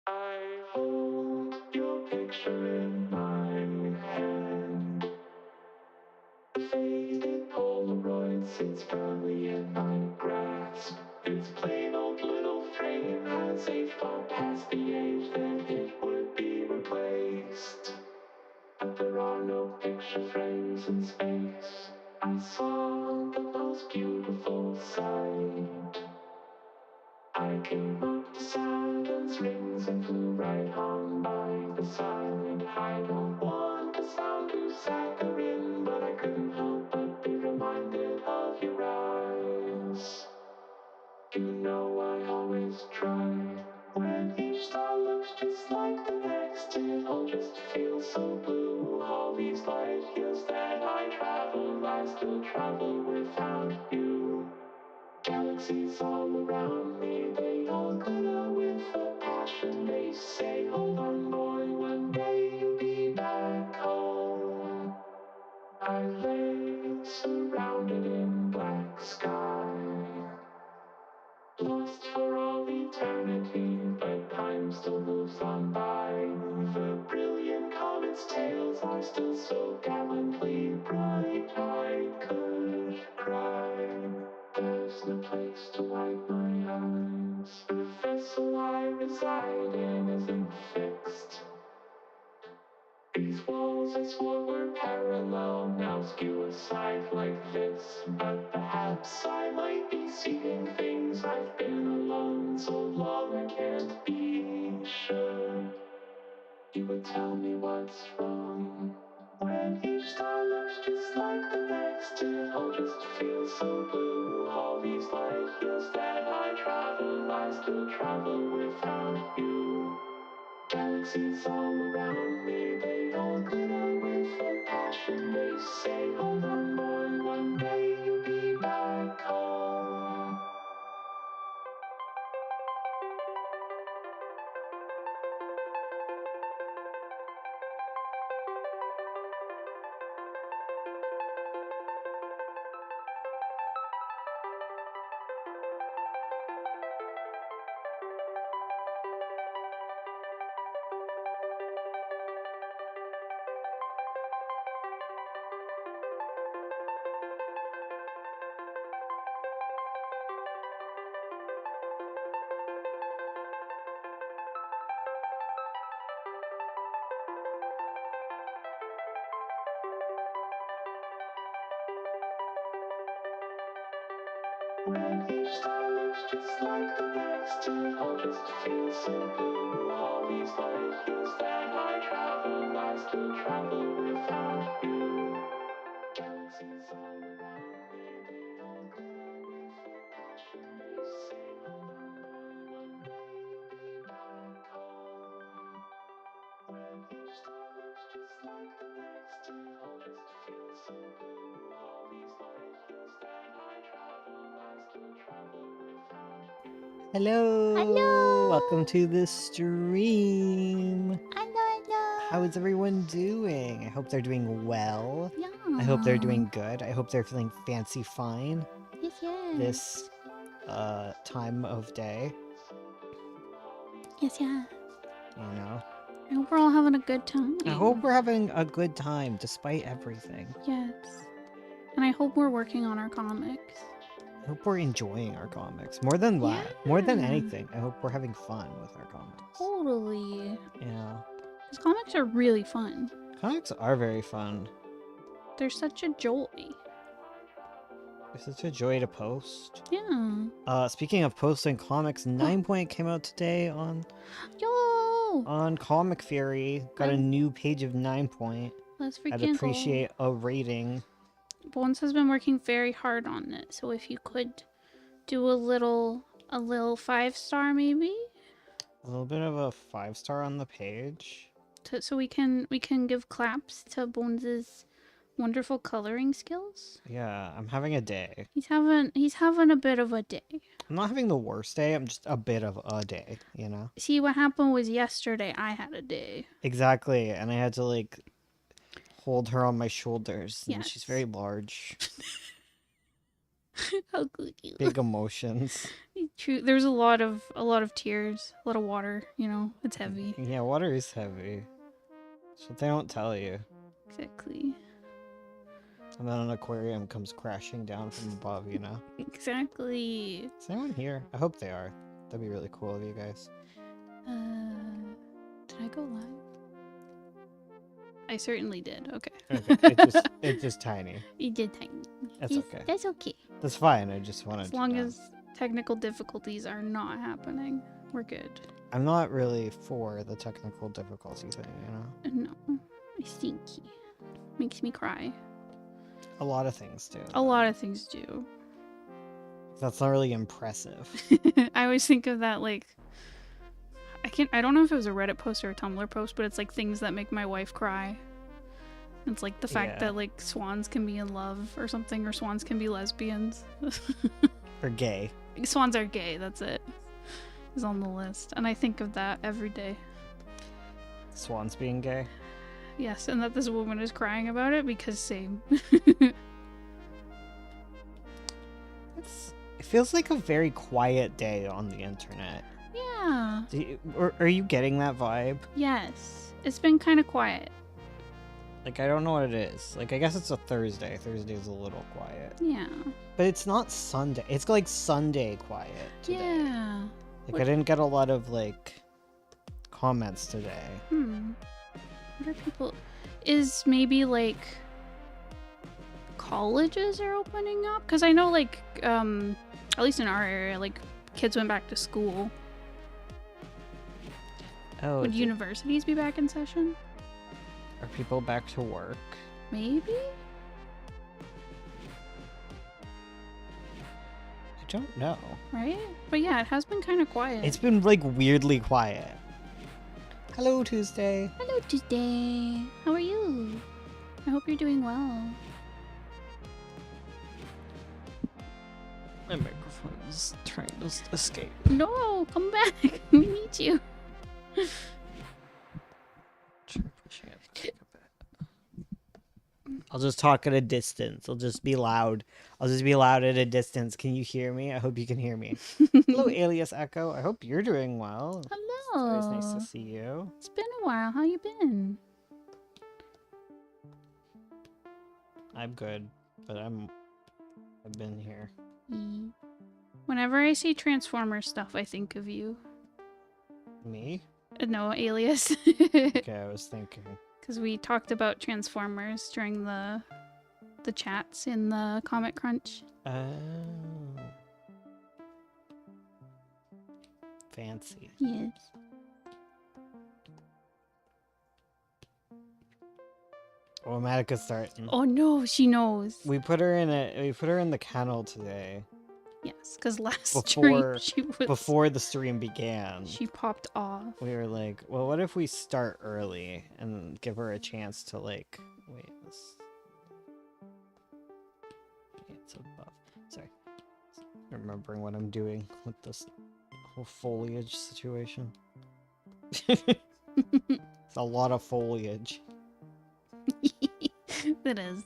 I hold your picture in my hand. The faded Polaroid sits firmly in my grasp. Its plain old little frame has aged far past the age that it would be replaced. But there are no picture frames in space. I saw the most beautiful sight. I came up to Saturn's rings and flew right on by the side. I don't want to sound too saccharine, but I couldn't help but be reminded of your eyes. You know I always try. When each star looks just like the next, it all just feels so blue. All these light years that I still travel without you. Galaxies all around me, they all glitter with a passion. They say, hold on boy, one day you'll be back home. I lay surrounded in black sky, lost for all eternity, but time still moves on by. The brilliant comet's tails are still so gallantly bright, I could cry. There's no place to wipe my eyes. The vessel I reside in isn't fixed. These walls I swore were parallel now skew aside like this. But perhaps I might be seeing things. I've been alone so long I can't be sure. You would tell me what's wrong. When each star looks just like the next, it all just feels so blue. All these light years that I still travel without you. Galaxies all around me, they all glitter with a passion. They say, hold on boy, one day you'll be back home. When each star looks just like the next, it all just feels so blue. All these light years that I still travel without you. Galaxies all around me, they all glitter with a passion. They say, hold on boy, one day you'll be back home. When each star looks just like the next, it all just feels so blue. All these light years that I still travel without you. Hello. Welcome to the stream. Hello. How is everyone doing? I hope they're doing well. Yeah. I hope they're doing good. I hope they're feeling fancy fine Yes, yes. this time of day, Yes, yeah. you know. I hope we're all having a good time. I hope we're having a good time despite everything. Yes. And I hope we're working on our comics. I hope we're enjoying our comics. More than that, more than Yeah. anything, I hope we're having fun with our comics. Totally. Yeah. Because comics are really fun. Comics are very fun. They're such a joy. It's such a joy to post. Yeah. Speaking of posting comics, 9 Point came out today on Yo! Comic Fury. Got a new page of 9 Point. Let's I'd freaking appreciate a rating. Bones has been working very hard on it, so if you could do a little 5-star maybe, A little bit of a 5-star on the page. so we can give claps to Bones's wonderful coloring skills. Yeah, I'm having a day. He's having a bit of a day. I'm not having the worst day. I'm just a bit of a day, you know? See, what happened was yesterday I had a day. Exactly, and I had to like hold her on my shoulders, and Yes. she's very large. How cookie. Big emotions. True. There's a lot of tears, a lot of water. You know, it's heavy. Yeah, water is heavy. That's what they don't tell you. Exactly. And then an aquarium comes crashing down from above, you know? Exactly. Is anyone here? I hope they are. That'd be really cool of you guys. Did I go live? I certainly did. Okay. Okay, it's just tiny. You did tiny. That's okay. That's okay. That's fine. I just wanted As to long know. as technical difficulties are not happening, we're good. I'm not really for the technical difficulty thing, you know? No, I stinky. Makes me cry. A lot of things do. A lot of things do. That's not really impressive. I always think of that like I don't know if it was a Reddit post or a Tumblr post, but it's like things that make my wife cry. It's like the fact Yeah. that like swans can be in love or something, or swans can be lesbians. Or gay. Swans are gay, that's it. Is on the list. And I think of that every day. Swans being gay. Yes, and that this woman is crying about it because same. It feels like a very quiet day on the internet. Yeah. Are you getting that vibe? Yes. It's been kind of quiet. Like, I don't know what it is. Like, I guess it's a Thursday. Thursday's a little quiet. Yeah. But it's not Sunday. It's like Sunday quiet today. Yeah. Like, I didn't get a lot of, like, comments today. What are people... Is maybe, like... colleges are opening up? Because I know, like, at least in our area, like, kids went back to school. Oh, Would universities be back in session? are people back to work? Maybe? I don't know. Right? But yeah, it has been kind of quiet. It's been, like, weirdly quiet. Hello, Tuesday. Hello, Tuesday. How are you? I hope you're doing well. My microphone is trying to escape. No, come back. We need you. Try pushing it back a bit. I'll just talk at a distance. I'll just be loud. I'll just be loud at a distance. Can you hear me? I hope you can hear me. Hello, Alias Echo. I hope you're doing well. Hello. It's always nice to see you. It's been a while. How you been? I'm good, but I've been here. Whenever I see Transformers stuff, I think of you. Me? No, Alias. Okay, I was thinking. Because we talked about Transformers during the chats in the Comic Crunch. Oh. Fancy. Yes. Oh, Matica's starting. Oh no, she knows. We put her in the kennel today Yes, because last Before- stream she was before the stream began. she popped off. We were like, well, what if we start early and give her a chance to like wait this. It's above. Sorry. Remembering what I'm doing with this whole foliage situation. It's a lot of foliage. It is.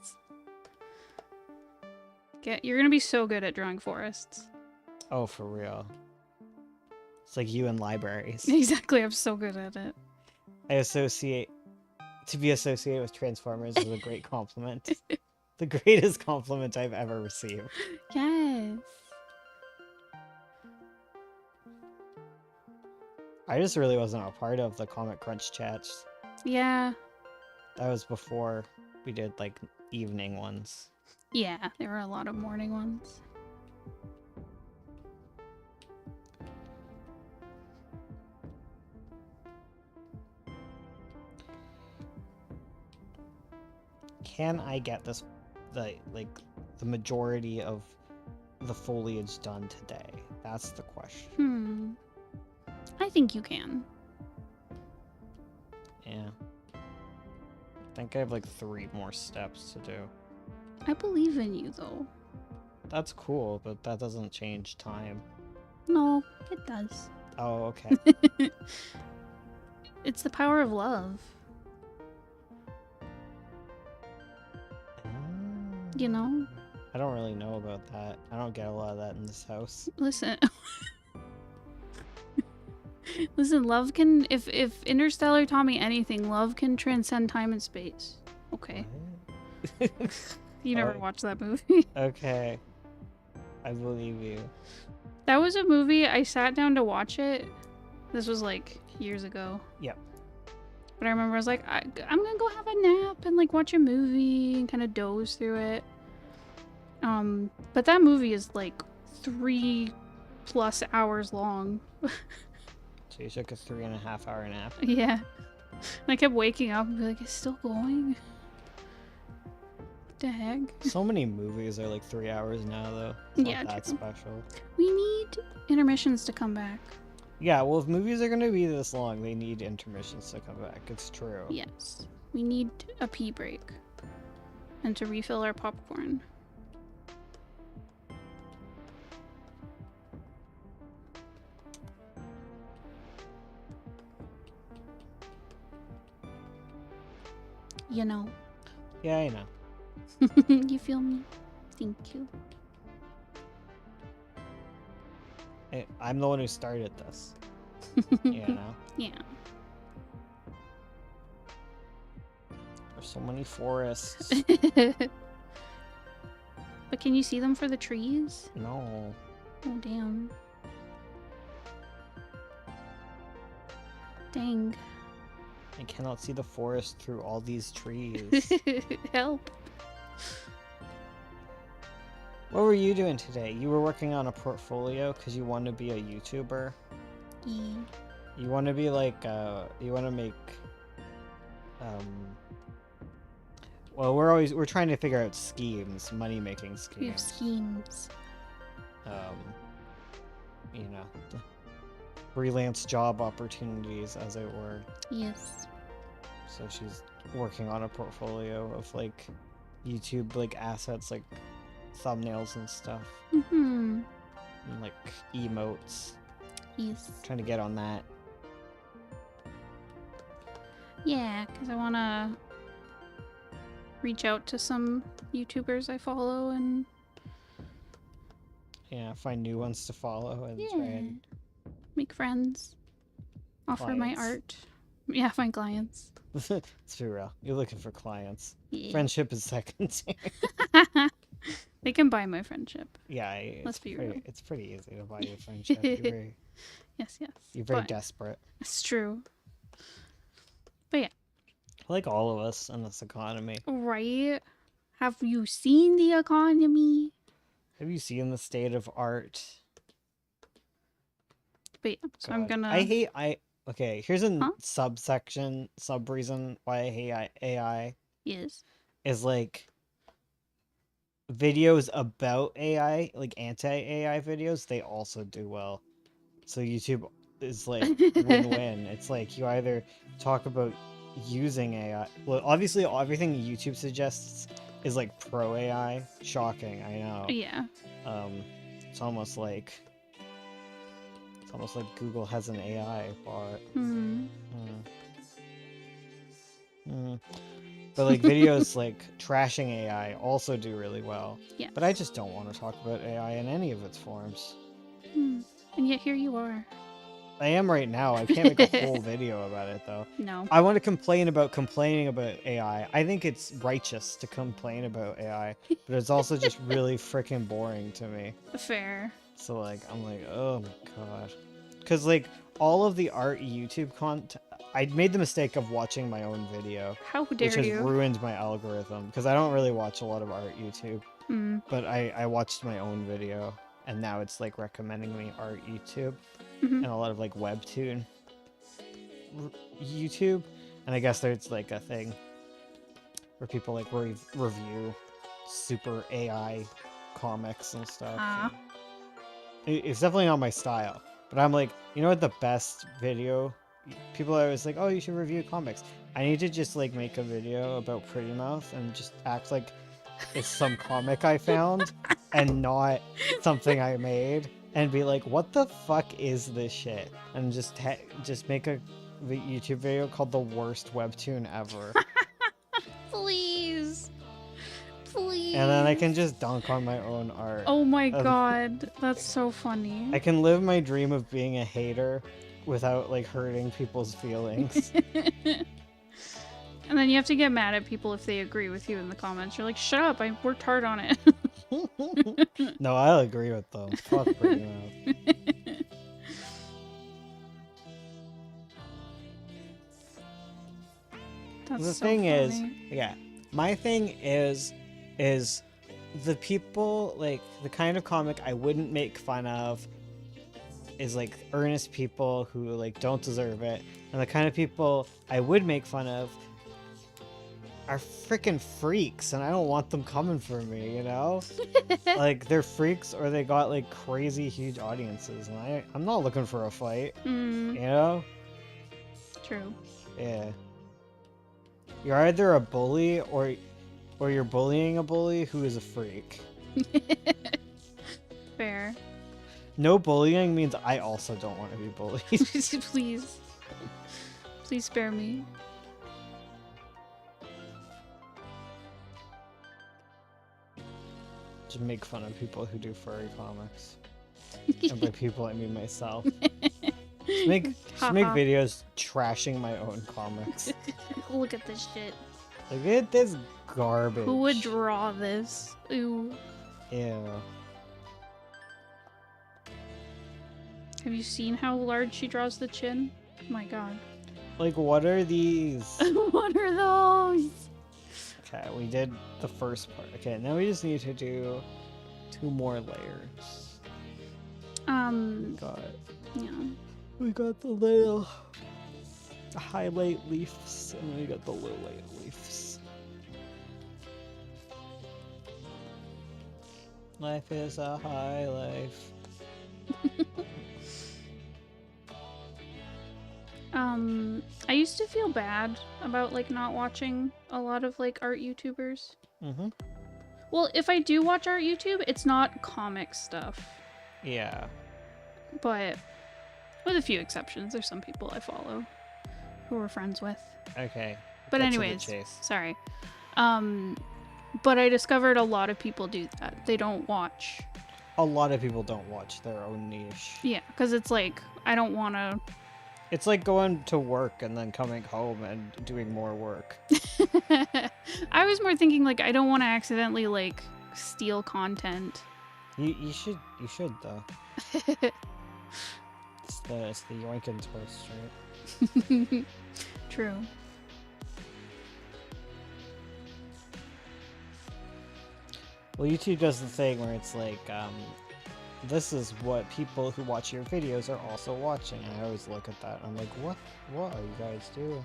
You're gonna be so good at drawing forests. Oh, for real. It's like you in libraries. Exactly, I'm so good at it. To be associated with Transformers is a great compliment. The greatest compliment I've ever received. Yes. I just really wasn't a part of the Comic Crunch chats. Yeah. That was before we did like evening ones. Yeah, there were a lot of morning ones. Can I get the majority of the foliage done today? That's the question. I think you can. Yeah. I think I have like 3 more steps to do. I believe in you, though. That's cool, but that doesn't change time. No, it does. Oh, okay. It's the power of love. You know? I don't really know about that. I don't get a lot of that in this house. Listen. Listen, love can... If Interstellar taught me anything, love can transcend time and space. Okay. What? You never Oh. watched that movie? Okay. I believe you. That was a movie, I sat down to watch it. This was like years ago. Yep. But I remember I was like, I'm gonna go have a nap and like watch a movie and kind of doze through it. But that movie is like 3+ hours long. So you took a 3.5 hour nap. Yeah. And I kept waking up and be like, it's still going? What the heck? So many movies are like 3 hours now, though. It's Yeah, not that true. special. We need intermissions to come back. Yeah, well, if movies are gonna be this long, they need intermissions to come back. It's true. Yes. We need a pee break. And to refill our popcorn. You know. Yeah, I know. You feel me? Thank you. I'm the one who started this. You know? Yeah. There's so many forests. But can you see them for the trees? No. Oh, damn. Dang. I cannot see the forest through all these trees. Help. What were you doing today? You were working on a portfolio because you want to be a YouTuber? Yeah. You want to be like, you want to make, well, we're trying to figure out schemes, money-making We have schemes. schemes. You know, freelance job opportunities, as it were. Yes. So she's working on a portfolio of like YouTube like assets, like thumbnails and stuff, Mm-hmm. and like emotes. Yes. Trying to get on that. Yeah, because I want to reach out to some YouTubers I follow and Yeah, find new ones to follow and try yeah, and make friends. Offer my Clients. art. Yeah, find clients. let's be real. You're looking for clients. Yeah. Friendship is secondary. They can buy my friendship. Yeah, Let's be real. It's pretty easy to buy your friendship. You're Yes, yes. very But desperate. it's true. Like all of us in this economy. Right? Have you seen the economy? Have you seen the state of art? But yeah, so I'm God. gonna. Okay, here's a Huh? sub reason why I hate AI Yes. is like videos about AI, like anti-AI videos, they also do well. So YouTube is like win-win. It's like you either talk about using AI. Well, obviously everything YouTube suggests is like pro AI. Shocking, I know. Yeah. It's almost like Google has an AI bot. Hmm. But like videos like trashing AI also do really well. Yeah. But I just don't want to talk about AI in any of its forms. And yet here you are. I am right now. I can't make a whole video about it though. No. I want to complain about complaining about AI. I think it's righteous to complain about AI, but it's also just really freaking boring to me. Fair. So like I'm like, oh my god. Cuz like all of the art YouTube content, I made the mistake of watching my own video, How which dare has you? ruined my algorithm because I don't really watch a lot of art YouTube, Mm. but I watched my own video and now it's like recommending me art YouTube Mhm. and a lot of like webtoon YouTube, and I guess there's like a thing where people like review super AI comics and stuff. Ah. It's definitely not my style, but I'm like, you know what, the best video, people are always like, oh, you should review comics. I need to just like make a video about Pretty Mouth and just act like it's some comic I found and not something I made, and be like, what the fuck is this shit, and just make a YouTube video called the worst webtoon ever. Please. Please. And then I can just dunk on my own art. Oh my of- god. That's so funny. I can live my dream of being a hater without like hurting people's feelings. And then you have to get mad at people if they agree with you in the comments. You're like, shut up, I worked hard on it. No, I'll agree with them. Fuck Pretty Mouth. That's The so thing is, funny. yeah, my thing is the people, like the kind of comic I wouldn't make fun of is like earnest people who like don't deserve it, and the kind of people I would make fun of are freaking freaks, and I don't want them coming for me, you know? Like they're freaks or they got like crazy huge audiences, and I'm not looking for a fight, Mm, you know? true. Yeah. You're either a bully or you're bullying a bully who is a freak. Fair. No bullying means I also don't want to be bullied. Please. Please spare me. Just make fun of people who do furry comics. And by people I mean myself. Just make Haha. videos trashing my own comics. Look at this shit. Look at this garbage. Who would draw this? Ooh. Ew. Have you seen how large she draws the chin? Oh my god. Like, what are these? What are those? Okay, we did the first part. Okay, now we just need to do 2 more layers. Got Yeah. We got the little highlight leaves, and we got the low light leaves. Life is a high life. I used to feel bad about like not watching a lot of like art YouTubers. Mm-hmm. Well, if I do watch art YouTube, it's not comic stuff, Yeah. but with a few exceptions. There's some people I follow who we're friends with. Okay. But cut to the anyways, chase. sorry. But I discovered a lot of people do that. They don't watch. A lot of people don't watch their own niche. Yeah, because it's like, I don't want to. It's like going to work and then coming home and doing more work. I was more thinking like, I don't want to accidentally like steal content. You should though. It's the yoink and twist, right? True. Well, YouTube does the thing where it's like, this is what people who watch your videos are also watching. And I always look at that and I'm like, what are you guys doing?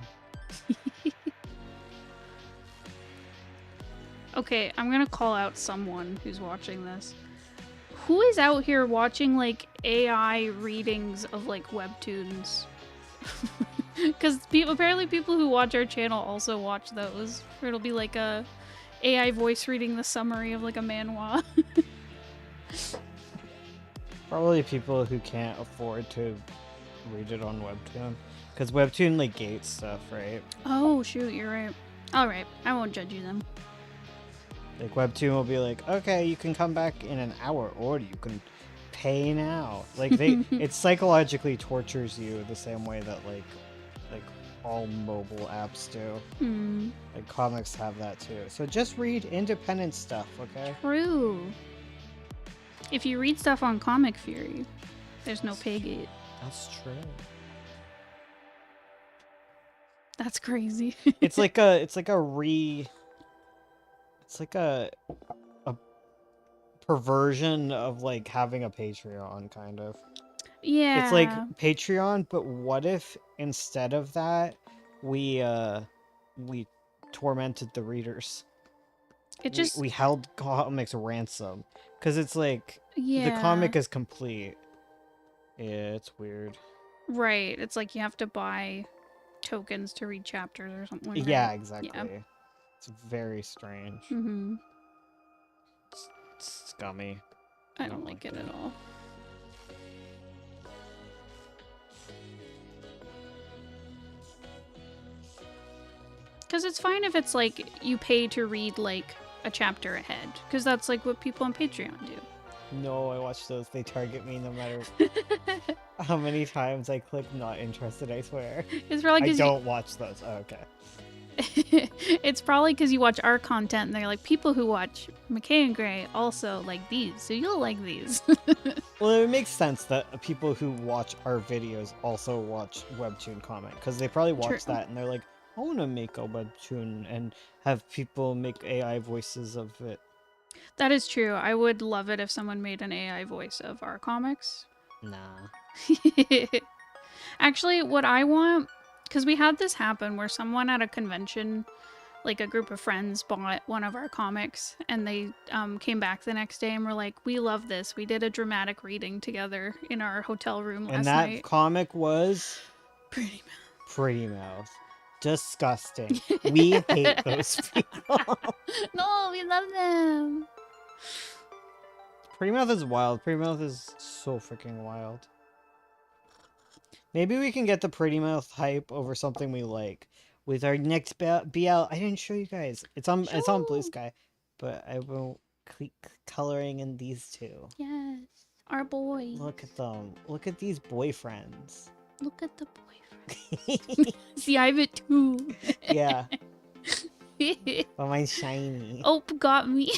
Okay, I'm gonna call out someone who's watching this. Who is out here watching like AI readings of like webtoons? Because apparently people who watch our channel also watch those. Where it'll be like a AI voice reading the summary of like a manhwa. Probably people who can't afford to read it on Webtoon. Because Webtoon like gates stuff, right? Oh shoot, you're right. All right, I won't judge you then. Like Webtoon will be like, okay, you can come back in an hour, or you can pay now. Like it psychologically tortures you the same way that like all mobile apps do. Hmm. Like comics have that too. So just read independent stuff, okay? True. If you read stuff on Comic Fury, there's no pay gate. That's true. That's crazy. It's like a perversion of like having a Patreon kind of. Yeah. It's like Patreon, but what if instead of that we tormented the readers? it just we held comics ransom because it's like yeah. the comic is complete. Yeah, it's weird. Right. It's like you have to buy tokens to read chapters or something like Yeah, that. exactly. Yeah. It's very strange. Mm-hmm. It's scummy. I don't like it at all. Because it's fine if it's like you pay to read like a chapter ahead, because that's like what people on Patreon do. No, I watch those. They target me no matter how many times I click not interested, I swear. It's probably I because don't watch those. Oh, okay. it's probably because you watch our content and they're like, people who watch McKay and Gray also like these, so you'll like these. Well, it makes sense that people who watch our videos also watch Webtoon comic, because they probably watch True. that and they're like, I want to make a Webtoon and have people make AI voices of it. That is true. I would love it if someone made an AI voice of our comics. Nah. Actually, what I want, because we had this happen where someone at a convention, like a group of friends, bought one of our comics, and they came back the next day and were like, we love this. We did a dramatic reading together in our hotel room last And that night. comic was Pretty Pretty Mouth. Disgusting. We hate those people. No, we love them. Pretty Mouth is wild. Pretty Mouth is so freaking wild. Maybe we can get the Pretty Mouth hype over something we like with our next BL. I didn't show you guys. It's on Blue Sky, but I will coloring in these two. Yes, our boy. Look at them. Look at these boyfriends. Look at the boyfriend. See, I have it too. Yeah. Oh, mine's shiny. Oh, got me.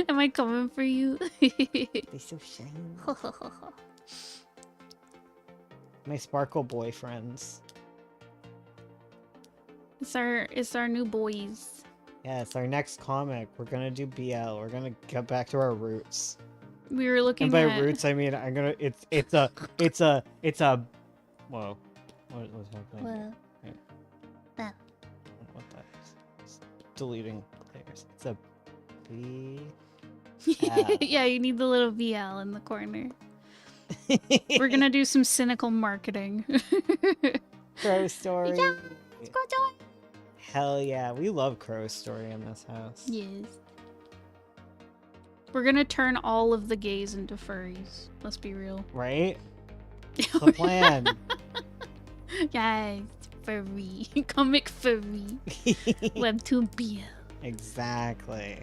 Am I coming for you? They're so shiny. My sparkle boyfriends. It's our new boys. Yeah, it's our next comic. We're gonna do BL. We're gonna get back to our roots. We were looking And by at roots, I mean I'm gonna. It's a. Whoa. What's happening? Well, Right. well. What that is? It's deleting players. It's a B. Yeah, you need the little VL in the corner. We're gonna do some cynical marketing. Crow Story. Yeah, let's go join. Hell yeah, we love Crow Story in this house. Yes. We're gonna turn all of the gays into furries. Let's be real. Right? The plan. Yes, furry. Comic furry. Webtoon BL. Exactly.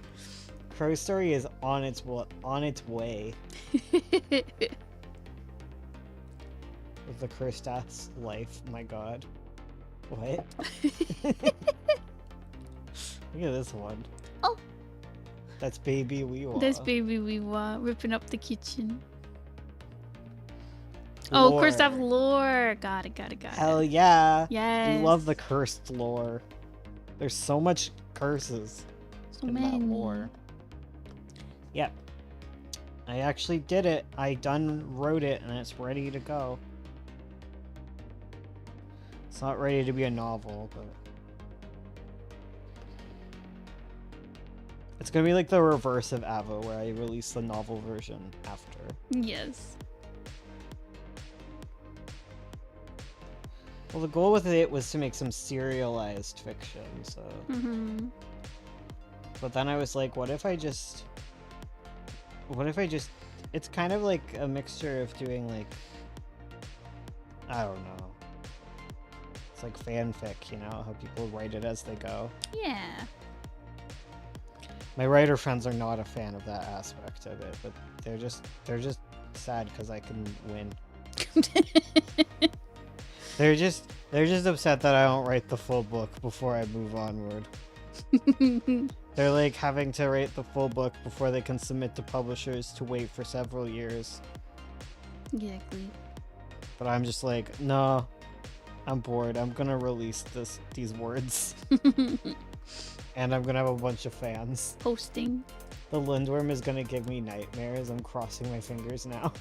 Crow Story is on its way with the cursed ass life. My God. What? Look at this one. Oh. That's Baby Weewa. This baby we want ripping up the kitchen. Oh, Lore. cursed have lore. Got it. Hell yeah. Yes. We love the cursed lore. There's so much curses so in many. that lore. Yep. I actually did it. I wrote it and it's ready to go. It's not ready to be a novel, but it's gonna be like the reverse of Avo, where I release the novel version after. Yes. Well, the goal with it was to make some serialized fiction, so. Mm-hmm. But then I was like, what if I just. It's kind of like a mixture of doing like. I don't know. It's like fanfic, you know, how people write it as they go. Yeah. My writer friends are not a fan of that aspect of it, but they're just sad because I can win. They're just upset that I don't write the full book before I move onward. They're like having to write the full book before they can submit to publishers to wait for several years. Exactly. But I'm just like, no, I'm bored. I'm gonna release these words, and I'm gonna have a bunch of fans. Posting. The Lindworm is gonna give me nightmares. I'm crossing my fingers now.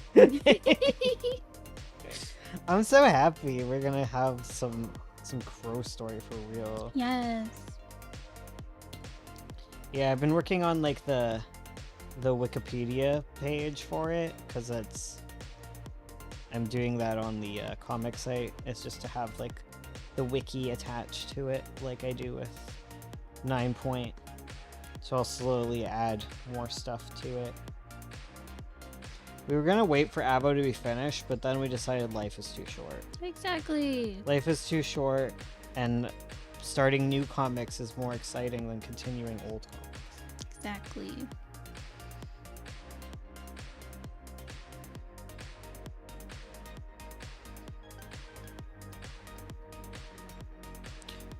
I'm so happy we're gonna have some Crow story for real. Yes. Yeah, I've been working on like the Wikipedia page for it because I'm doing that on the comic site. It's just to have like the wiki attached to it, like I do with 9 Point. So I'll slowly add more stuff to it. We were gonna wait for Abo to be finished, but then we decided life is too short. Exactly. Life is too short, and starting new comics is more exciting than continuing old comics. Exactly.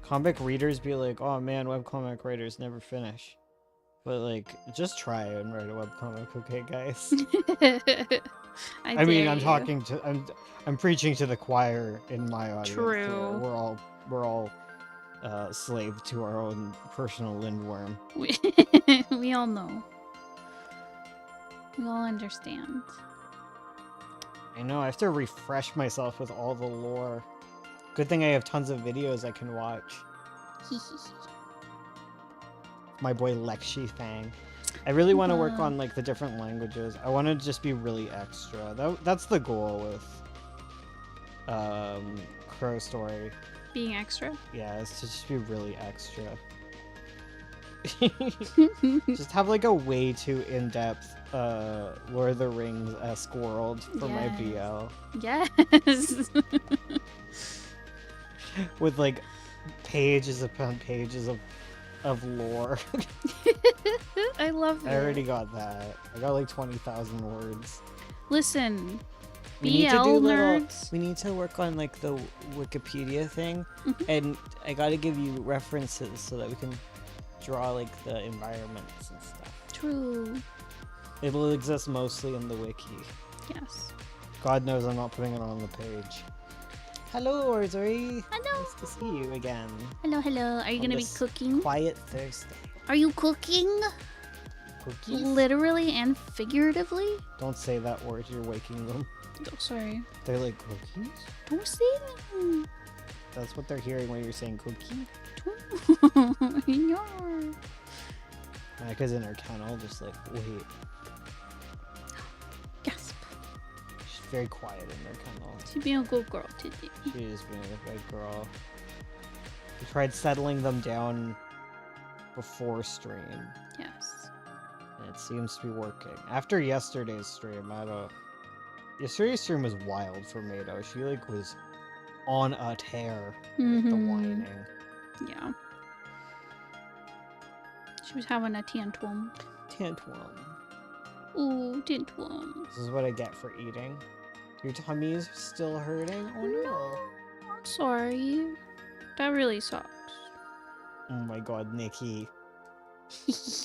Comic readers be like, oh man, webcomic writers never finish. But like, just try and write a webcomic, okay, guys? I mean, I'm talking to, I'm preaching to the choir in my audience. True. Here. We're all slave to our own personal Lindworm. We all know. We all understand. I know, I have to refresh myself with all the lore. Good thing I have tons of videos I can watch. My boy Lexi Fang. I really want to work on like the different languages. I want to just be really extra. That's the goal with Crow Story. Being extra? Yeah, it's to just be really extra. Just have like a way too in-depth Lord of the Rings-esque world for my BL. Yes. With like pages upon pages of lore. I love that. I already got that. I got like 20,000 words. Listen, We need to BL do nerds. We need to work on like the Wikipedia thing, Mhm. and I gotta give you references so that we can draw like the environments and stuff. True. It'll exist mostly in the wiki. Yes. God knows I'm not putting it on the page. Hello, Orzori. Hello. Nice to see you again. Hello, hello. Are you On gonna be this cooking? Quiet Thursday. Are you cooking? Cookies? Literally and figuratively? Don't say that word. You're waking them. Oh, sorry. They're like cookies. Don't say that. That's what they're hearing when you're saying cookie. Yarr. Micah's in her kennel, just like wait. Gasp. She's very quiet in her kennel. She's being a good girl today. She is being a good girl. We tried settling them down before stream, Yes. and it seems to be working. After yesterday's stream, yesterday's stream was wild for Mado. She like was on a tear with the Mhm. whining. Yeah. She was having a tantrum. Tantrum. Ooh, tantrum. This is what I get for eating. Your tummy is still hurting? Oh no. I'm sorry. That really sucks. Oh my god, Nikki.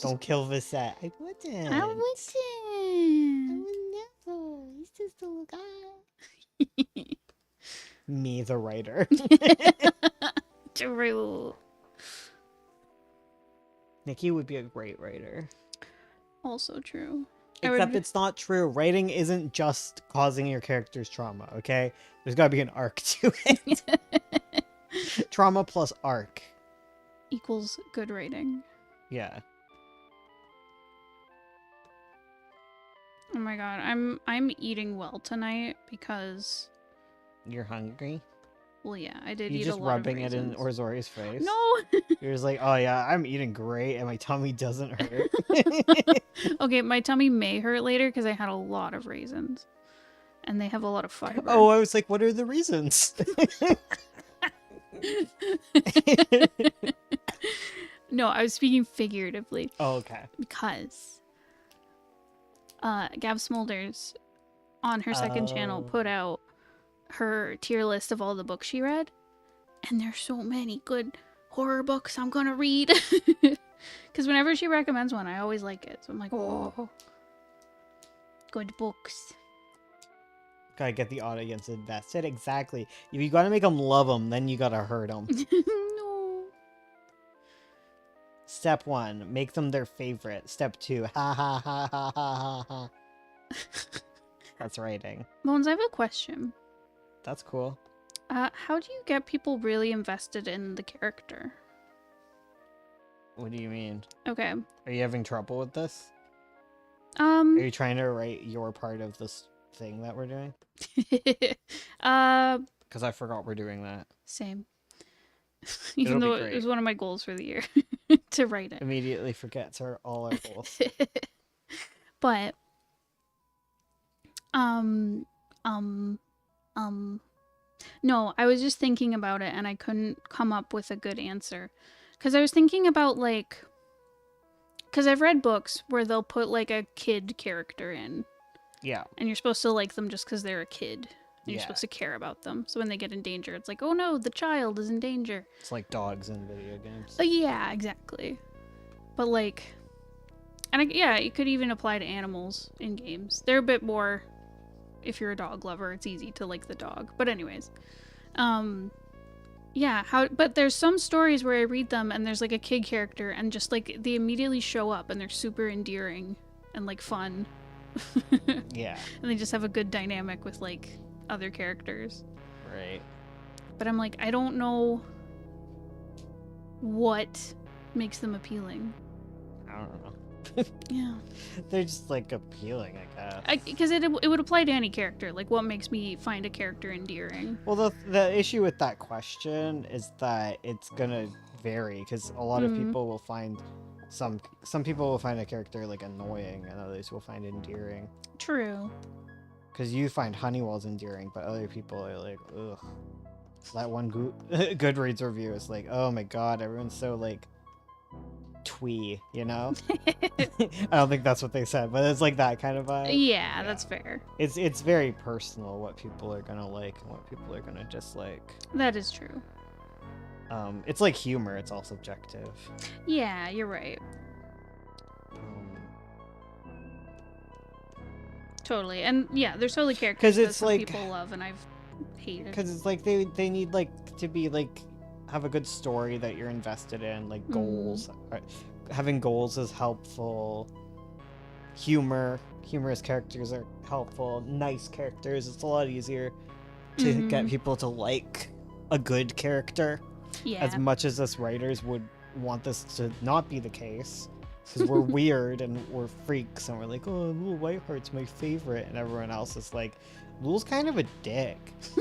Don't kill Visette. I wouldn't. I wouldn't. I would never. He's just a little guy. Me, the writer. True. Nikki would be a great writer. Also true. I would- Except it's not true. Writing isn't just causing your characters trauma, okay? There's gotta be an arc to it. Trauma plus arc. Equals good rating. Yeah. Oh my god, I'm eating well tonight because, You're hungry? well, yeah, I did You eat just a lot rubbing of it in raisins. Orzori's face? No. You're just like, oh yeah, I'm eating great and my tummy doesn't hurt. Okay, my tummy may hurt later because I had a lot of raisins, and they have a lot of fiber. Oh, I was like, what are the reasons? No, I was speaking figuratively Oh, okay. because Gab Smolders on her second channel Oh. put out her tier list of all the books she read, and there's so many good horror books I'm gonna read. Because whenever she recommends one, I always like it. So I'm like, oh, good books. Gotta get the audience invested. Exactly. If you gotta make them love them, then you gotta hurt them. No. Step 1, make them their favorite. Step 2, ha ha ha ha ha ha ha. That's writing. Bones, I have a question. That's cool. How do you get people really invested in the character? What do you mean? Okay. Are you having trouble with this? Are Um. you trying to write your part of this thing that we're doing? uh. Because I forgot we're doing that. Same. It'll Even be though it great. was one of my goals for the year to write it. Immediately forgets all our goals. But no, I was just thinking about it and I couldn't come up with a good answer. Cuz I was thinking about like cuz I've read books where they'll put like a kid character in Yeah. and you're supposed to like them just cuz they're a kid. And you're Yeah. supposed to care about them. So when they get in danger, it's like, "Oh no, the child is in danger." It's like dogs in video games. Yeah, exactly. But like, and yeah, it could even apply to animals in games. They're a bit more. If you're a dog lover, it's easy to like the dog. But anyways, yeah. But there's some stories where I read them and there's like a kid character and just like they immediately show up and they're super endearing and like fun. Yeah. And they just have a good dynamic with like other characters. Right. But I'm like, I don't know what makes them appealing. I don't know. Yeah. They're just like appealing, I guess. Because it would apply to any character. Like, what makes me find a character endearing? Well, the issue with that question is that it's gonna vary because a lot of people will find some people will find a character like annoying and others will find endearing. True. Because you find Honeywell's endearing, but other people are like, ugh. That one Goodreads review is like, oh my god, everyone's so like twee, you know? I don't think that's what they said, but it's like that kind of vibe. Yeah, that's fair. It's very personal what people are gonna like and what people are gonna dislike. That is true. It's like humor; it's all subjective. Yeah, you're right. Totally. And yeah, there's totally characters 'Cause that it's some like- people love and I've hated. Because it's like they need like to be like have a good story that you're invested in, like goals. Having goals is helpful. Humorous characters are helpful. Nice characters, it's a lot easier to get people to like a good character. Yeah. As much as us writers would want this to not be the case, because we're weird and we're freaks and we're like, oh, Lul Whiteheart's my favorite, and everyone else is like, Lul's kind of a dick,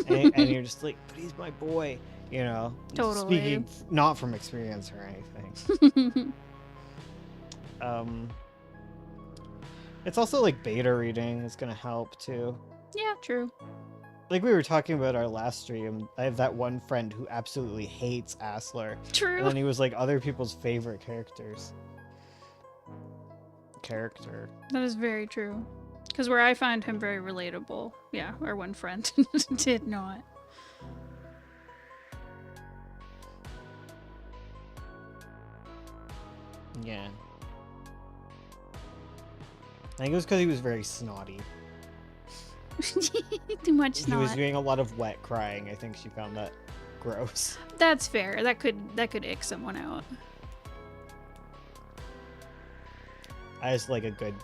and you're just like, but he's my boy, you know. Totally. Speaking not from experience or anything. It's also like beta reading is gonna help too. Yeah, true. Like we were talking about our last stream, I have that one friend who absolutely hates Asler. True. And then he was like other people's favorite character. That is very true. Because where I find him very relatable, yeah, our one friend did not. Yeah. I think it was because he was very snotty. Too much He was snot. doing a lot of wet crying. I think she found that gross. That's fair. That could ick someone out. I just like a good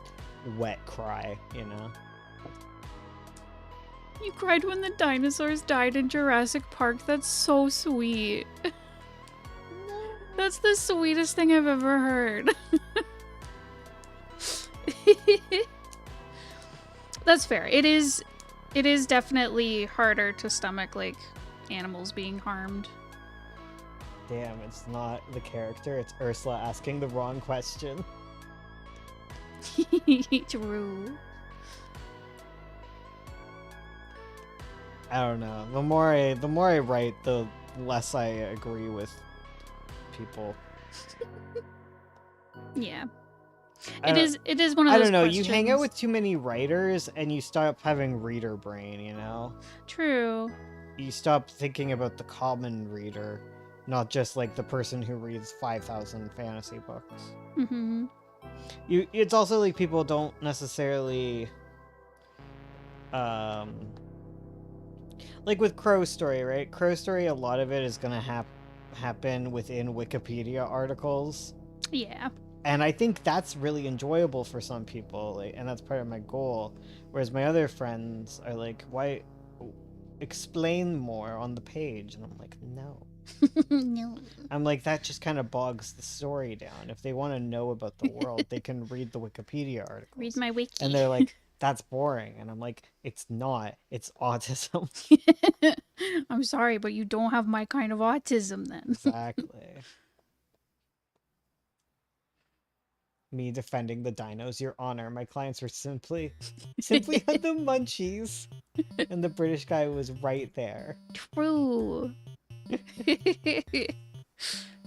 wet cry, you know? You cried when the dinosaurs died in Jurassic Park. That's so sweet. That's the sweetest thing I've ever heard. That's fair. It is definitely harder to stomach like animals being harmed. Damn, it's not the character, it's Ursula asking the wrong question. True. I don't know. The more I write, the less I agree with people. Yeah. I don't- It is one of I those don't know. You hang out questions. with too many writers, and you stop having reader brain. You know, True. you stop thinking about the common reader, not just like the person who reads 5,000 fantasy books. Mm-hmm. It's also like people don't necessarily like with Crow Story, right? Crow Story, a lot of it is gonna happen within Wikipedia articles, Yeah. and I think that's really enjoyable for some people, like, and that's part of my goal. Whereas my other friends are like, why explain more on the page? And I'm like, no. No. I'm like, that just kind of bogs the story down. If they want to know about the world, they can read the Wikipedia articles. Read my wiki. And they're like, that's boring. And I'm like, it's not. It's autism. I'm sorry, but you don't have my kind of autism then. Exactly. Me defending the dinos, Your Honor. My clients were simply had the munchies. And the British guy was right there. True.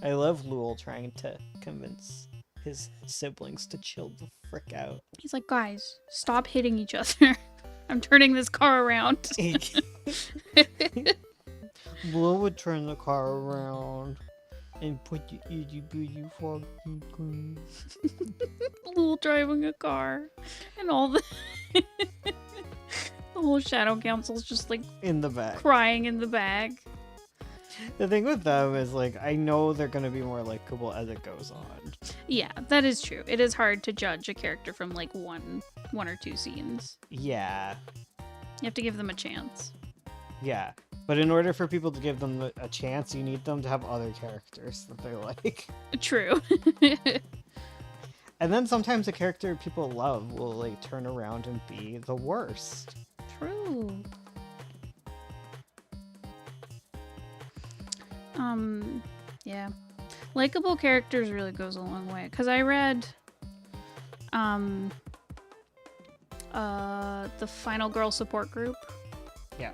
I love Lul trying to convince his siblings to chill the frick out. He's like, guys, stop hitting each other. I'm turning this car around. Lul would turn the car around and put the itty bitty fucking cream. Lul driving a car. And all the... the whole Shadow Council's just like In the back. crying in the bag. The thing with them is, like, I know they're gonna be more likable as it goes on. Yeah, that is true. It is hard to judge a character from like one or two scenes. Yeah, You have to give them a chance. yeah. But in order for people to give them a chance, you need them to have other characters that they like. True. And then sometimes a character people love will, like, turn around and be the worst. True. Yeah. Likeable characters really goes a long way. Cause I read the Final Girl Support Group. Yeah.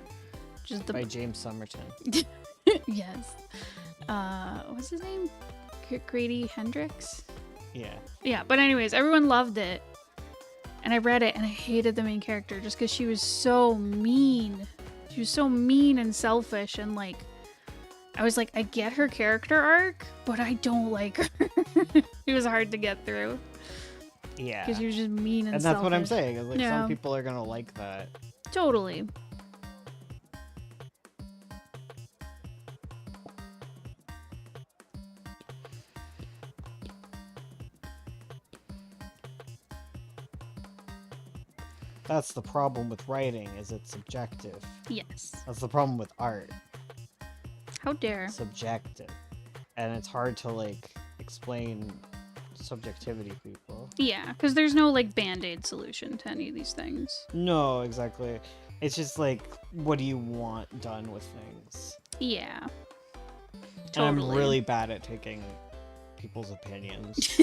Just the By James Somerton. yes. What's his name? Grady Hendrix? Yeah. Yeah, but anyways, everyone loved it. And I read it and I hated the main character just because she was so mean. She was so mean and selfish and like I was like, I get her character arc, but I don't like her. It was hard to get through Yeah. because she was just mean and And that's what I'm selfish. saying. Is like Yeah. some people are gonna like that. Totally. That's the problem with writing, is it's subjective. Yes. That's the problem with art. How dare. Subjective. And it's hard to, like, explain subjectivity to people. Yeah, because there's no like band-aid solution to any of these things. No, exactly. It's just like, what do you want done with things? Yeah. And Totally. I'm really bad at taking people's opinions.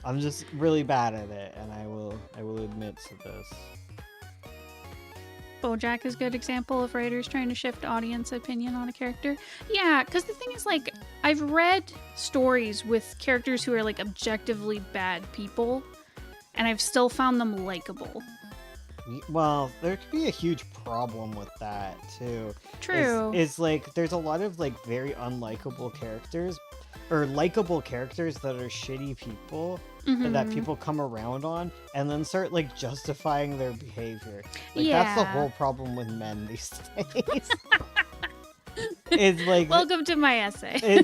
I'm just really bad at it, and I will admit to this. BoJack is a good example of writers trying to shift audience opinion on a character. Yeah, because the thing is, like, I've read stories with characters who are, like, objectively bad people, and I've still found them likable. Well, there could be a huge problem with that too. True. Is like there's a lot of like very unlikable characters, or likable characters that are shitty people that Mhm. people come around on and then start like justifying their behavior. Like that's the Yeah. whole problem with men these days. It's like Welcome to my essay.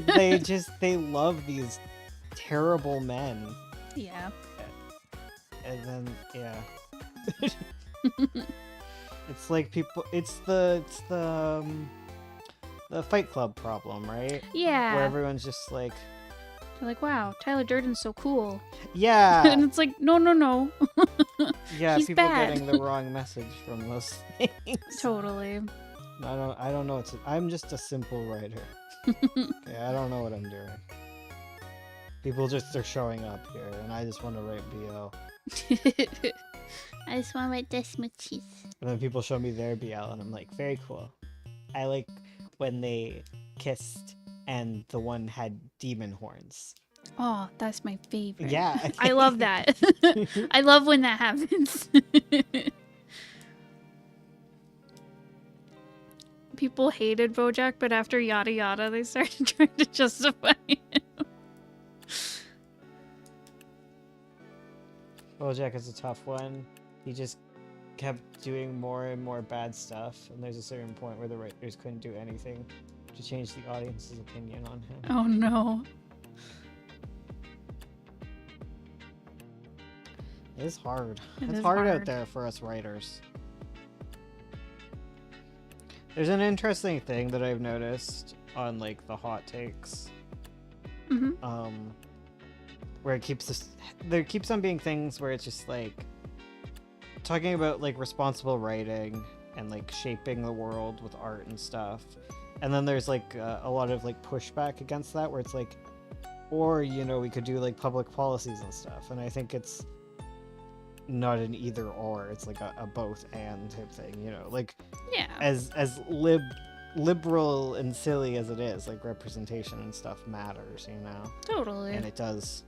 they love these terrible men, Yeah. and then yeah. It's like people. It's the Fight Club problem, right? Yeah. Where everyone's just like, They're like, wow, Tyler Durden's so cool. and yeah, it's like, no, no, no. yeah. he's People bad. getting the wrong message from those things. Totally. I don't know. I'm just a simple writer. Okay, I don't know what I'm doing. People just are showing up here, and I just want to write BL. I just want to write this muchis. And then people show me their BL, and I'm like, very cool. I like when they kissed and the one had demon horns. Oh, that's my favorite. Yeah. I love that. I love when that happens. People hated Bojack, but after yada yada, they started trying to justify it. Bojack is a tough one. He just kept doing more and more bad stuff, and there's a certain point where the writers couldn't do anything to change the audience's opinion on him. Oh no. It is hard. It It's is hard out hard. there for us writers. There's an interesting thing that I've noticed on like the hot takes. Hmm. Where it keeps us, there keeps on being things where it's just like talking about like responsible writing and like shaping the world with art and stuff, and then there's like a lot of like pushback against that where it's like, or you know, we could do like public policies and stuff, and I think it's not an either or, it's like a both and type thing, you know, like Yeah. as liberal and silly as it is, like representation and stuff matters, you know, Totally. and it does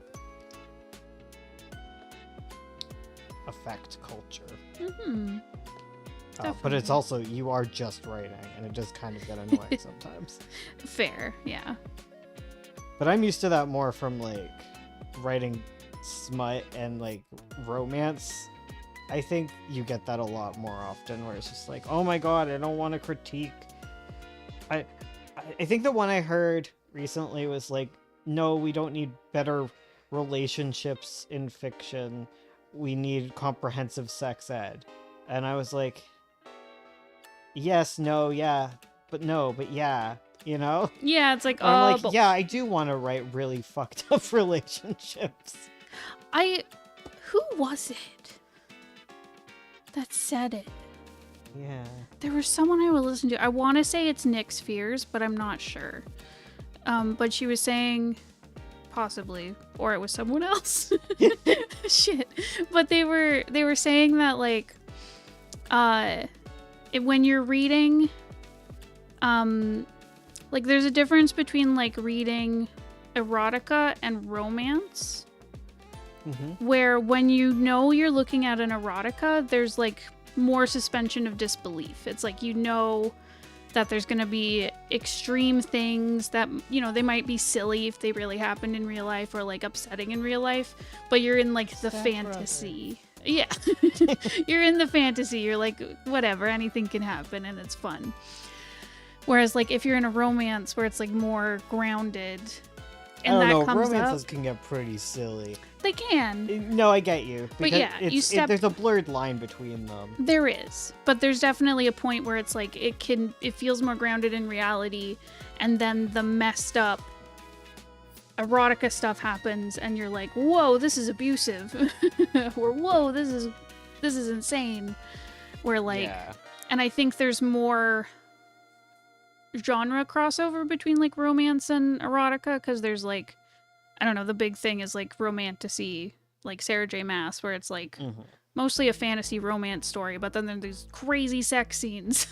affect culture. Hmm. But it's Definitely. also, you are just writing, and it does kind of get annoying sometimes. Fair. Yeah. But I'm used to that more from like writing smut and like romance. I think you get that a lot more often, where it's just like, oh my god, I don't want to critique. I think the one I heard recently was like, no, we don't need better relationships in fiction. We need comprehensive sex ed. And I was like, yes, no, yeah, but no, but yeah, you know? Yeah. It's like, I'm like, but yeah, I do want to write really fucked up relationships. Who was it that said it? Yeah. There was someone I would listen to. I want to say it's Nick Spheres, but I'm not sure. But she was saying, possibly, or it was someone else. Shit. But they were saying that like, when you're reading, like there's a difference between like reading erotica and romance. Mm-hmm. Where when you know you're looking at an erotica, there's like more suspension of disbelief. It's like, you know that there's going to be extreme things that, you know, they might be silly if they really happened in real life, or like upsetting in real life, but you're in like the Step fantasy. Yeah. You're in the fantasy. You're like, whatever, anything can happen and it's fun. Whereas like if you're in a romance where it's like more grounded, and I that don't know, comes romances up, can get pretty silly. they can. No, I get you. But because yeah, you step- there's a blurred line between them. There is, but there's definitely a point where it's like it feels more grounded in reality, and then the messed up erotica stuff happens, and you're like, whoa, this is abusive, or whoa, this is insane. Where like, Yeah. and I think there's more genre crossover between like romance and erotica, because there's like, I don't know, the big thing is like romantasy, like Sarah J. Maas, where it's like Mhm. mostly a fantasy romance story, but then there's these crazy sex scenes.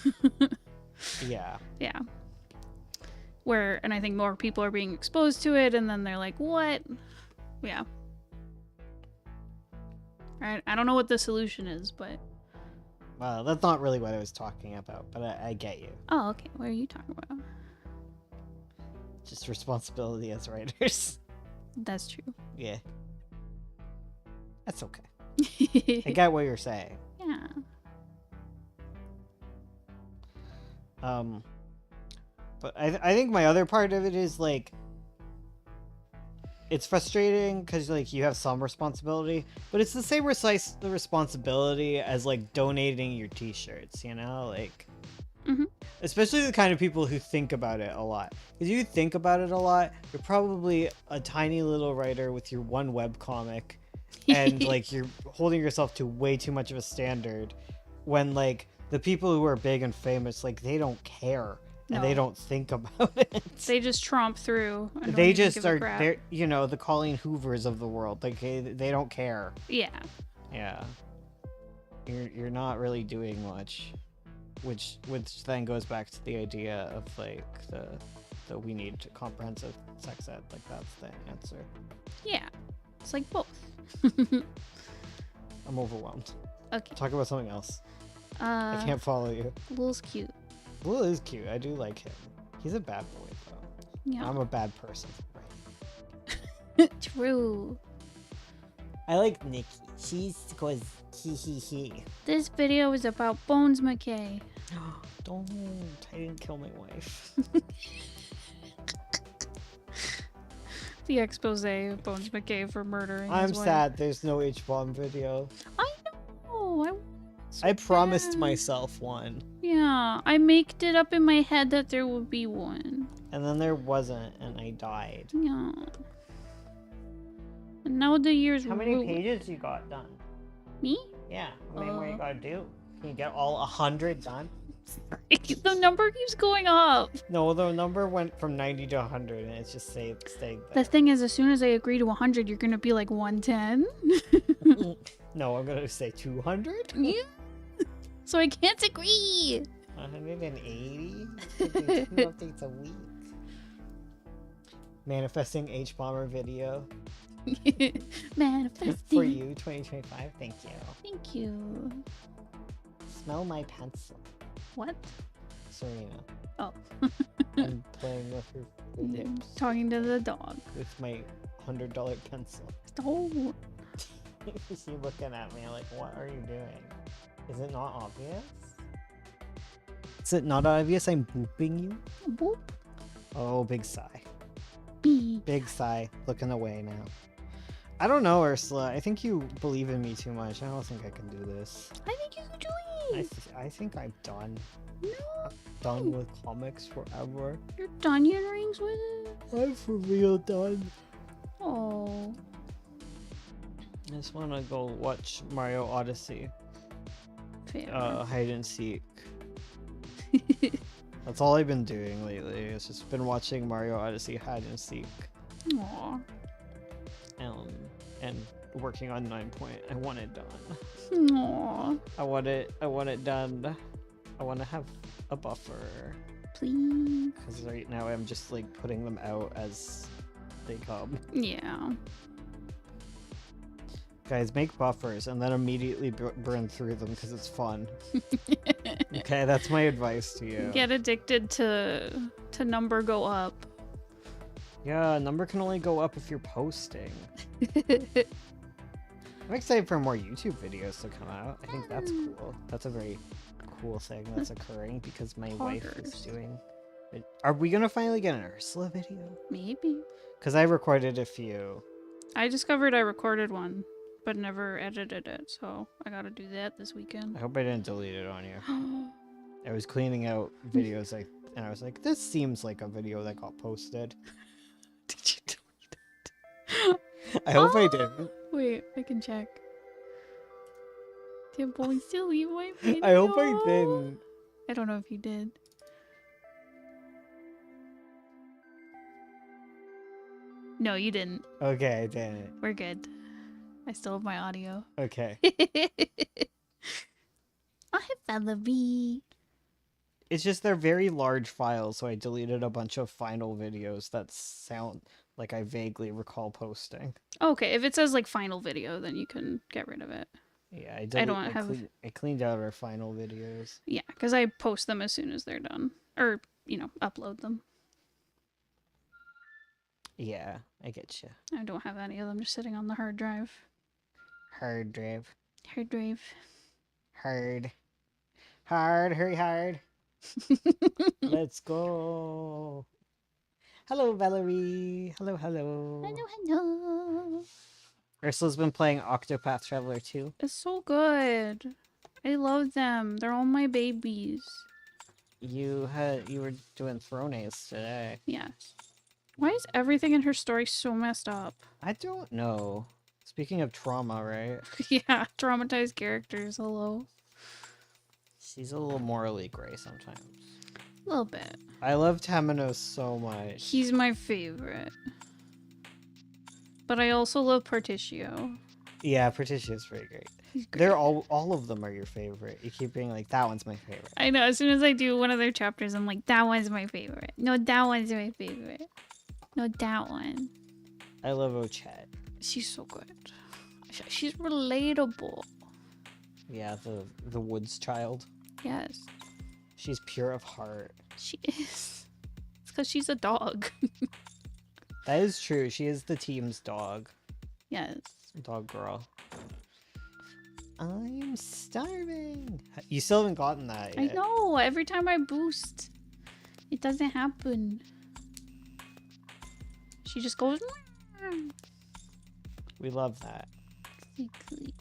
Yeah. Yeah. Where, and I think more people are being exposed to it, and then they're like, what? Yeah. I don't know what the solution is, but. Well, that's not really what I was talking about, but I get you. Oh, okay. What are you talking about? Just responsibility as writers. That's true. Yeah. That's okay. I get what you're saying. Yeah. But I think my other part of it is like, it's frustrating because like you have some responsibility, but it's the same the responsibility as like donating your t-shirts, you know, like Mhm. especially the kind of people who think about it a lot. Because you think about it a lot, you're probably a tiny little writer with your one webcomic, and like you're holding yourself to way too much of a standard, when like the people who are big and famous, like they don't care. And they No. don't think about it. They just tromp through. And don't They even just give a are, crap. they're, you know, the Colleen Hoovers of the world. Like they don't care. Yeah. Yeah. You're not really doing much, which then goes back to the idea of like that we need comprehensive sex ed. Like that's the answer. Yeah. It's like both. I'm overwhelmed. Okay. Talk about something else. I can't follow you. Lil's cute. Lil is cute. I do like him. He's a bad boy though. Yeah. I'm a bad person. Right. True. I like Nikki. She's cause he. This video is about Bones McKay. Don't. I didn't kill my wife. The expose of Bones McKay for murdering I'm his wife. sad. There's no H-bomb video. I know. I promised sad. myself one, Yeah, I made it up in my head that there would be one. and then there wasn't, and I died. Yeah. And now the year's How many ruined. pages you got done? Me? Yeah. How many more you Uh, gotta do? Can you get all 100 done? The number keeps going up. No, the number went from 90 to 100, and it's just stayed The there. thing is, as soon as I agree to 100, you're gonna be like 110. No, I'm gonna say 200. Yeah. So I can't agree. 180. Two updates a week. Manifesting H bomber video Manifesting. for you, 2025. Thank you. Thank you. Smell my pencil, What? Serena. Oh. I'm playing with her lips Talking to the dog. with my $100 pencil. Oh. She's looking at me like, what are you doing? Is it not obvious? Is it not obvious I'm booping you? Boop. Oh, big sigh. Beep. Big sigh. Looking away now. I don't know, Ursula. I think you believe in me too much. I don't think I can do this. I think you can do it. I think I'm done. No. Done with comics forever. You're done your rings with it? I'm for real done. Oh. I just want to go watch Mario Odyssey. Fair. Hide and seek. That's all I've been doing lately. It's just been watching Mario Odyssey hide and seek. Aw. And working on 9 Point. I want it done. Aw. I want it done. I want to have a buffer. Please. Because right now I'm just like putting them out as they come. Yeah. Guys, make buffers and then immediately burn through them because it's fun. Okay, that's my advice to you. Get addicted to number go up. Yeah, number can only go up if you're posting. I'm excited for more YouTube videos to come out. I think that's cool. That's a very cool thing that's occurring because my wife is Poggers. doing it. Are we gonna finally get an Ursula video? Maybe. Because I recorded a few. I discovered I recorded one, but never edited it, so I gotta do that this weekend. I hope I didn't delete it on you. I was cleaning out videos and I was like, this seems like a video that got posted. Did you delete I hope I Oh. didn't. Wait, I can check. Did boys delete my video? I hope I didn't. I don't know if you did. No, you didn't. Okay, I didn't. We're good. I still have my audio. Okay. I have Valerie. It's just they're very large files, so I deleted a bunch of final videos that sound like I vaguely recall posting. Okay, if it says like final video, then you can get rid of it. Yeah, I cleaned out our final videos. Yeah, because I post them as soon as they're done. Or, upload them. Yeah, I get you. I don't have any of them just sitting on the hard drive. Hard drive. Hard drive. Hard. Hard, hurry hard. Let's go. Hello, Valerie. Hello, hello. Hello. Ursula's been playing Octopath Traveler 2. It's so good. I love them. They're all my babies. You were doing Thrones today. Yeah. Why is everything in her story so messed up? I don't know. Speaking of trauma, right? Yeah, traumatized characters. Hello. She's a little morally gray sometimes. A little bit. I love Temenos so much. He's my favorite. But I also love Particio. Yeah, Patricia is pretty great. He's great. They're all of them are your favorite. You keep being like, that one's my favorite. I know. As soon as I do one of their chapters, I'm like, that one's my favorite. No, that one's my favorite. No, that one. I love Ochette. She's so good. She's relatable. Yeah, the woods child. Yes, She's pure of heart. she is. It's because she's a dog. That is true. She is the team's dog. Yes. Dog girl. I'm starving. You still haven't gotten that I yet. know. Every time I boost, it doesn't happen. She just goes. We love that. Exactly.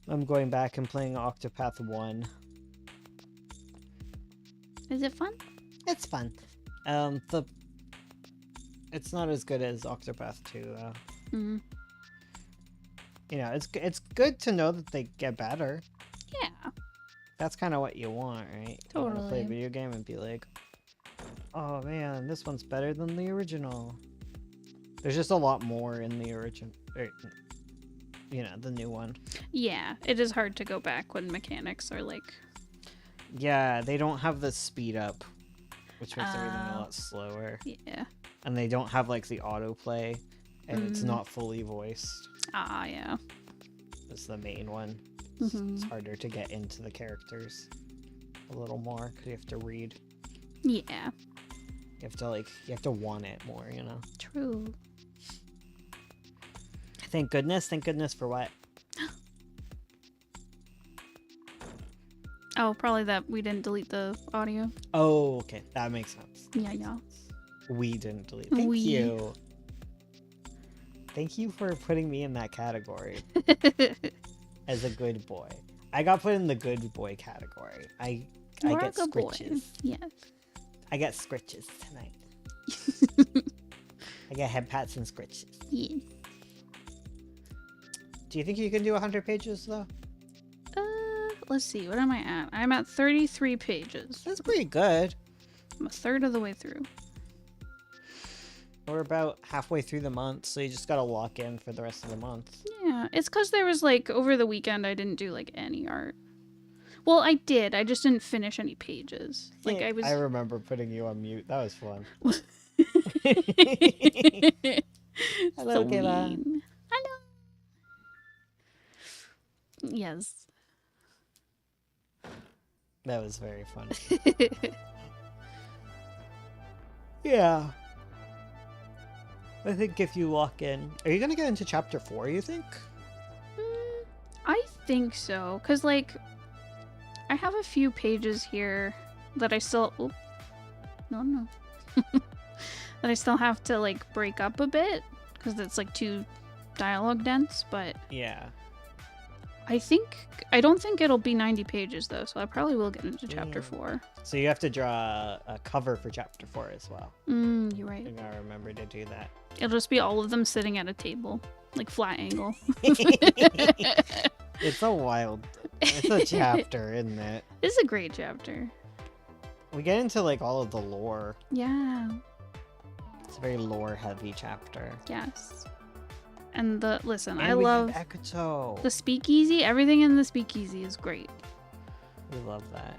I'm going back and playing Octopath 1. Is it fun? It's fun. It's not as good as Octopath 2 though. Mm-hmm. You know, it's good to know that they get better. Yeah. That's kind of what you want, right? You want to play a Totally. video game and be like, oh man, this one's better than the original. There's just a lot more in the original, you know, the new one. Yeah. It is hard to go back when mechanics are like. Yeah, they don't have the speed up, which makes everything a Oh. lot slower. Yeah. And they don't have like the autoplay, and it's Mm. not fully voiced. Ah, yeah. That's the main one. Mhm. It's harder to get into the characters a little more because you have to read. Yeah. You have to want it more, you know. True. Thank goodness for what? Oh, probably that we didn't delete the audio. Oh, okay, that makes sense. Yeah, yeah. We didn't delete. Thank We. you. Thank you for putting me in that category as a good boy. I got put in the good boy category. I You're a get good boy. scritches. Yes. I get scritches tonight. I get head pats and scritches. Yes. Do you think you can do 100 pages though? Let's see. What am I at? I'm at 33 pages. That's pretty good. I'm a third of the way through. We're about halfway through the month, so you just gotta lock in for the rest of the month. Yeah, it's because there was like over the weekend I didn't do like any art. Well, I did. I just didn't finish any pages. Like I was. I remember putting you on mute. That was fun. Hello, so Kayla. mean. Hello. Yes. That was very fun. Yeah. I think if you lock in, are you gonna get into chapter 4? You think? I think so, cause like I have a few pages here that I still. Oop, no. That I still have to like break up a bit, cause it's like too dialogue dense. But Yeah. I don't think it'll be 90 pages though, so I probably will get into chapter Yeah. 4. So you have to draw a cover for chapter 4 as well. You're right. You gotta remember to do that. It'll just be all of them sitting at a table, like flat angle. It's a wild. It's a chapter, isn't it? It's a great chapter. We get into like all of the lore. Yeah. It's a very lore heavy chapter. Yes. And listen, And I we love have Ekuto. the speakeasy. Everything in the speakeasy is great. We love that.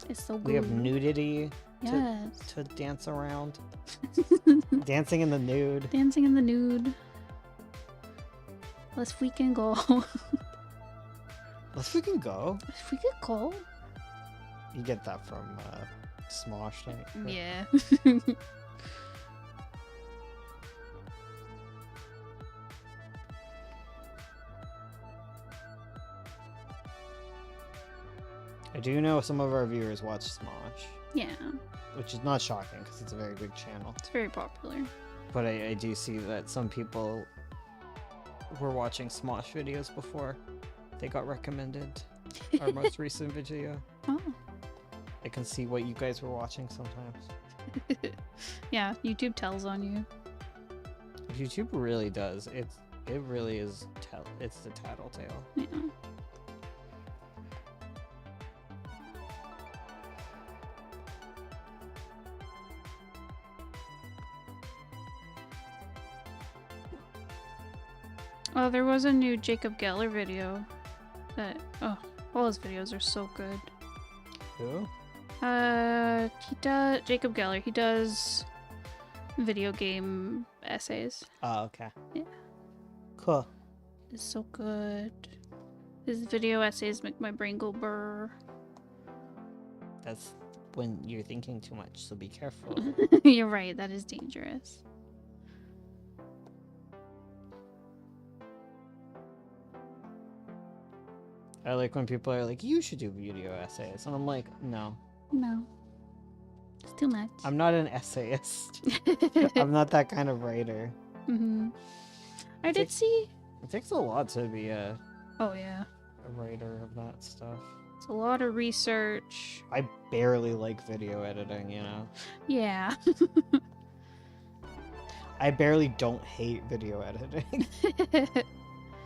It's so good. We have nudity Yes. to dance around. Dancing in the nude. Dancing in the nude. Let's freaking go. Let's freaking go. Let's freaking go. You get that from Smosh, right? Yeah. I do know some of our viewers watch Smosh, Yeah. which is not shocking because it's a very big channel. It's very popular. But I do see that some people were watching Smosh videos before they got recommended our most recent video. Oh. I can see what you guys were watching sometimes. Yeah, YouTube tells on you. YouTube really does. It really is. It's the tattletale. Yeah. Oh, there was a new Jacob Geller video that, oh, all his videos are so good. Who? Jacob Geller, he does video game essays. Oh, okay. Yeah. Cool. It's so good. His video essays make my brain go brr. That's when you're thinking too much, so be careful. You're right, that is dangerous. I like when people are like, you should do video essays. And I'm like, no. No. It's too much. I'm not an essayist. I'm not that kind of writer. Mm-hmm. I did Takes- see... It takes a lot to be a Oh, yeah. writer of that stuff. It's a lot of research. I barely like video editing, you know? Yeah. I barely don't hate video editing.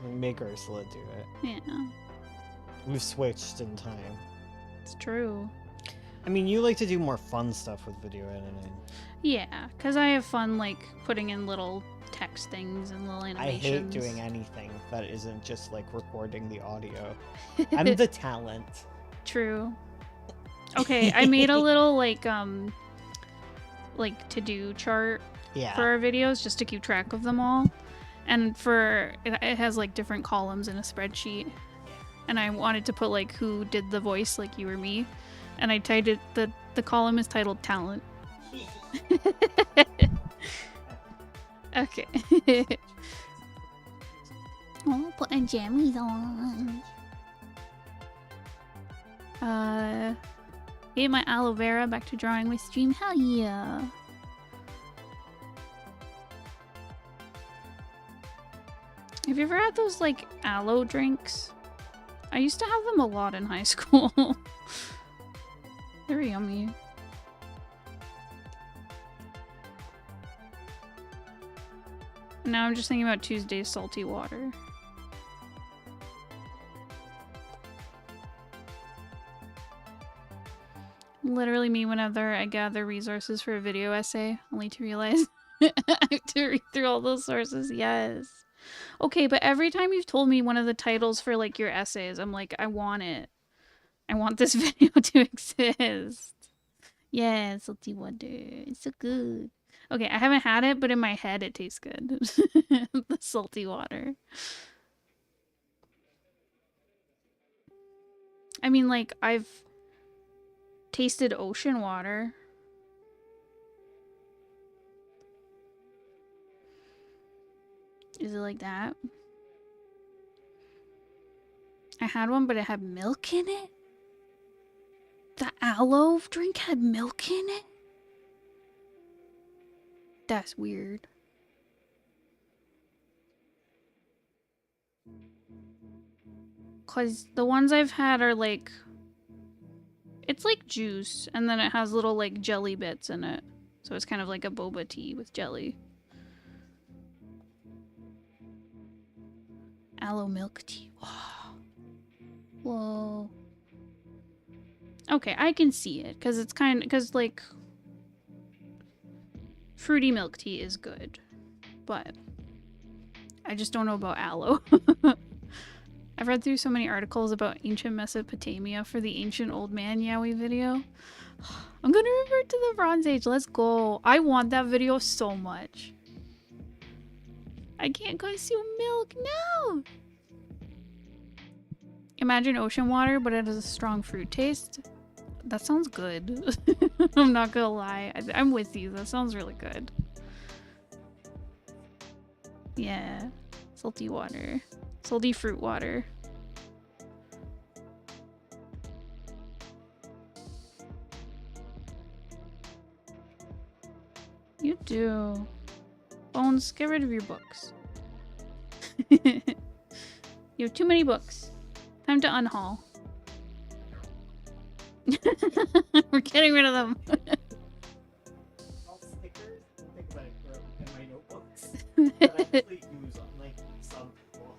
Make Ursula do it. Yeah, We've switched in time. it's true. I mean, you like to do more fun stuff with video editing. Yeah, because I have fun, like, putting in little text things and little I animations. hate doing anything that isn't just like recording the audio. I'm the talent. True. Okay, I made a little, like to-do chart Yeah. for our videos just to keep track of them all. And it has, like, different columns in a spreadsheet. And I wanted to put, like, who did the voice, like you or me. And I typed it, the column is titled talent. Okay. Oh, putting jammies on. Ate my aloe vera, back to drawing my stream. Hell yeah. Have you ever had those, like, aloe drinks? I used to have them a lot in high school. They're yummy. Now I'm just thinking about Tuesday's salty water. Literally me whenever I gather resources for a video essay, only to realize I have to read through all those sources. Yes. Okay, but every time you've told me one of the titles for, like, your essays, I'm like, I want it. I want this video to exist. Yeah, salty water. It's so good. Okay, I haven't had it, but in my head it tastes good. The salty water. I mean, like, I've tasted ocean water. Is it like that? I had one, but it had milk in it? The aloe drink had milk in it? That's weird. Cause the ones I've had are like... It's like juice, and then it has little, like, jelly bits in it. So it's kind of like a boba tea with jelly. Aloe milk tea. Whoa. Whoa. Okay, I can see it, because it's kind of... Because, like... Fruity milk tea is good. But... I just don't know about aloe. I've read through so many articles about ancient Mesopotamia for the Ancient Old Man Yowie video. I'm gonna revert to the Bronze Age. Let's go. I want that video so much. I can't consume milk now. Imagine ocean water, but it has a strong fruit taste. That sounds good. I'm not gonna lie. I'm with you. That sounds really good. Yeah. Salty water. Salty fruit water. You do. Bones, get rid of your books. You have too many books. Time to unhaul. We're getting rid of them. All stickers and things I wrote in my notebooks that I actually use on, like, some people.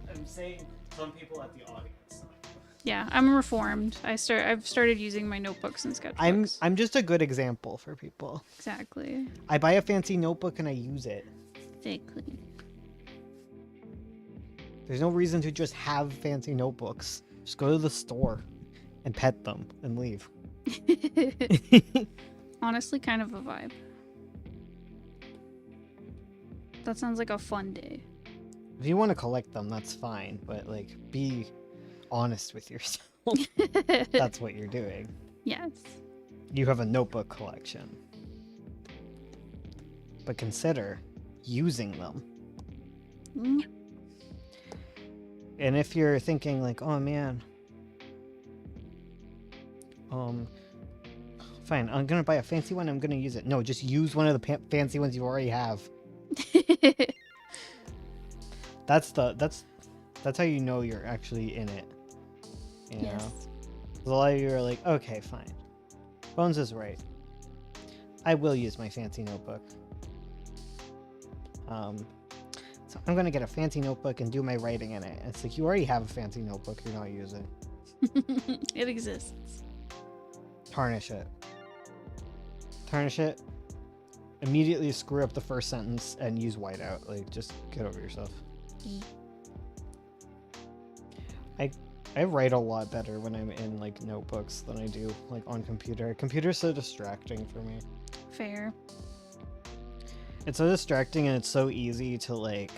I'm saying some people at the audience. Yeah, I'm reformed. I've started using my notebooks and sketchbooks. I'm just a good example for people. Exactly. I buy a fancy notebook and I use it. Exactly. There's no reason to just have fancy notebooks. Just go to the store and pet them and leave. Honestly, kind of a vibe. That sounds like a fun day. If you want to collect them, that's fine, but like be honest with yourself. That's what you're doing. Yes. You have a notebook collection. But consider using them. Mm. And if you're thinking like, oh man, fine, I'm gonna buy a fancy one, I'm gonna use it. No, just use one of the fancy ones you already have. That's how you know you're actually in it. You know? Yes. 'Cause a lot of you are like, okay, fine. Bones is right. I will use my fancy notebook. So I'm gonna get a fancy notebook and do my writing in it. It's like you already have a fancy notebook you're not using. It exists. Tarnish it. Tarnish it. Immediately screw up the first sentence and use whiteout. Like, just get over yourself. E. I write a lot better when I'm in like notebooks than I do like on computer. Computer's so distracting for me. Fair. It's so distracting and it's so easy to like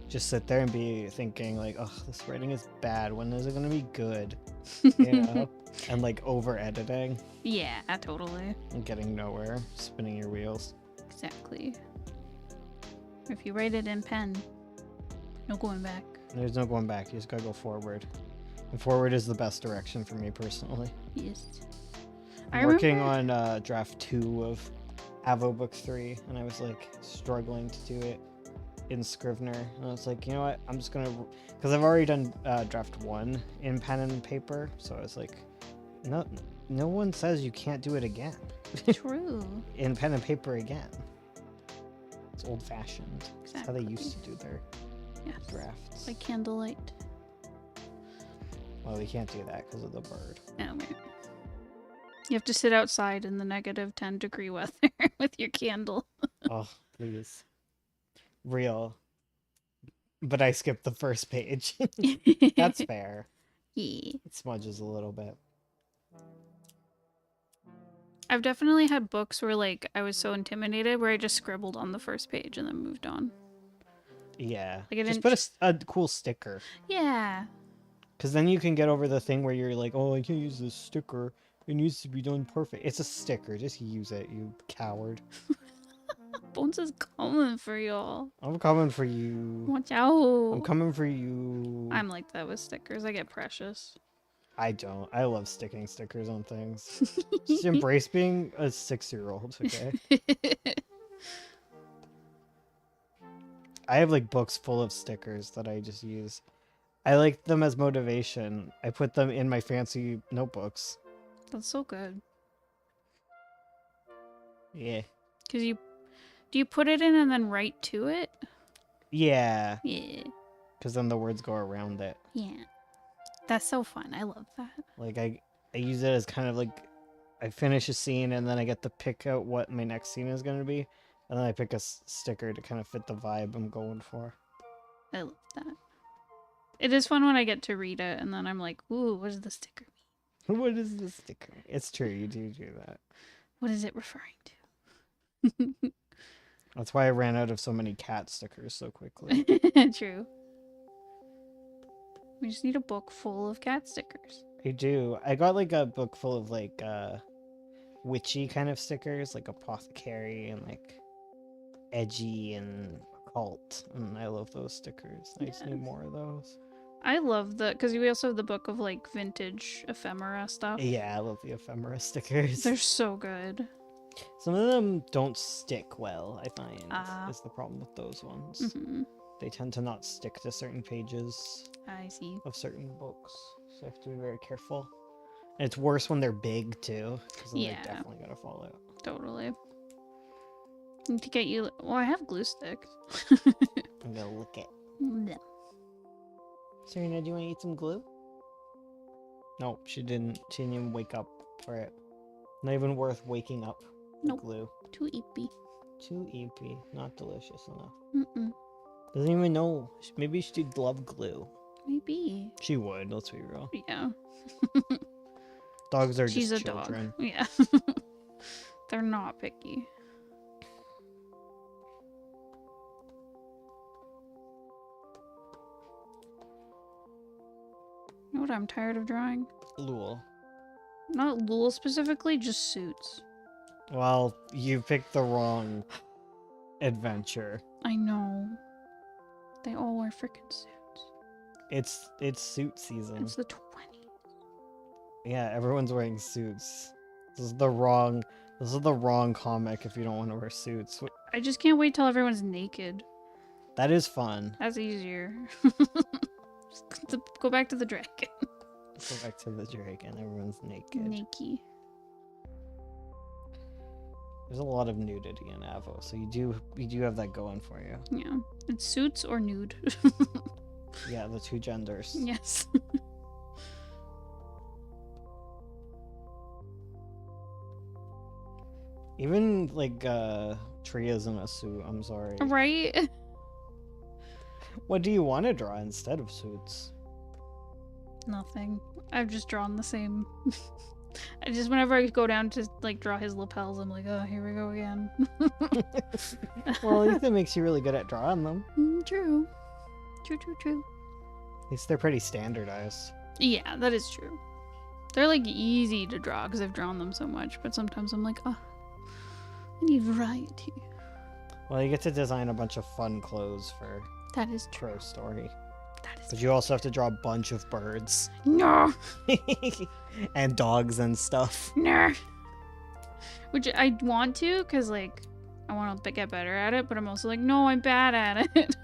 just sit there and be thinking like, oh, this writing is bad. When is it gonna be good? You know? And like over editing Yeah, totally. and getting nowhere, spinning your wheels. Exactly. If you write it in pen, no going back. There's no going back. You just gotta go forward. And forward is the best direction for me personally. Yes. I'm working on draft 2 of Avo Book 3, and I was like struggling to do it in Scrivener. And I was like, you know what? I'm just gonna, because I've already done draft 1 in pen and paper, so I was like, no one says you can't do it again True. in pen and paper again. It's old fashioned. That's how they Exactly. used to do their Yes. drafts. Like candlelight. Well, we can't do that because of the bird. Oh, right. You have to sit outside in the negative 10-degree weather with your candle. Oh, please. Real. But I skipped the first page. That's fair. Yeah. It smudges a little bit. I've definitely had books where like I was so intimidated where I just scribbled on the first page and then moved on. Yeah. Like, I Just didn't put a cool sticker. Yeah. Because then you can get over the thing where you're like, oh, I can't use this sticker. It needs to be done perfect. It's a sticker. Just use it, you coward. Bones is coming for y'all. I'm coming for you. Watch out. I'm coming for you. I'm like that with stickers. I get precious. I don't. I love sticking stickers on things. Just embrace being a 6-year-old, okay? I have like books full of stickers that I just use. I like them as motivation. I put them in my fancy notebooks. That's so good. Yeah. Cause do you put it in and then write to it? Yeah. Yeah. Because then the words go around it. Yeah. That's so fun. I love that. Like I use it as kind of like I finish a scene and then I get to pick out what my next scene is going to be. And then I pick a sticker to kind of fit the vibe I'm going for. I love that. It is fun when I get to read it and then I'm like, ooh, what does the sticker mean? What is the sticker? It's true, you do that. What is it referring to? That's why I ran out of so many cat stickers so quickly. True. We just need a book full of cat stickers. I do. I got like a book full of like witchy kind of stickers, like apothecary and like edgy and occult. And I love those stickers. I just need Yes. more of those. I love the, because we also have the book of like vintage ephemera stuff. Yeah, I love the ephemera stickers. They're so good. Some of them don't stick well, I find. Ah. Is the problem with those ones. Hmm. They tend to not stick to certain pages I see. of certain books. So I have to be very careful. And it's worse when they're big too, because then Yeah. they're definitely gonna fall out. Totally. Need to get you. Well, I have glue sticks. I'm gonna look at. No. Serena, do you want to eat some glue? Nope, she didn't. She didn't even wake up for it. Not even worth waking up. with Nope. Glue. Too eepy. Too eepy. Not delicious enough. Mm-mm. Doesn't even know. Maybe she did love glue. Maybe. She would. Let's be real. Yeah. Dogs are She's just a children. dog. Yeah. They're not picky. You know what I'm tired of drawing? Lul. Not Lul specifically, just suits. Well, you picked the wrong adventure. I know. They all wear freaking suits. It's suit season. It's the 20s. Yeah, everyone's wearing suits. This is the wrong comic if you don't want to wear suits. I just can't wait till everyone's naked. That is fun. That's easier. Just go back to the dragon. Go back to the dragon. Everyone's naked. Naked. There's a lot of nudity in Avo, so you do have that going for you. Yeah. It's suits or nude. Yeah, the two genders. Yes. Even like Tria's in a suit. I'm sorry. Right? What do you want to draw instead of suits? Nothing. I've just drawn the same. I just, whenever I go down to like draw his lapels, I'm like, oh, here we go again. Well, at least it makes you really good at drawing them. True. True. At least they're pretty standardized. Yeah, that is true. They're like easy to draw because I've drawn them so much, but sometimes I'm like, oh, I need variety. Well, you get to design a bunch of fun clothes for That is true. Crow Story. That is But you also have to draw a bunch of birds. No! And dogs and stuff. No! Which I want to, because, like, I want to get better at it, but I'm also like, no, I'm bad at it.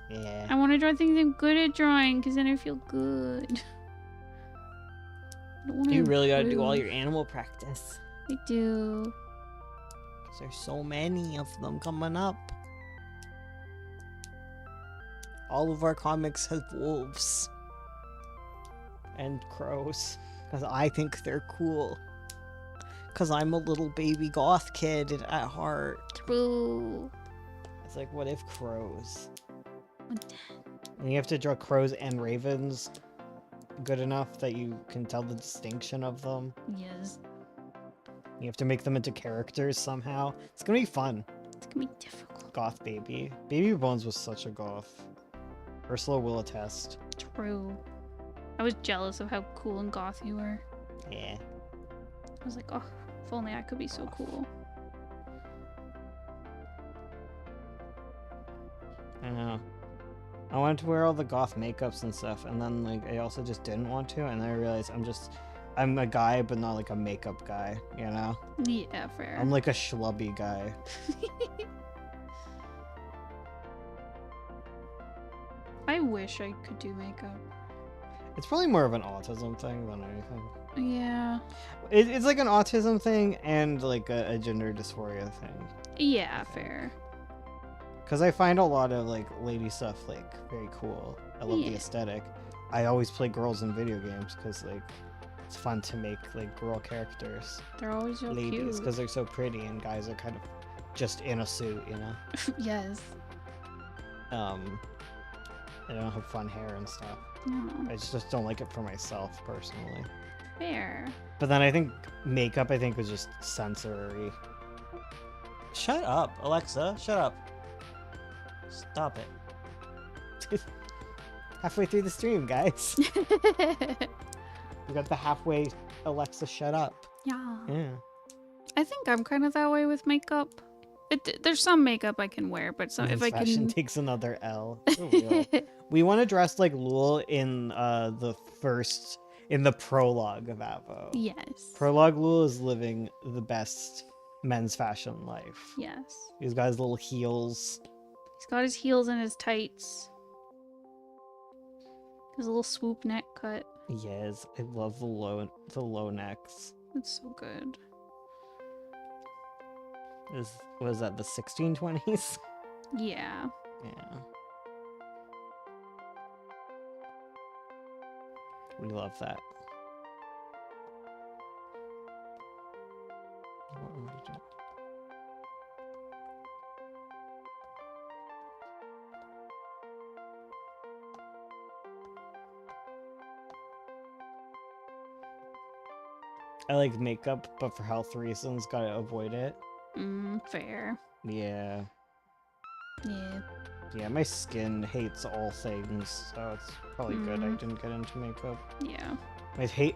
Yeah. I want to draw things I'm good at drawing, because then I feel good. I don't wanna You really gotta do all improve. your animal practice. I do. 'Cause there's so many of them coming up. All of our comics have wolves. And crows. Because I think they're cool. Because I'm a little baby goth kid at heart. True. It's like, what if crows? What And you have to draw crows and ravens good enough that you can tell the distinction of them. Yes. You have to make them into characters somehow. It's gonna be fun. It's gonna be difficult. Goth baby. Baby Bones was such a goth. Ursula will attest. True. I was jealous of how cool and goth you were. Yeah. I was like, oh, if only I could be so cool. I know. I wanted to wear all the goth makeups and stuff, and then like I also just didn't want to, and then I realized I'm a guy, but not like a makeup guy, you know? Yeah, fair. I'm like a schlubby guy. I wish I could do makeup. It's probably more of an autism thing than anything. Yeah. It's like an autism thing and like a gender dysphoria thing. Yeah, fair. Because I find a lot of like lady stuff like very cool. I love the Yeah. aesthetic. I always play girls in video games because like it's fun to make like girl characters, They're always so ladies, cute. because they're so pretty, and guys are kind of just in a suit, you know. Yes. They don't have fun hair and stuff. No. I just don't like it for myself personally. Fair. But then I think makeup, was just sensory. Shut up, Alexa. Shut up. Stop it. Halfway through the stream, guys. We got the halfway Alexa shut up. Yeah. Yeah. I think I'm kind of that way with makeup. There's some makeup I can wear, but some if Men's I fashion can. takes another L. For real. We want to dress like Lul in the prologue of Avo. Yes. Prologue Lul is living the best men's fashion life. Yes. He's got his little heels. He's got his heels and his tights. His little swoop neck cut. Yes, I love the low necks. It's so good. Was that the 1620s? Yeah. Yeah. We love that. I like makeup, but for health reasons, gotta avoid it. Fair. Yeah. Yeah. Yeah, my skin hates all things, so it's probably good I didn't get into makeup. Yeah.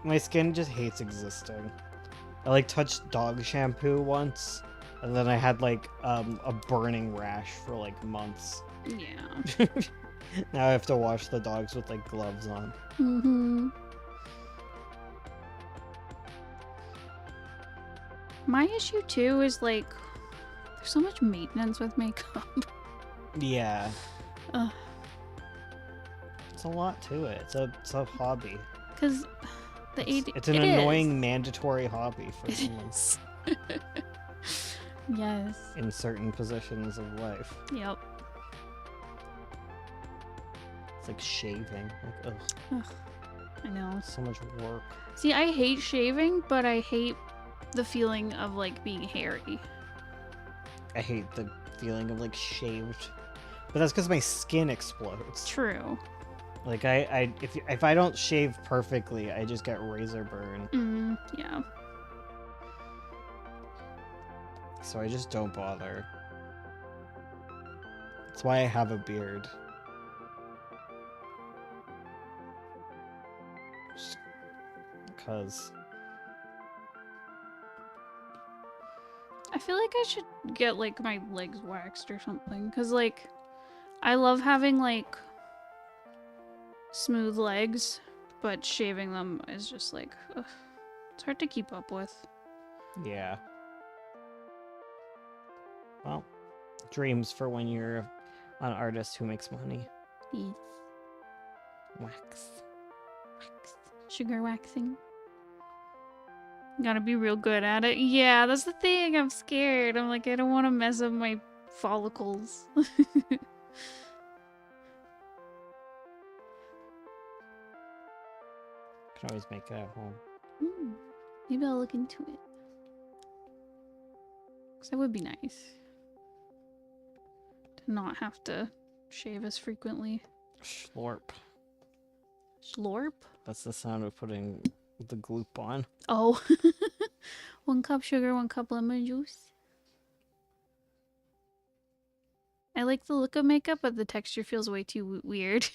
My skin just hates existing. I like touched dog shampoo once, and then I had like a burning rash for like months. Yeah. Now I have to wash the dogs with like gloves on. Mm-hmm. My issue too is like there's so much maintenance with makeup. Yeah, Ugh. it's a lot to it. It's a hobby. Cause the It's an annoying mandatory hobby for It someone is. Yes. in certain positions of life. Yep. It's like shaving. Like, ugh, I know. so much work. See, I hate shaving, but I hate the feeling of like being hairy. I hate the feeling of like shaved, but that's because my skin explodes. True. Like if I don't shave perfectly, I just get razor burn. Yeah. So I just don't bother. That's why I have a beard. Because I feel like I should get like my legs waxed or something, cause like I love having like smooth legs, but shaving them is just like ugh, it's hard to keep up with. yeah. Well, dreams for when you're an artist who makes money. Yes. Wax. Sugar waxing. Gotta be real good at it. Yeah, that's the thing. I'm scared. I'm like, I don't want to mess up my follicles. Can always make it at home. Maybe I'll look into it. Because that would be nice. To not have to shave as frequently. Slurp. Slurp? That's the sound of putting the gloop on. Oh. 1 cup sugar, 1 cup lemon juice. I like the look of makeup, but the texture feels way too weird.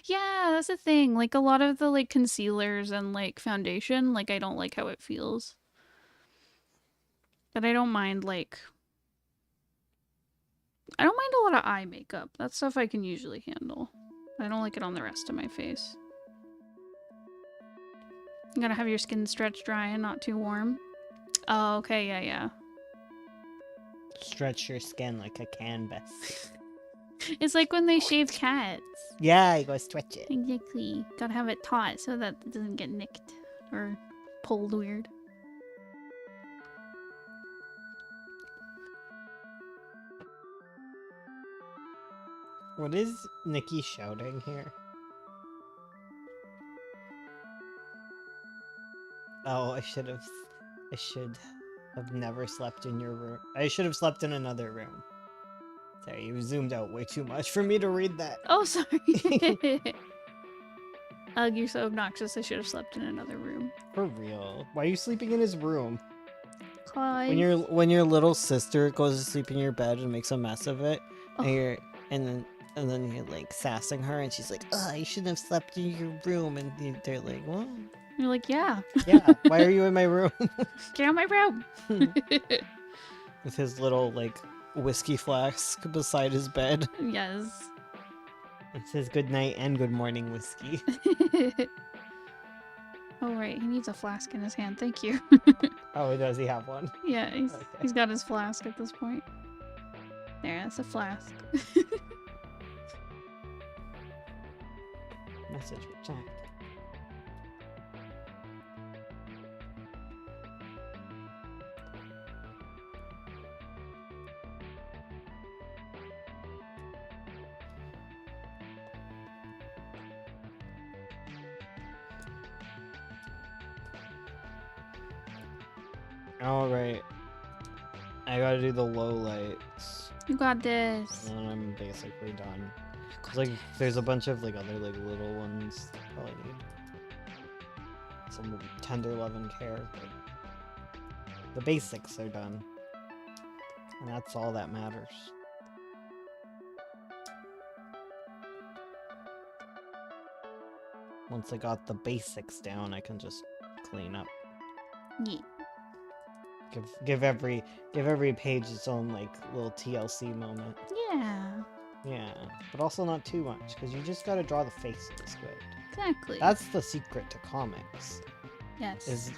Yeah, that's the thing. Like a lot of the like concealers and like foundation, like I don't like how it feels. But I don't mind like I don't mind a lot of eye makeup. That stuff I can usually handle. I don't like it on the rest of my face. You gotta have your skin stretched dry and not too warm. Oh, okay, yeah. Stretch your skin like a canvas. It's like when they shave cats. Yeah, you gotta stretch it. Exactly. Gotta have it taut so that it doesn't get nicked or pulled weird. What is Nikki shouting here? Oh, I should have never slept in your room. I should have slept in another room. Sorry, you zoomed out way too much for me to read that. Oh, sorry. Ugh, you're so obnoxious. I should have slept in another room. For real. Why are you sleeping in his room? Cause... When your little sister goes to sleep in your bed and makes a mess of it, Oh. and then you're like sassing her, and she's like, "Oh, you shouldn't have slept in your room," and they're like, "What?" You're like, yeah. Yeah. Why are you in my room? Get out of my room. With his little like whiskey flask beside his bed. Yes. It says good night and good morning whiskey. Oh, right. He needs a flask in his hand. Thank you. Oh, does he have one? Yeah, Okay. he's got his flask at this point. There, that's a flask. Message reject. Alright. I gotta do the low lights. You got this. And then I'm basically done. Cause like there's a bunch of like other like little ones that probably need some tender love and care, but The basics are done. And that's all that matters. Once I got the basics down, I can just clean up. Yeah. Give every page its own like little TLC moment. Yeah. Yeah, but also not too much because you just gotta draw the faces good. Exactly. That's the secret to comics. yes.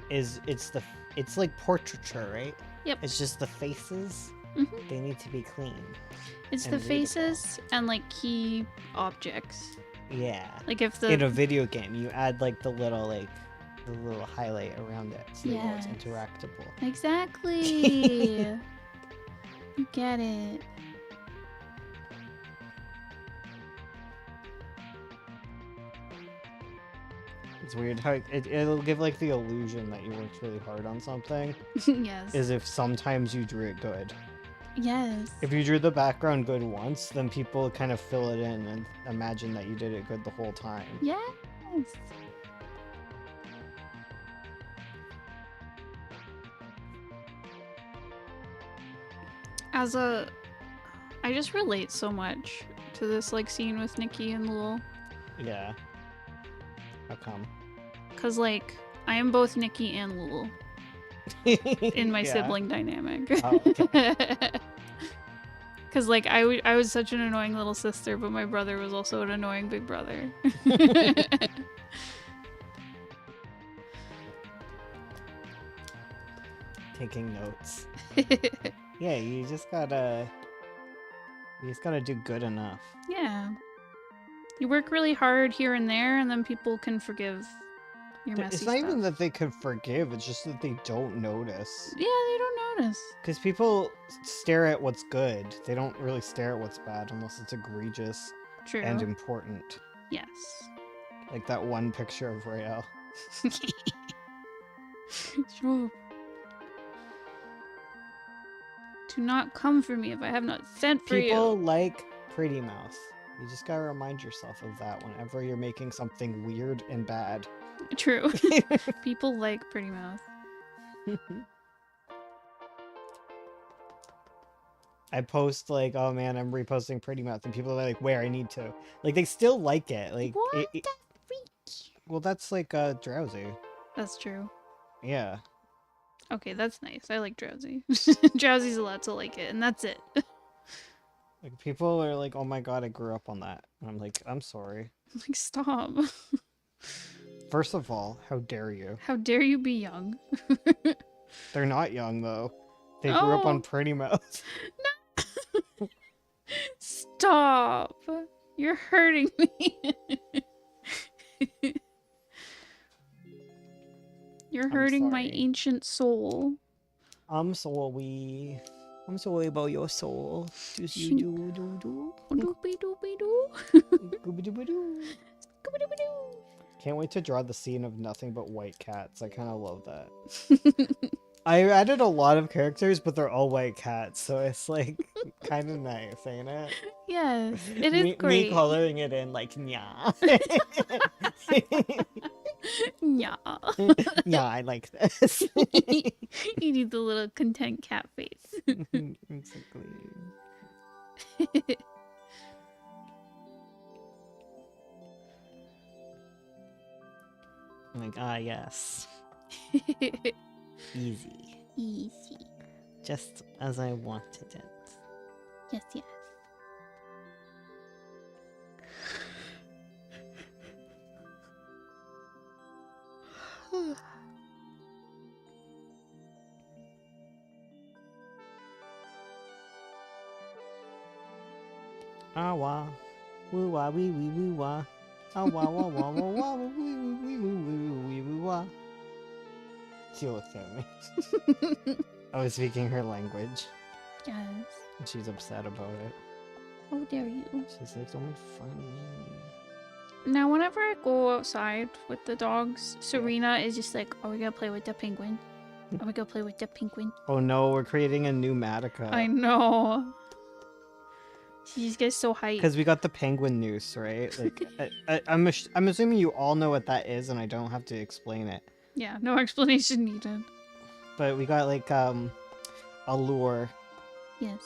It's like portraiture, right? Yep. It's just the faces. Mhm. They need to be clean. It's and the readable. faces and like key objects. Yeah. Like if the In a video game, you add like the little highlight around it, so that it's Yes. interactable. exactly. You get it. It's weird how it'll give like the illusion that you worked really hard on something, yes. as if sometimes you drew it good. yes. If you drew the background good once, then people kind of fill it in and imagine that you did it good the whole time. Yes. I just relate so much to this like scene with Nikki and Lul. Yeah. How come? Cause like I am both Nikki and Lul in my Yeah. sibling dynamic. Oh, okay. Cause like I was such an annoying little sister, but my brother was also an annoying big brother. Taking notes. Yeah, you just gotta do good enough. Yeah. You work really hard here and there, and then people can forgive your messy It's not stuff. even that they could forgive, it's just that they don't notice. Yeah, they don't notice. Because people stare at what's good. They don't really stare at what's bad unless it's egregious True. and important. Yes. Like that one picture of Rael. Sure. Do not come for me if I have not sent for People you. like Pretty Mouth. You just gotta remind yourself of that whenever you're making something weird and bad. True. People like Pretty Mouth. I post like, oh man, I'm reposting Pretty Mouth, and people are like, where? I need to. Like, they still like it. Like, What the freak? well, that's like Drowsy. That's true. Yeah. Okay, that's nice. I like Drowsy. Drowsy's allowed to like it, and that's it. Like, people are like, oh my god, I grew up on that. And I'm like, I'm sorry. Like, stop. First of all, how dare you? How dare you be young? They're not young though. They grew up Oh. on Pretty Mouth. Stop. You're hurting me. You're I'm hurting my sorry. ancient soul. I'm sorry. I'm sorry about your soul. Just Shink. you do do Doopy doopy doo. do. Scooby-Dooby-Doo. Can't wait to draw the scene of nothing but white cats. I kind of love that. I added a lot of characters, but they're all white cats, so it's like kind of nice, ain't it? Yes, it is me great. coloring it in like yeah. Yeah. Yeah, I like this. You need the little content cat face. Exactly. Like, ah, yes. Easy. Easy. Just as I wanted it. Yes, yes. Ah, wah. Woo wah, wee wee woo wah. Ah, wah, wah, wah, wah, wah, wee wee wee woo woo wee woo wah. She looked at me. I was speaking her language, Yes. and she's upset about it. How dare you? She's like, don't make fun of me. Now, whenever I go outside with the dogs, Serena is just like, "Are we gonna play with the penguin? Are we gonna play with the penguin?" Oh no, we're creating a new Madoka. I know. She just gets so hyped. Because we got the penguin noose, right? Like, I'm assuming you all know what that is, and I don't have to explain it. Yeah, no explanation needed. but we got like a lure, Yes.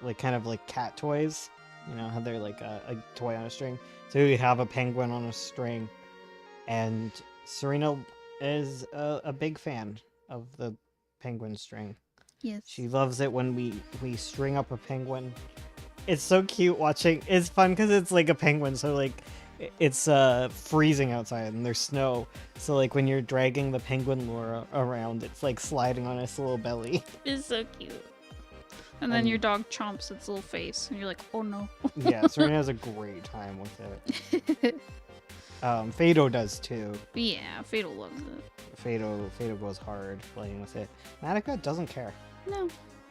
like kind of like cat toys. You know how they're like a toy on a string. So we have a penguin on a string, and Serena is a big fan of the penguin string. Yes. She loves it when we string up a penguin. It's so cute watching. It's fun because it's like a penguin, so like it's freezing outside and there's snow. So like when you're dragging the penguin lure around, it's like sliding on its little belly. It's so cute. And then And- your dog chomps its little face, and you're like, oh no. Yeah, Serena has a great time with it. Fado does too. Yeah, Fatal loves it. Fado goes hard playing with it. Matica doesn't care. No.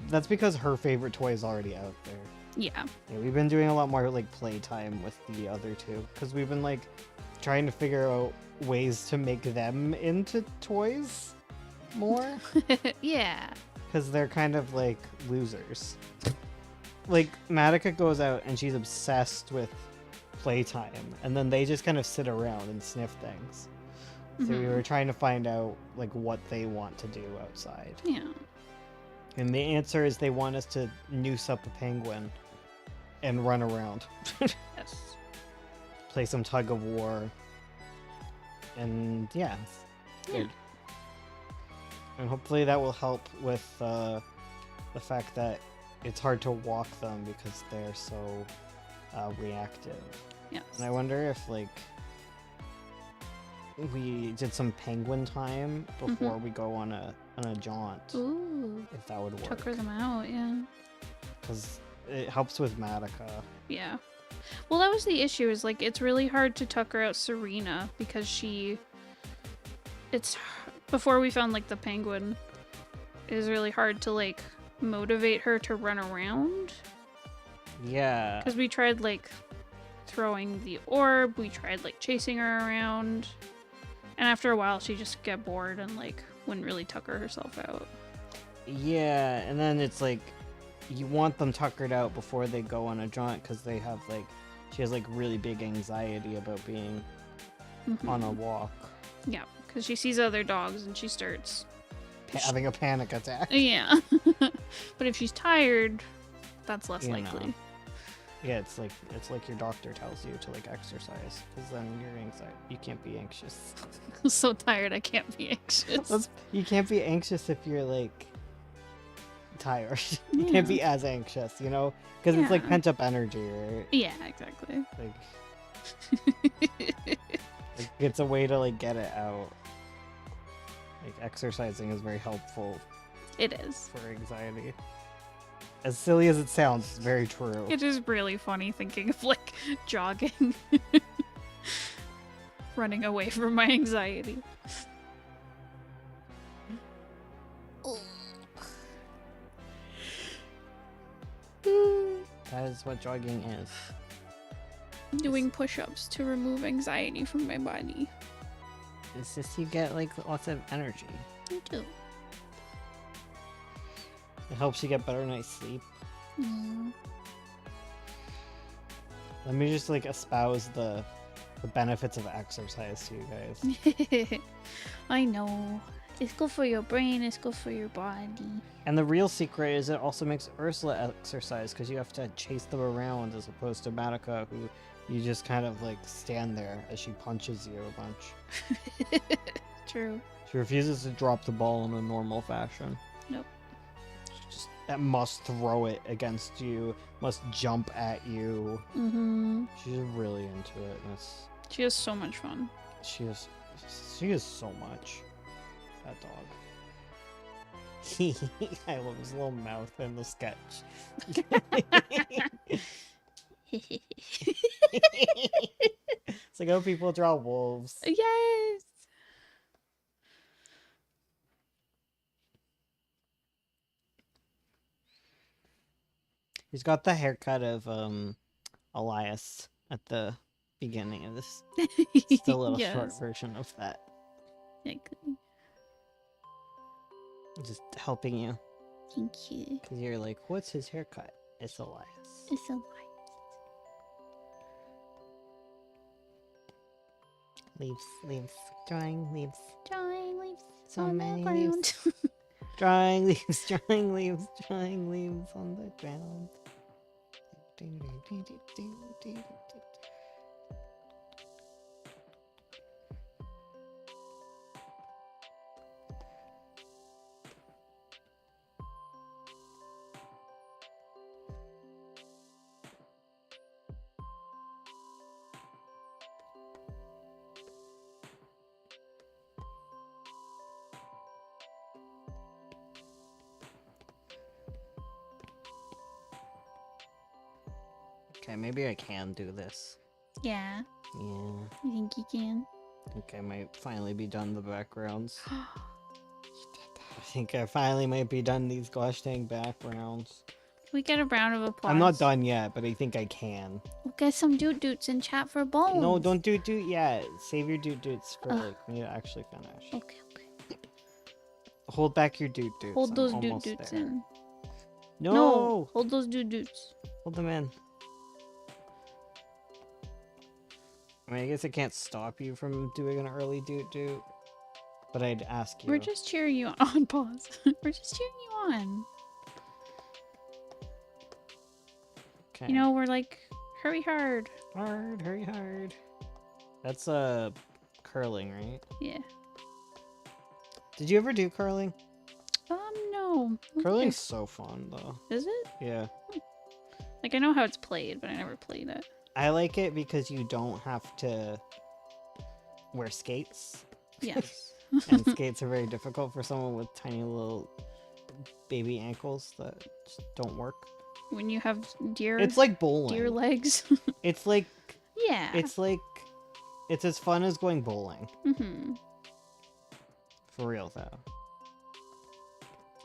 That's because her favorite toy is already out there. Yeah. Yeah, we've been doing a lot more like playtime with the other two because we've been like trying to figure out ways to make them into toys more Yeah. because they're kind of like losers. Like Matica goes out and she's obsessed with playtime, and then they just kind of sit around and sniff things. So we Mhm. were trying to find out like what they want to do outside. Yeah. And the answer is they want us to noose up a penguin and run around. Yes. Play some tug of war. And yeah, it's Yeah. good. And hopefully that will help with the fact that it's hard to walk them because they're so reactive. Yes. And I wonder if like we did some penguin time before we go on a jaunt, Ooh. if that would work. Tucker them out, yeah. Because it helps with Matica. Yeah. Well, that was the issue, is like it's really hard to tucker out Serena because before we found like the penguin, it was really hard to like motivate her to run around. Yeah. Because we tried like throwing the orb, we tried like chasing her around, and after a while she just get bored and like wouldn't really tucker herself out. Yeah, and then it's like you want them tuckered out before they go on a jaunt because they have like she has like really big anxiety about being on a walk, Yeah, because she sees other dogs and she starts. having a panic attack. Yeah. But if she's tired, that's less You know. likely. Yeah, it's like your doctor tells you to like exercise because then your anxiety you can't be anxious. I'm so tired I can't be anxious. You can't be anxious if you're like tired. You can't be as anxious, you know, because it's like Yeah. pent up energy, right? Yeah, exactly. Like it's a way to like get it out. Like exercising is very helpful It is. for anxiety. As silly as it sounds, it's very true. It is really funny thinking of like jogging. Running away from my anxiety. That is what jogging is. Doing push-ups to remove anxiety from my body. It's just you get like lots of energy. Me too. It helps you get better night's sleep. Mm. Let me just like espouse the benefits of exercise to you guys. I know. It's good for your brain, it's good for your body. And the real secret is it also makes Ursula exercise because you have to chase them around as opposed to Matica, who you just kind of like stand there as she punches you a bunch. True. She refuses to drop the ball in a normal fashion. Nope. She just must throw it against you, must jump at you. Mm-hmm. She's really into it. And She has so much fun. she is so much. That dog. I love his little mouth in the sketch. It's like how people draw wolves. Yes. He's got the haircut of Elias at the beginning of this. Just a little short Yes. version of that. Exactly. Just helping you. Thank you. Because you're like, what's his haircut? It's Elias. It's so nice. Leaves, drawing leaves. Drawing leaves So on many the ground. leaves. Drying leaves, drying leaves, drying leaves on the ground. Okay, maybe I can do this. Yeah. Yeah. You think you can? I think I might finally be done the backgrounds. I think I finally might be done these gosh dang backgrounds. Can we get a round of applause? I'm not done yet, but I think I can. We'll get some doot doots in chat for bones. No, don't do doot yet. Save your doot doots for Ugh. like me to actually finish. Okay. Hold back your doot doots. Hold I'm those doot almost doots there. in. No! Hold those doot doots. Hold them in. I mean, I guess I can't stop you from doing an early doot doot, but I'd ask you. We're just cheering you on. Pause. We're just cheering you on. Okay. You know, we're like, hurry hard. Hard, hurry hard. That's curling, right? Yeah. Did you ever do curling? No. Curling's so fun though. Is it? Yeah. Like, I know how it's played, but I never played it. I like it because you don't have to wear skates. Yes. And skates are very difficult for someone with tiny little baby ankles that just don't work. When you have deer, It's like bowling. deer legs. It's like Yeah. it's as fun as going bowling. Mm-hmm. For real though.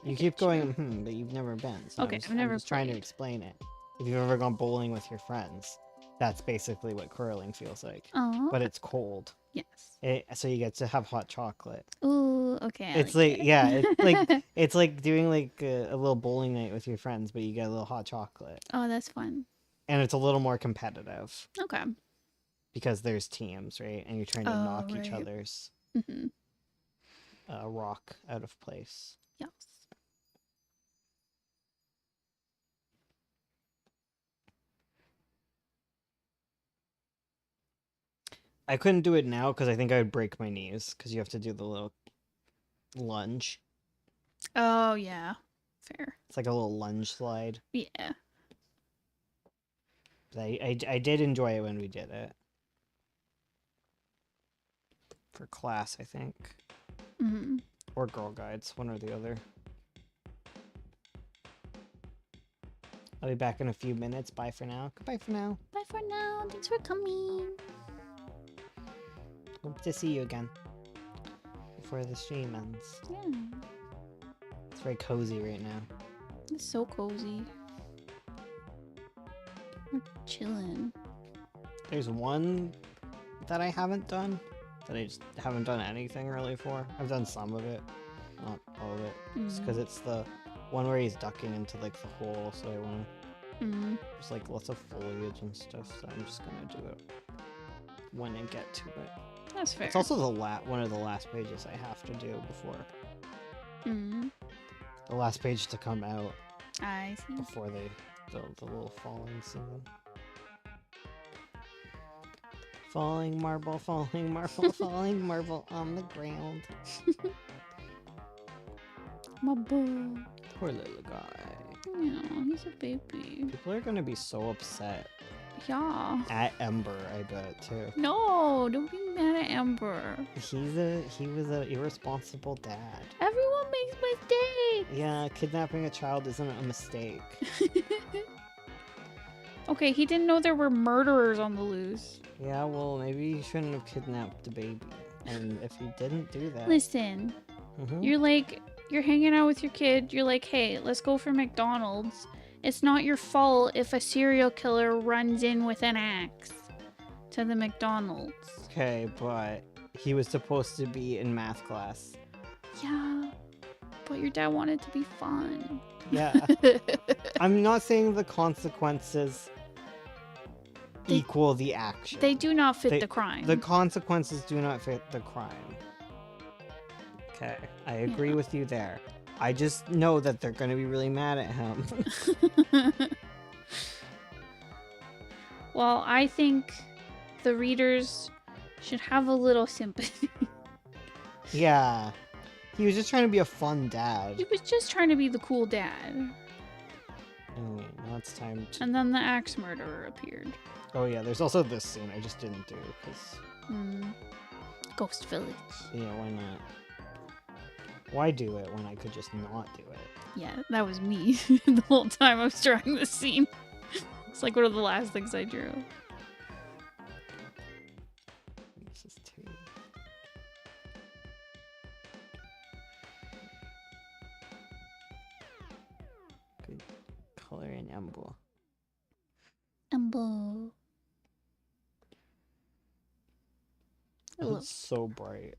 You keep going, but you've never been. So Okay, I'm I've never just trying to played. explain it. If you've ever gone bowling with your friends, that's basically what curling feels like. Oh. But it's cold. Yes. So you get to have hot chocolate. Ooh. Okay. I It's like it. yeah, it's like it's like doing like a little bowling night with your friends, but you get a little hot chocolate, Oh, that's fun. and it's a little more competitive Okay. because there's teams, right? And you're trying to Oh, knock each right. other's Mm-hmm. rock out of place. Yes. I couldn't do it now because I think I would break my knees because you have to do the little lunge. Oh yeah. Fair. It's like a little lunge slide. Yeah. But I did enjoy it when we did it. For class, I think. Mm-hmm. Or Girl Guides, one or the other. I'll be back in a few minutes. Bye for now. Goodbye for now. Bye for now. Thanks for coming. Hope to see you again. Before the stream ends. Yeah. It's very cozy right now. It's so cozy. We're chilling. There's one that I haven't done. That I just haven't done anything really for. I've done some of it. Not all of it. Just because it's the one where he's ducking into like the hole, so I want to... Mm-hmm. There's like lots of foliage and stuff, so I'm just gonna do it when I get to it. That's fair. It's also one of the last pages I have to do before Mm-hmm. the last page to come out I see. before the little falling scene. Falling marble, falling marble on the ground. My boy. Poor little guy. Yeah, he's a baby. People are gonna be so upset Yeah. at Ember, I bet too. No, don't be mad at Ember. He was a irresponsible dad. Everyone makes mistakes. Yeah, kidnapping a child isn't a mistake. Okay, he didn't know there were murderers on the loose. Yeah, well, maybe you shouldn't have kidnapped the baby. And if you didn't do that, Listen, Mhm. you're hanging out with your kid. You're like, hey, let's go for McDonald's. It's not your fault if a serial killer runs in with an axe to the McDonald's. Okay, but he was supposed to be in math class. Yeah, but your dad wanted to be fun. Yeah, I'm not saying the consequences equal the action. They do not fit They- the crime. The consequences do not fit the crime. Okay, I agree Yeah. with you there. I just know that they're gonna be really mad at him. Well, I think the readers should have a little sympathy. Yeah. He was just trying to be a fun dad. He was just trying to be the cool dad. Anyway, now it's time to... And then the axe murderer appeared. Oh yeah, there's also this scene I just didn't do, because... Ghost Village. Yeah, why not? Why do it when I could just not do it? Yeah, that was me the whole time I was drawing this scene. It's like one of the last things I drew. This is too... Good color in Embo. Umbo. Oh, it's so bright.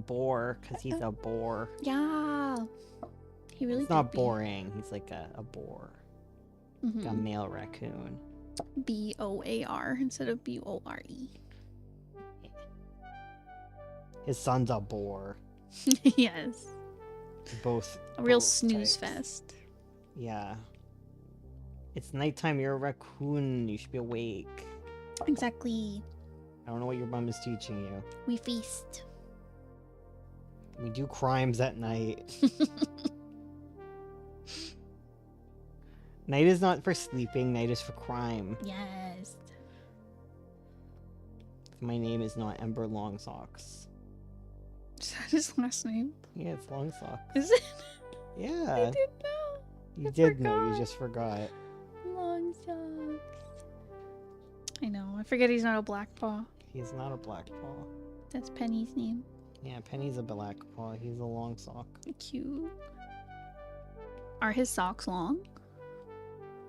Boar, because he's a boar. Yeah. He really He's not boring, he's like a boar. Like a male raccoon. B-O-A-R instead of B-O-R-E. His son's a boar. Yes. Both. A real both snooze types. fest. Yeah. It's nighttime, you're a raccoon, you should be awake. Exactly. I don't know what your mom is teaching you. We feast. We do crimes at night. Night is not for sleeping, night is for crime. Yes. My name is not Ember Longsocks. Is that his last name? Yeah, it's Longsocks. Is it? Yeah. I didn't know. You I did know, you forgot. just forgot. Long socks. I know. I forget he's not a black paw. He's not a black paw. That's Penny's name. Yeah, Penny's a black paw. He's a long sock. Cute. Are his socks long?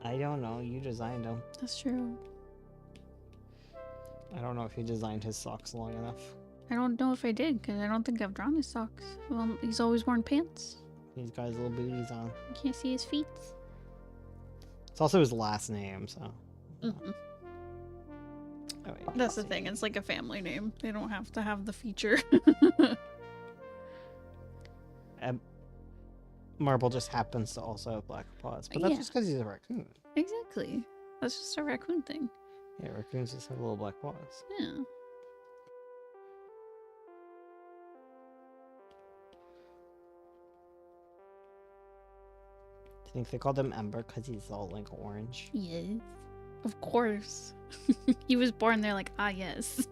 I don't know. You designed him. That's true. I don't know if you designed his socks long enough. I don't know if I did, because I don't think I've drawn his socks. Well, he's always worn pants. He's got his little booties on. You can't see his feet. It's also his last name, so. Mm-mm. Oh, wait, That's the let's thing. see. It's like a family name. They don't have to have the feature. Marble just happens to also have black paws, but that's Yeah. just because he's a raccoon. Exactly. That's just a raccoon thing. Yeah, raccoons just have little black paws. Yeah. I think they called him Ember because he's all like orange. Yes. Of course. He was born there like, ah, yes.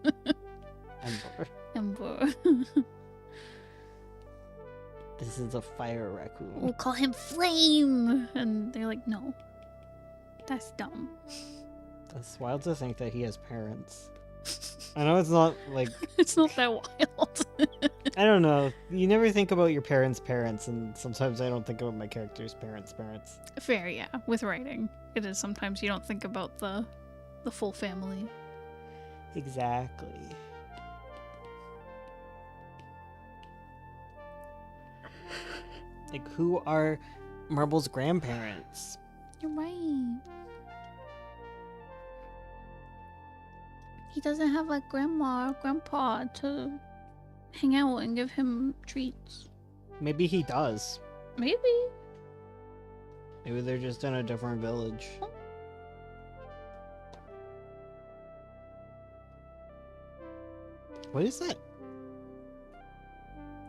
Ember. Ember. This is a fire raccoon. We'll call him Flame. And they're like, no. That's dumb. That's wild to think that he has parents. I know it's not like It's not that wild. I don't know. You never think about your parents' parents, and sometimes I don't think about my character's parents' parents. Fair, yeah. With writing. It is sometimes you don't think about the full family. Exactly. Like, who are Marble's grandparents? You're right. He doesn't have a grandma or grandpa to hang out and give him treats. Maybe he does. Maybe. Maybe they're just in a different village. What is that?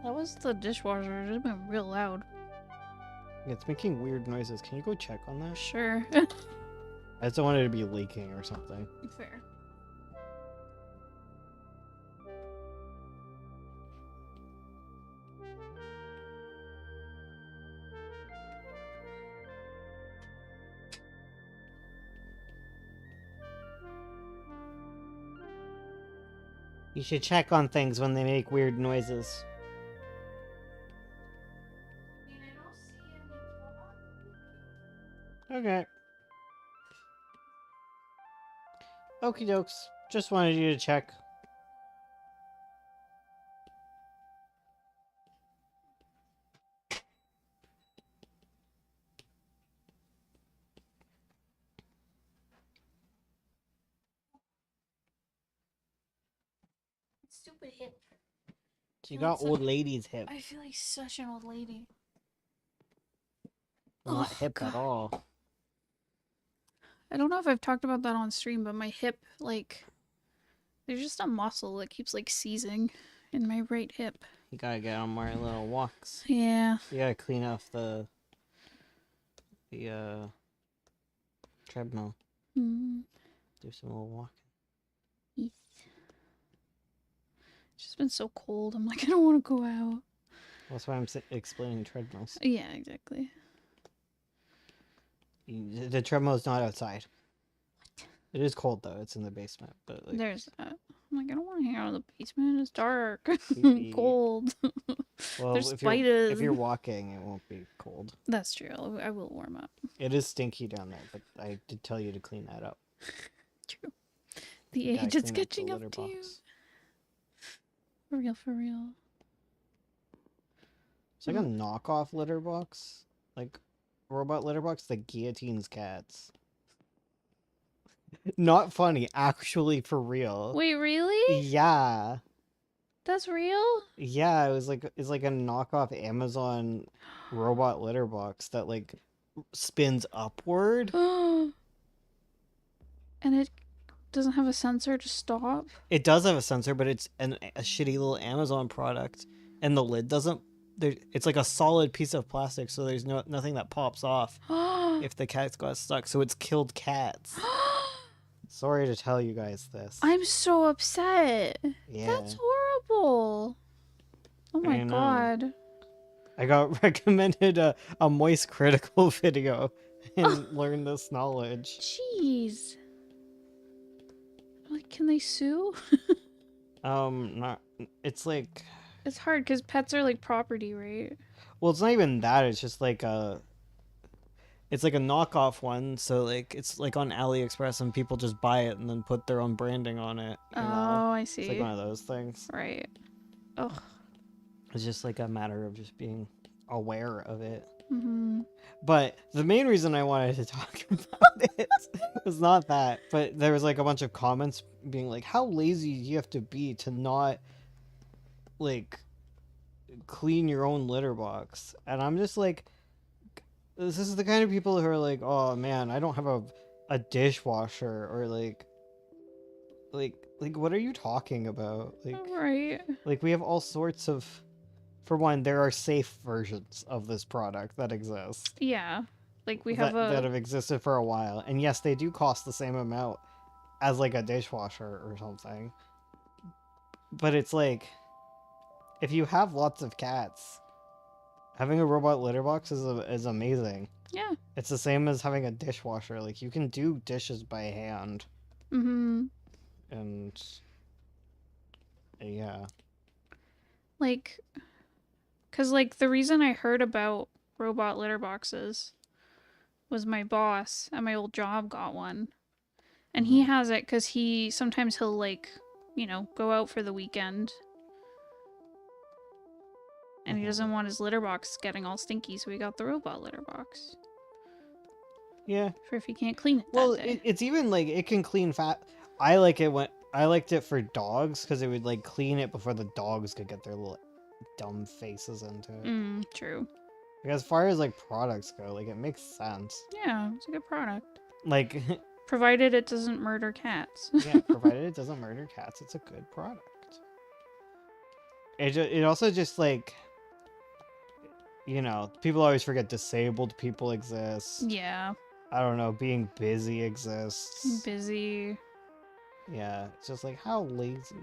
That was the dishwasher. It just been real loud. It's making weird noises. Can you go check on that? Sure. I just don't want it to be leaking or something. Fair. You should check on things when they make weird noises. Okay. Okie dokes. Just wanted you to check. stupid hip. You feel got like such- old lady's hip. I feel like such an old lady. Not Oh, hip at God. all. I don't know if I've talked about that on stream, but my hip, like, there's just a muscle that keeps like seizing in my right hip. You gotta get on more little walks. Yeah. You gotta clean off the treadmill. Mm. Do some little walking. Yes. It's just been so cold. I'm like, I don't want to go out. That's why I'm explaining treadmills. Yeah, exactly. The treadmill's not outside. It is cold though. It's in the basement, but like, There's that. I'm like, I don't want to hang out in the basement. It's dark. Creepy. Cold. well, There's if spiders. you're walking, it won't be cold. That's true. I will warm up. It is stinky down there, but I did tell you to clean that up. True. The You gotta age it's clean up the catching up litter to you. box. For real, for real. It's like a knockoff litter box, like robot litter box that guillotines cats. Not funny, actually for real. Wait, really? Yeah, That's real? yeah. It's like a knockoff Amazon robot litter box that like spins upward. And it doesn't have a sensor to stop? It does have a sensor, but it's a shitty little Amazon product, and the lid doesn't. It's like a solid piece of plastic, so there's nothing that pops off if the cats got stuck. So it's killed cats. Sorry to tell you guys this. I'm so upset. Yeah. That's horrible. Oh my I know. god. I got recommended a Moist Critical video and learned this knowledge. Jeez. Like, can they sue? Not. It's like. It's hard because pets are like property, right? Well, it's not even that. It's just like a. It's like a knockoff one, so like it's like on AliExpress and people just buy it and then put their own branding on it. You know? Oh, I It's like see. one of those things. Right. Ugh. It's just like a matter of just being aware of it. Mm-hmm. But the main reason I wanted to talk about it was not that, but there was like a bunch of comments being like, how lazy do you have to be to not like clean your own litter box? And I'm just like, this is the kind of people who are like, oh man, I don't have a dishwasher, or like what are you talking about? Right. Like we have all sorts of, for one, there are safe versions of this product that exist. Yeah. Like we have that a. have existed for a while, and yes, they do cost the same amount as like a dishwasher or something. But it's like, if you have lots of cats, having a robot litter box is amazing. Yeah. It's the same as having a dishwasher. Like you can do dishes by hand, Mm-hmm. and yeah. Like, because, like, the reason I heard about robot litter boxes was my boss at my old job got one. And he has it because sometimes he'll, like, you know, go out for the weekend. And he doesn't want his litter box getting all stinky, so he got the robot litter box. Yeah. For if he can't clean it Well, that day. it's even like it can clean fat. I liked it for dogs because it would like clean it before the dogs could get their little dumb faces into it. True. Like, as far as like products go, like it makes sense. Yeah, it's a good product. Like, Provided it doesn't murder cats. yeah, provided it doesn't murder cats, it's a good product. It also just like, you know, people always forget disabled people exist. Yeah. I don't know, being busy exists. Busy. Yeah, it's just like how lazy.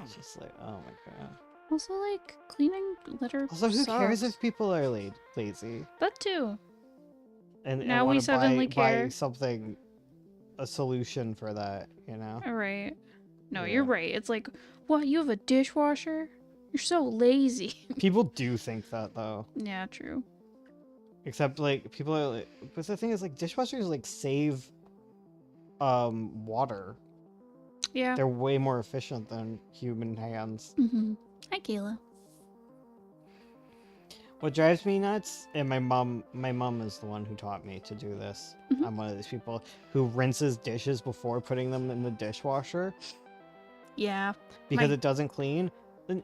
It's just like, oh my god. Also, like, cleaning litter Also, who cares sucks. if people are lazy? That too. And Now we wanna suddenly buy care. something, a solution for that, you know? Right. No, Yeah. you're right. It's like, what? You have a dishwasher? You're so lazy. People do think that though. Yeah, true. Except like people are like, but the thing is like dishwashers like save water. Yeah. They're way more efficient than human hands. Mm-hmm. Hi, Kayla. What drives me nuts, and my mom is the one who taught me to do this. Mhm. I'm one of these people who rinses dishes before putting them in the dishwasher. Yeah. because My- it doesn't clean, then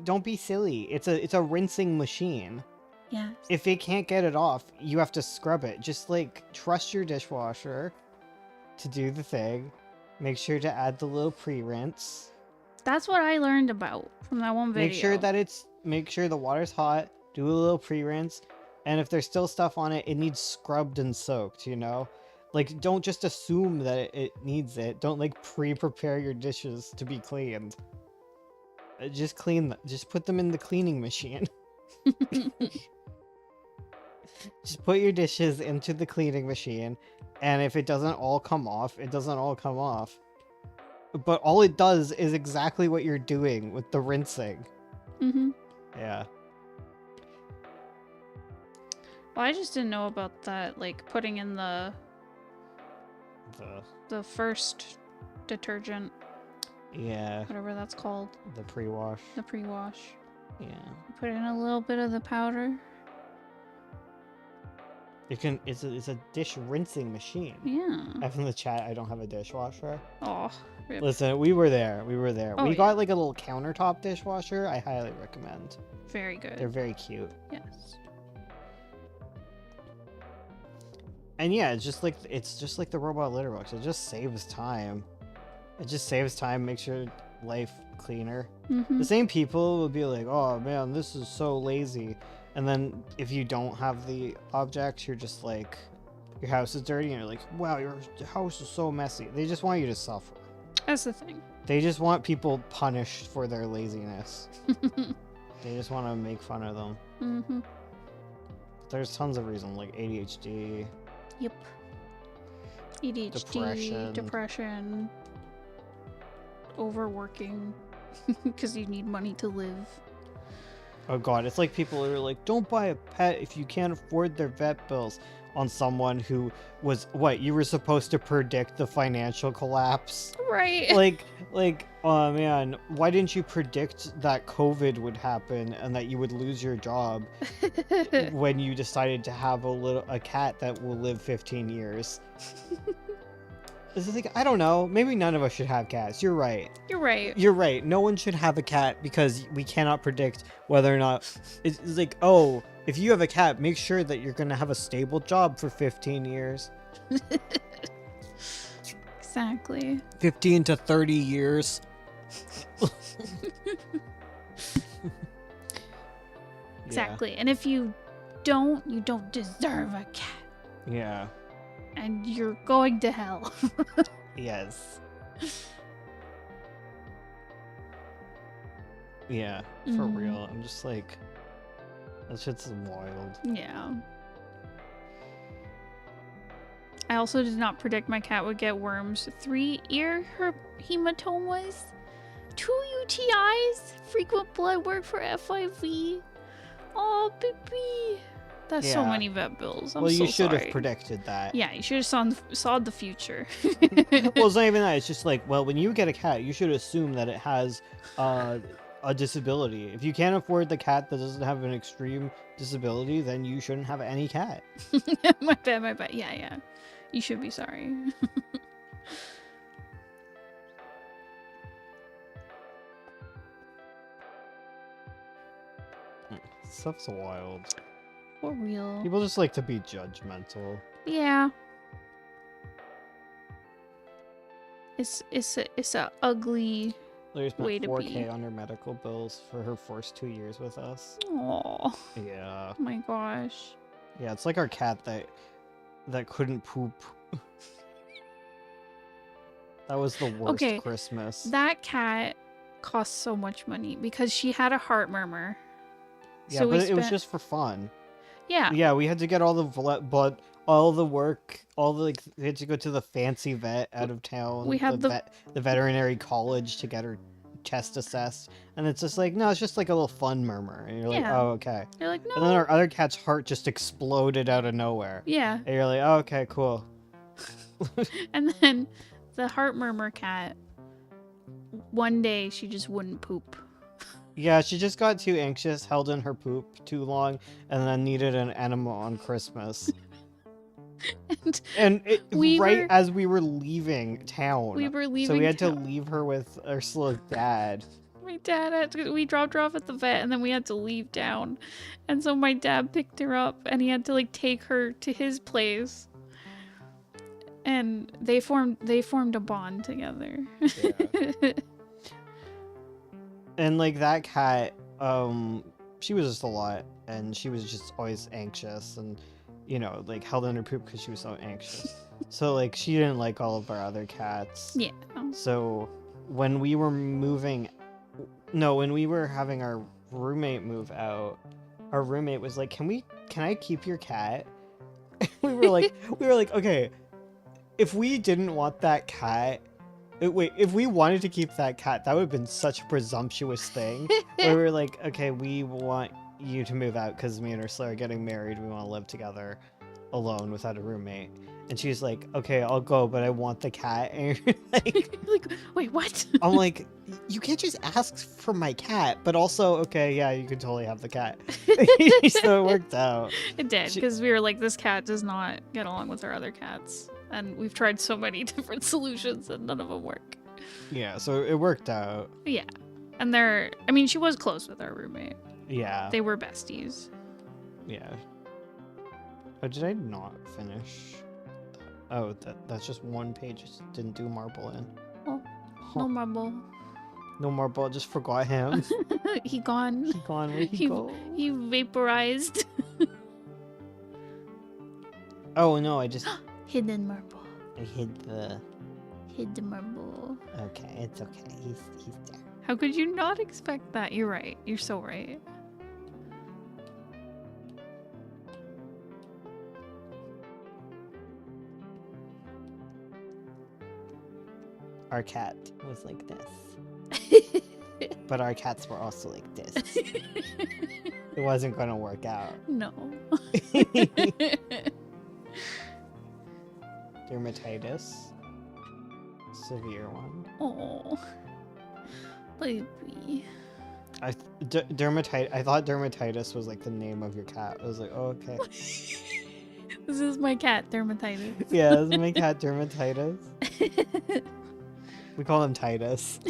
don't be silly. It's a rinsing machine. Yes. If it can't get it off, you have to scrub it. Just like trust your dishwasher to do the thing. Make sure to add the little pre-rinse. That's what I learned about from that one video. Make sure the water's hot. Do a little pre-rinse, and if there's still stuff on it, it needs scrubbed and soaked. You know, like don't just assume that it needs it. Don't like pre-prepare your dishes to be cleaned. Just clean them. Just put them in the cleaning machine. Just put your dishes into the cleaning machine, and if it doesn't all come off, it doesn't all come off. But all it does is exactly what you're doing with the rinsing. Mm-hmm. Yeah. Well, I just didn't know about that, like putting in the first detergent, Yeah, whatever that's called, the pre-wash. the pre-wash. Yeah. You put in a little bit of the powder. You can. It's a dish rinsing machine. Yeah. F in the chat. I don't have a dishwasher. Oh, rip. Listen, we were there. We were there. Oh, we yeah. got like a little countertop dishwasher. I highly recommend. Very good. They're very cute. Yes. And yeah, it's just like the robot litter box. It just saves time. It just saves time, makes your life cleaner. Mm-hmm. The same people will be like, "Oh man, this is so lazy," and then if you don't have the object, you're just like, your house is dirty, and you're like, "Wow, your house is so messy." They just want you to suffer. That's the thing. They just want people punished for their laziness. They just want to make fun of them. Mm-hmm. There's tons of reasons, like ADHD. Yep. ADHD, depression, overworking, because you need money to live. Oh god, it's like people are like, don't buy a pet if you can't afford their vet bills, on someone who was, what, you were supposed to predict the financial collapse? Right. Like, oh man, why didn't you predict that COVID would happen and that you would lose your job when you decided to have a cat that will live 15 years? This is like, I don't know, maybe none of us should have cats. You're right. You're right. You're right. No one should have a cat because we cannot predict whether or not it's like, oh, if you have a cat, make sure that you're going to have a stable job for 15 years. Exactly. 15 to 30 years. Exactly. And if you don't deserve a cat. Yeah. And you're going to hell. Yes. Yeah, for Mhm. real. I'm just like, that shit's wild. Yeah. I also did not predict my cat would get worms, 3 ear hematomas, 2 UTIs, frequent blood work for FIV. Oh, baby. That's so Yeah. many vet bills. I'm Well, so you should sorry. have predicted that. Yeah, you should have saw the future. Well, it's not even that. It's just like, well, when you get a cat, you should assume that it has a disability. If you can't afford the cat that doesn't have an extreme disability, then you shouldn't have any cat. My bad. Yeah. You should be sorry. Stuff's wild. For real. People just like to be judgmental. Yeah. It's a ugly. Larry spent Way to 4K be. on her medical bills for her first 2 years with us. Oh Yeah. my gosh. Yeah, it's like our cat that couldn't poop. That was the worst Okay, Christmas. That cat cost so much money because she had a heart murmur. Yeah, So we but it was spent- just for fun. Yeah. Yeah, we had to get all the blood, all the work, all the like. We had to go to the fancy vet out of town. We had the veterinary college to get her chest assessed, and it's just like, no, it's just like a little fun murmur, and you're like, Yeah. oh, okay. You're like, And then no. our other cat's heart just exploded out of nowhere, Yeah. and you're like, oh, okay, cool. And then the heart murmur cat, one day she just wouldn't poop. Yeah, she just got too anxious, held in her poop too long, and then needed an enema on Christmas. And We right were- as we were leaving town. we were So leaving we had to town. leave her with Ursula's dad. My dad we dropped her off at the vet and then we had to leave town. And so my dad picked her up and he had to like take her to his place. And they formed a bond together. And like that cat, she was just a lot, and she was just always anxious, and you know, like held in her poop because she was so anxious. So like she didn't like all of our other cats. Yeah. So when we were when we were having our roommate move out, our roommate was like, can I keep your cat? we were like, okay, if we didn't want that cat, if we wanted to keep that cat, that would have been such a presumptuous thing. Where we were like, okay, we want you to move out because me and Ursula are getting married. We want to live together alone without a roommate. And she's like, okay, I'll go, but I want the cat. And you're like, Wait, what? I'm like, you can't just ask for my cat, but also, okay, yeah, you can totally have the cat. So it worked out. It did, She- because we were like, this cat does not get along with our other cats. And we've tried so many different solutions and none of them work. Yeah, so it worked out. Yeah. And she was close with our roommate. Yeah, They were besties. yeah. Oh, did I not finish? Oh, that's just one page. Just didn't do Marble in. Oh, Huh. no marble. No Marble, just forgot him. He gone. He gone, where'd he go? He vaporized. Oh no, I Hidden marble. hid the. Hid the marble. Okay, it's okay. He's there. How could you not expect that? You're right. You're so right. Our cat was like this, but our cats were also like this. It wasn't gonna work out. No. Dermatitis, severe one. Oh, baby. I dermatitis. I thought dermatitis was like the name of your cat. I was like, oh, okay. This is my cat, dermatitis. Yeah, this is my cat, dermatitis. We call him Titus.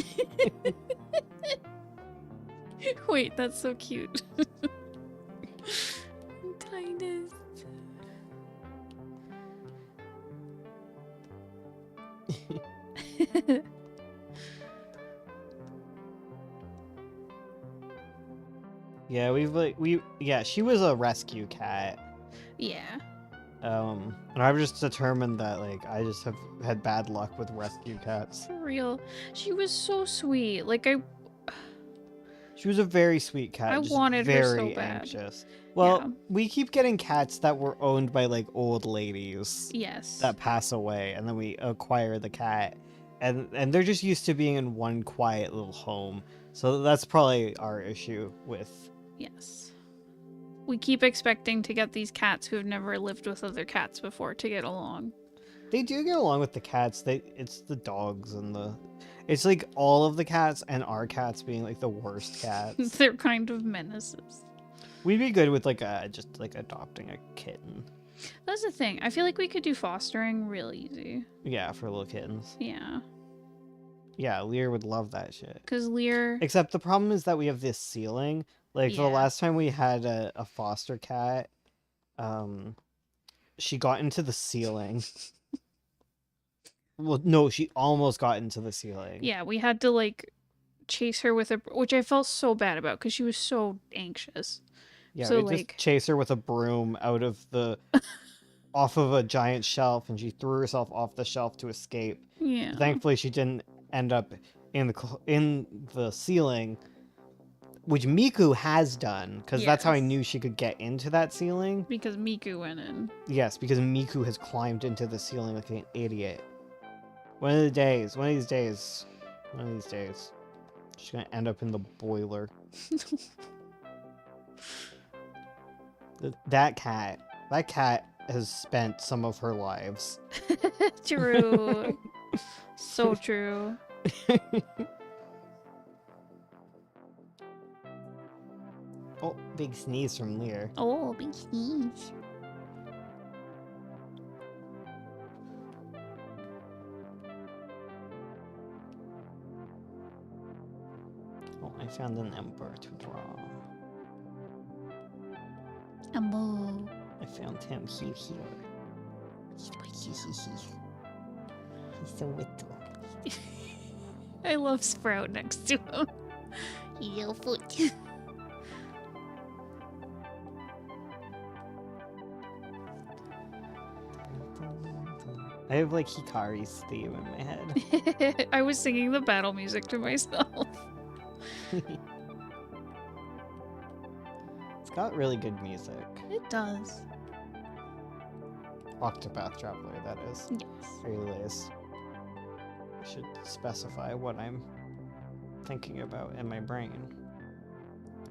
Wait, that's so cute. Titus. Yeah, she was a rescue cat. Yeah. And I've just determined that like I just have had bad luck with rescue cats. For real. She was so sweet. Like She was a very sweet cat. I just wanted her so very bad. anxious. Well, Yeah. we keep getting cats that were owned by like old ladies yes. that pass away, and then we acquire the cat, and they're just used to being in one quiet little home. So that's probably our issue with. Yes. We keep expecting to get these cats who have never lived with other cats before to get along. They do get along with the cats. It's the dogs and it's like all of the cats and our cats being like the worst cats. They're kind of menaces. We'd be good with like just like adopting a kitten. That's the thing. I feel like we could do fostering real easy. Yeah, for little kittens. Yeah. Yeah, Lear would love that shit. Because Lear. Except the problem is that we have this ceiling. Like the Yeah. last time we had a foster cat, she got into the ceiling. Well, no, she almost got into the ceiling. Yeah, we had to like chase her with a. Which I felt so bad about because she was so anxious. Yeah, So, we like- just chase her with a broom out of off of a giant shelf, and she threw herself off the shelf to escape. Yeah. Thankfully, she didn't end up in the ceiling, which Miku has done, because that's how I Yes. knew she could get into that ceiling. Because Miku went in. Yes, because Miku has climbed into the ceiling like an idiot. One of these days, she's gonna end up in the boiler. That cat has spent some of her lives. True. So true. Oh, big sneeze from Lear. Oh, big sneeze. found an emperor to draw. Ambo. I found him here. He's my He's so little. I love Sprout next to him. little foot. I have like Hikari's theme in my head. I was singing the battle music to myself. It's got really good music. It does. Octopath Traveler, that is. Yes. Really is. I should specify what I'm thinking about in my brain.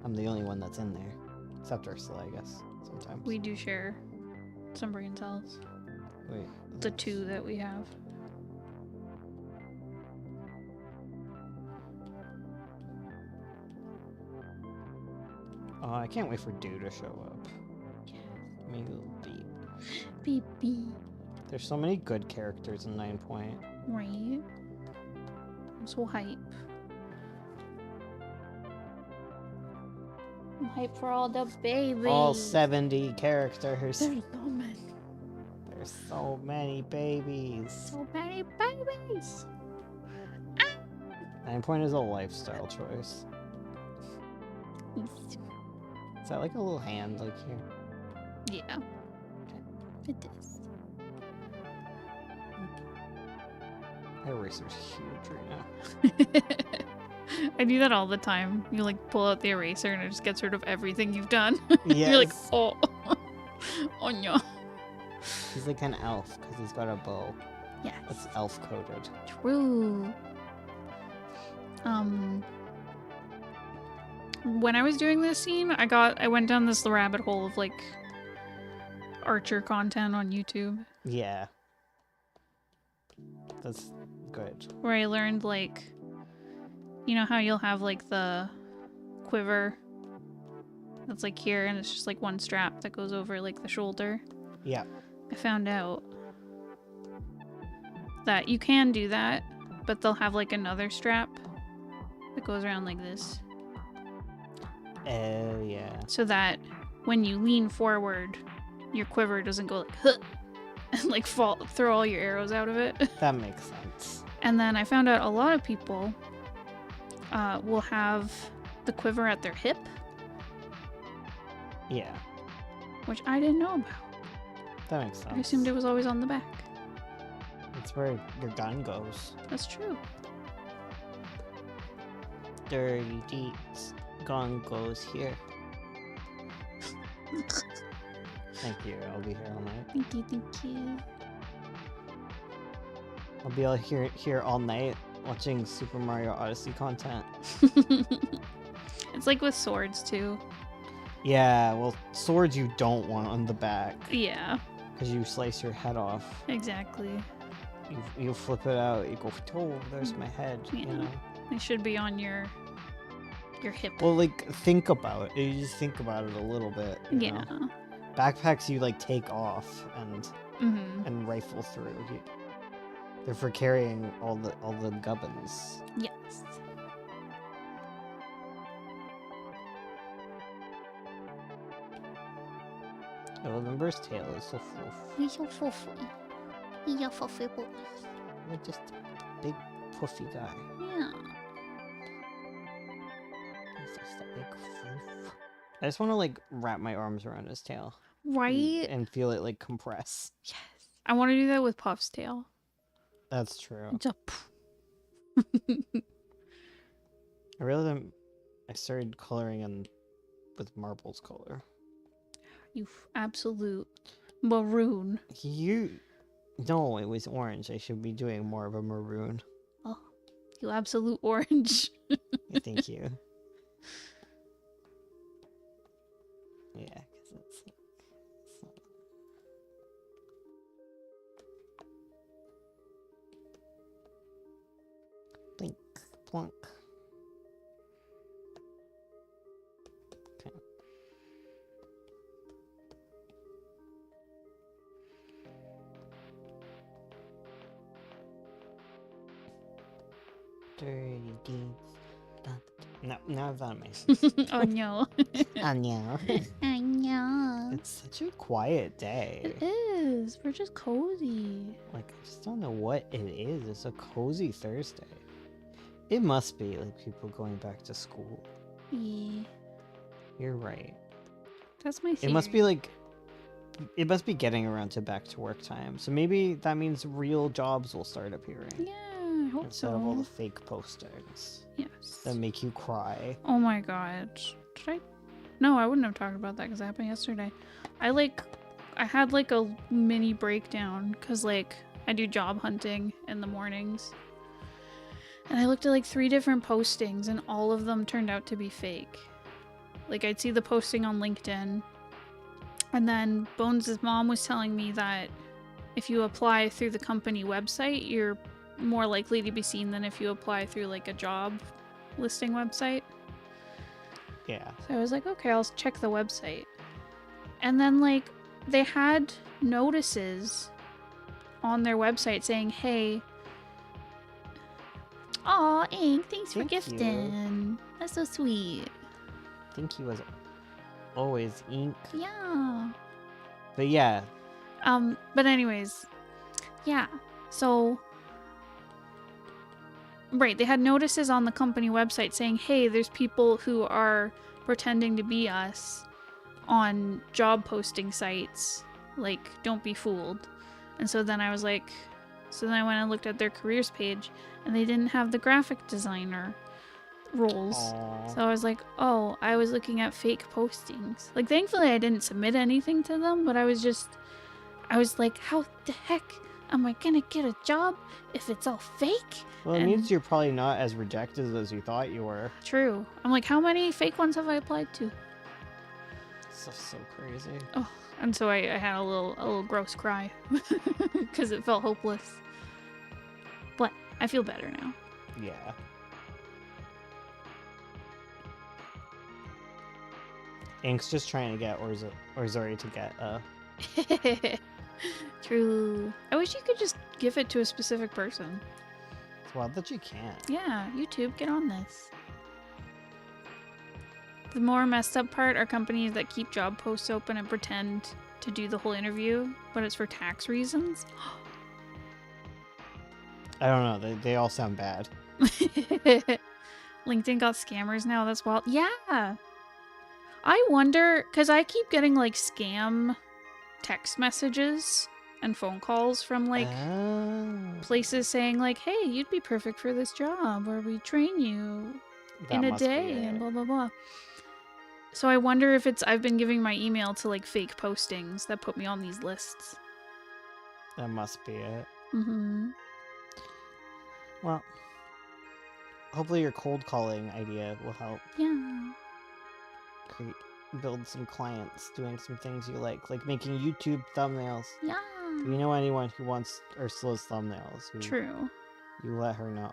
I'm the only one that's in there. Except Ursula, I guess, sometimes. We do share some brain cells. Wait. The two that we have. Oh, I can't wait for Dew to show up. Me little babe. Baby. There's so many good characters in 9 Point. Right? I'm so hype. I'm hyped for all the babies. All 70 characters. There's so many. There's so many babies. So many babies. 9 Point is a lifestyle choice. Yes, Is that like a little hand like here? Yeah. it is. My eraser's huge right now. I do that all the time. You like pull out the eraser and it just gets rid of everything you've done. Yes. You're like, oh, oh no. He's like an elf because he's got a bow. Yes. That's elf coded. True. When I was doing this scene, I went down this rabbit hole of like Archer content on YouTube Yeah. That's good. where I learned like, you know how you'll have like the quiver that's like here and it's just like one strap that goes over like the shoulder. Yeah. I found out that you can do that, but they'll have like another strap that goes around like this. Oh, yeah. So that when you lean forward, your quiver doesn't go like huh, and like throw all your arrows out of it. That makes sense. And then I found out a lot of people will have the quiver at their hip, Yeah. which I didn't know about. That makes sense. I assumed it was always on the back. That's where your gun goes. That's true. Dirty deeds. Gun goes here. Thank you. I'll be here all night. Thank you, thank you. I'll be here all night watching Super Mario Odyssey content. It's like with swords too. Yeah, well, swords you don't want on the back Yeah, because you slice your head off. exactly. You flip it out. You go, oh, there's my head. You Yeah. know. They should be on your hip. Well, like think about it. You just think about it a little bit. You Yeah. know? Backpacks you like take off and Mm-hmm. rifle through. They're for carrying all the gubbins. Yes. November's tail is so fluff. He's so fluffy. He's a fluffy boy. Like just a big puffy guy. Yeah. He's just a big fluff. I just want to like wrap my arms around his tail Right? and feel it like compress. Yes. I want to do that with Puff's tail. That's true. It's a I realized I started coloring in with Marble's color. you absolute maroon. No, it was orange. I should be doing more of a maroon. Oh, you absolute orange. Yeah, thank you. Yeah, because it's blink, plunk. Okay. Dirty deeds. Da, da, da. No, now I've done my sister. Oh no. Oh no. I know. It's such a quiet day. It is. We're just cozy. Like, I just don't know what it is. It's a cozy Thursday. It must be like people going back to school. Yeah. You're right. That's my theory. It must be like, it must be getting around to back to work time. So maybe that means real jobs will start appearing Yeah, I hope instead so. of all the fake postings Yes. that make you cry. Oh my god. Did I? No, I wouldn't have talked about that because it happened yesterday. I had like a mini breakdown because like I do job hunting in the mornings. And I looked at like 3 different postings and all of them turned out to be fake. Like I'd see the posting on LinkedIn. And then Bones' mom was telling me that if you apply through the company website, you're more likely to be seen than if you apply through like a job listing website. Yeah. So I was like, okay, I'll check the website. And then like they had notices on their website saying, hey, Aw, Ink, thanks for Thank you. gifting. That's so sweet. I think he was always ink. Yeah. But yeah, But anyways, yeah. So right, they had notices on the company website saying, hey, there's people who are pretending to be us on job posting sites. Like, don't be fooled. And so then I was like, so then I went and looked at their careers page and they didn't have the graphic designer roles. aw. So I was like, oh, I was looking at fake postings. Like, thankfully I didn't submit anything to them, but I was like, how the heck am I gonna get a job if it's all fake? Well, it and- means you're probably not as rejected as you thought you were. True. I'm like, how many fake ones have I applied to? So crazy. And so I had a little gross cry because it felt hopeless. But I feel better now. Yeah. Ink's just trying to get Orzori to get True. I wish you could just give it to a specific person. It's wild that you can't. Yeah, YouTube, get on this. The more messed up part are companies that keep job posts open and pretend to do the whole interview, but it's for tax reasons. I don't know. They all sound bad. LinkedIn got scammers now. That's wild. Yeah. I wonder, because I keep getting like scam text messages and phone calls from like Oh, places saying like, hey, you'd be perfect for this job, or we train you that in a must be day it. and blah blah blah. So I wonder if I've been giving my email to like fake postings that put me on these lists. That must be it. Mm-hmm. Well, hopefully your cold calling idea will help Yeah. build some clients doing some things you like making YouTube thumbnails. Yeah. If you know anyone who wants Ursula's thumbnails, True. you let her know.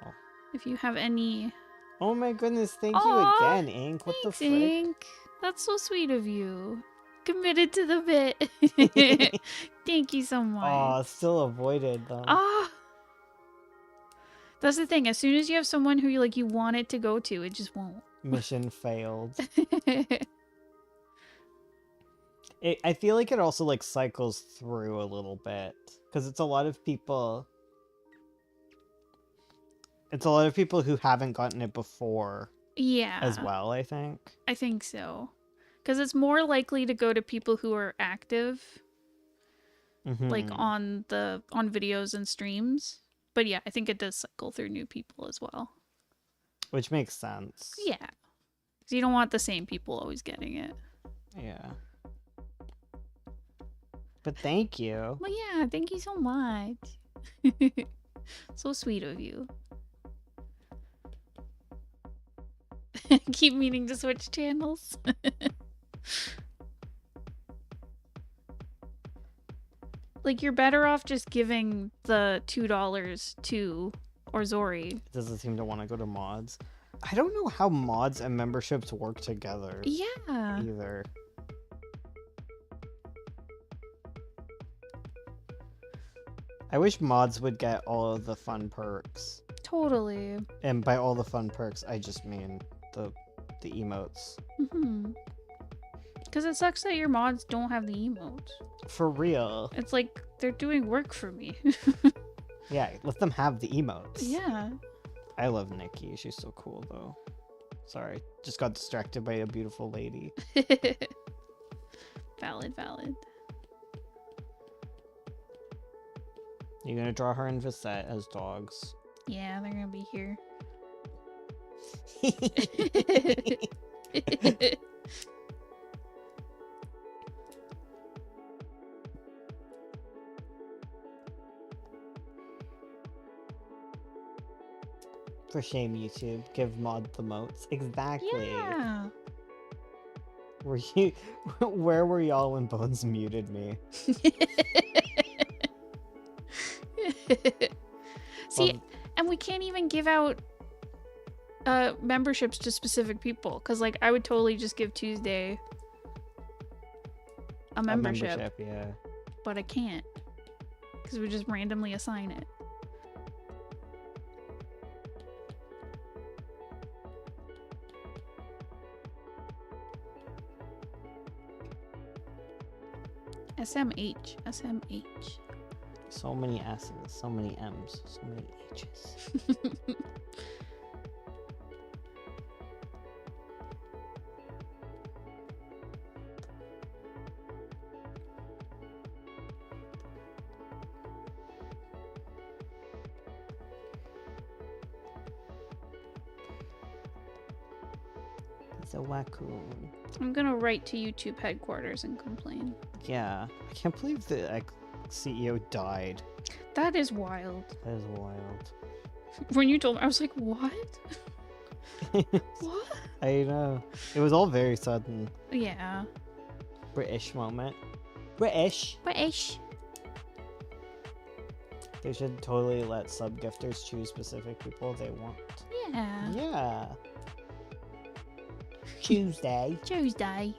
If you have any Oh my goodness, thank Aw, you again, Ink. What Thanks, the frick? Ink. That's so sweet of you. Committed to the bit. Thank you so much. Aw, still avoided though. Ah. That's the thing. As soon as you have someone who you want it to go to, it just won't. Mission failed. I feel like it also cycles through a little bit because it's a lot of people. It's a lot of people who haven't gotten it before Yeah. as well, I think. I think so. Because it's more likely to go to people who are active, like Mhm. on videos and streams. But yeah, I think it does cycle through new people as well. Which makes sense. Yeah. Because you don't want the same people always getting it. Yeah. But thank you. Well, yeah, thank you so much. So sweet of you. Keep meaning to switch channels. You're better off just giving the $2 to Orzori. It doesn't seem to want to go to mods. I don't know how mods and memberships work together Yeah. either. I wish mods would get all of the fun perks. Totally. And by all the fun perks, I just mean the emotes. Because it sucks that your mods don't have the emotes. For real. It's like they're doing work for me. Yeah, let them have the emotes. Yeah. I love Nikki. She's so cool, though. Sorry, just got distracted by a beautiful lady. Valid. You're gonna draw her and Visette as dogs. Yeah, they're gonna be here. For shame, YouTube. Give Mod the motes. Exactly. Yeah. Were you? Where were y'all when Bones muted me? See, Well, and we can't even give out memberships to specific people because, like, I would totally just give Tuesday a membership, yeah. but I can't because we just randomly assign it. SMH. So many S's, so many M's, so many H's. He's a raccoon. I'm gonna write to YouTube headquarters and complain. Yeah, I can't believe the CEO died. That is wild. That is wild. When you told me, I was like, what? What? I know. It was all very sudden. Yeah. British moment. British. British. They should totally let sub gifters choose specific people they want. Yeah. Yeah. Tuesday. Tuesday.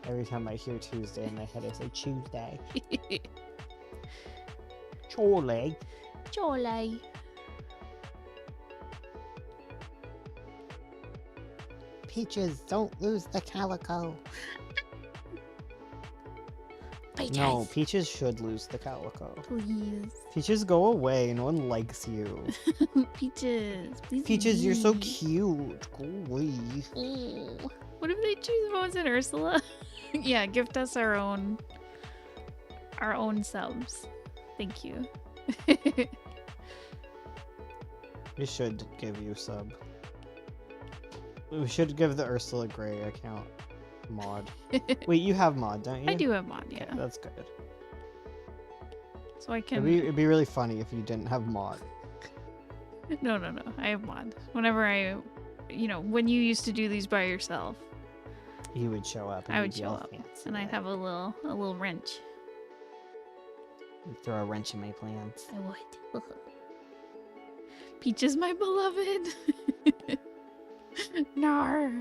Every time I hear Tuesday in my head, I say Tuesday. Chorley. Jolly. Peaches, don't lose the calico. Peaches. No, Peaches should lose the calico. Please. Peaches, go away. No one likes you. Peaches. Please Peaches, you're so leave. cute. Go away. Ooh. What if they choose Rose and Ursula? Yeah, gift us our own subs. Thank you. We should give you sub. We should give the Ursula Grey account mod. Wait, you have mod, don't you? I do have mod, Okay, yeah. that's good. So I can. It'd be really funny if you didn't have mod. No. I have mod. Whenever when you used to do these by yourself, He would show up. And I you'd would be show all up, fancy and I'd about have a little wrench. it. You'd throw a wrench in my plans. I would. Peach is my beloved. Nar.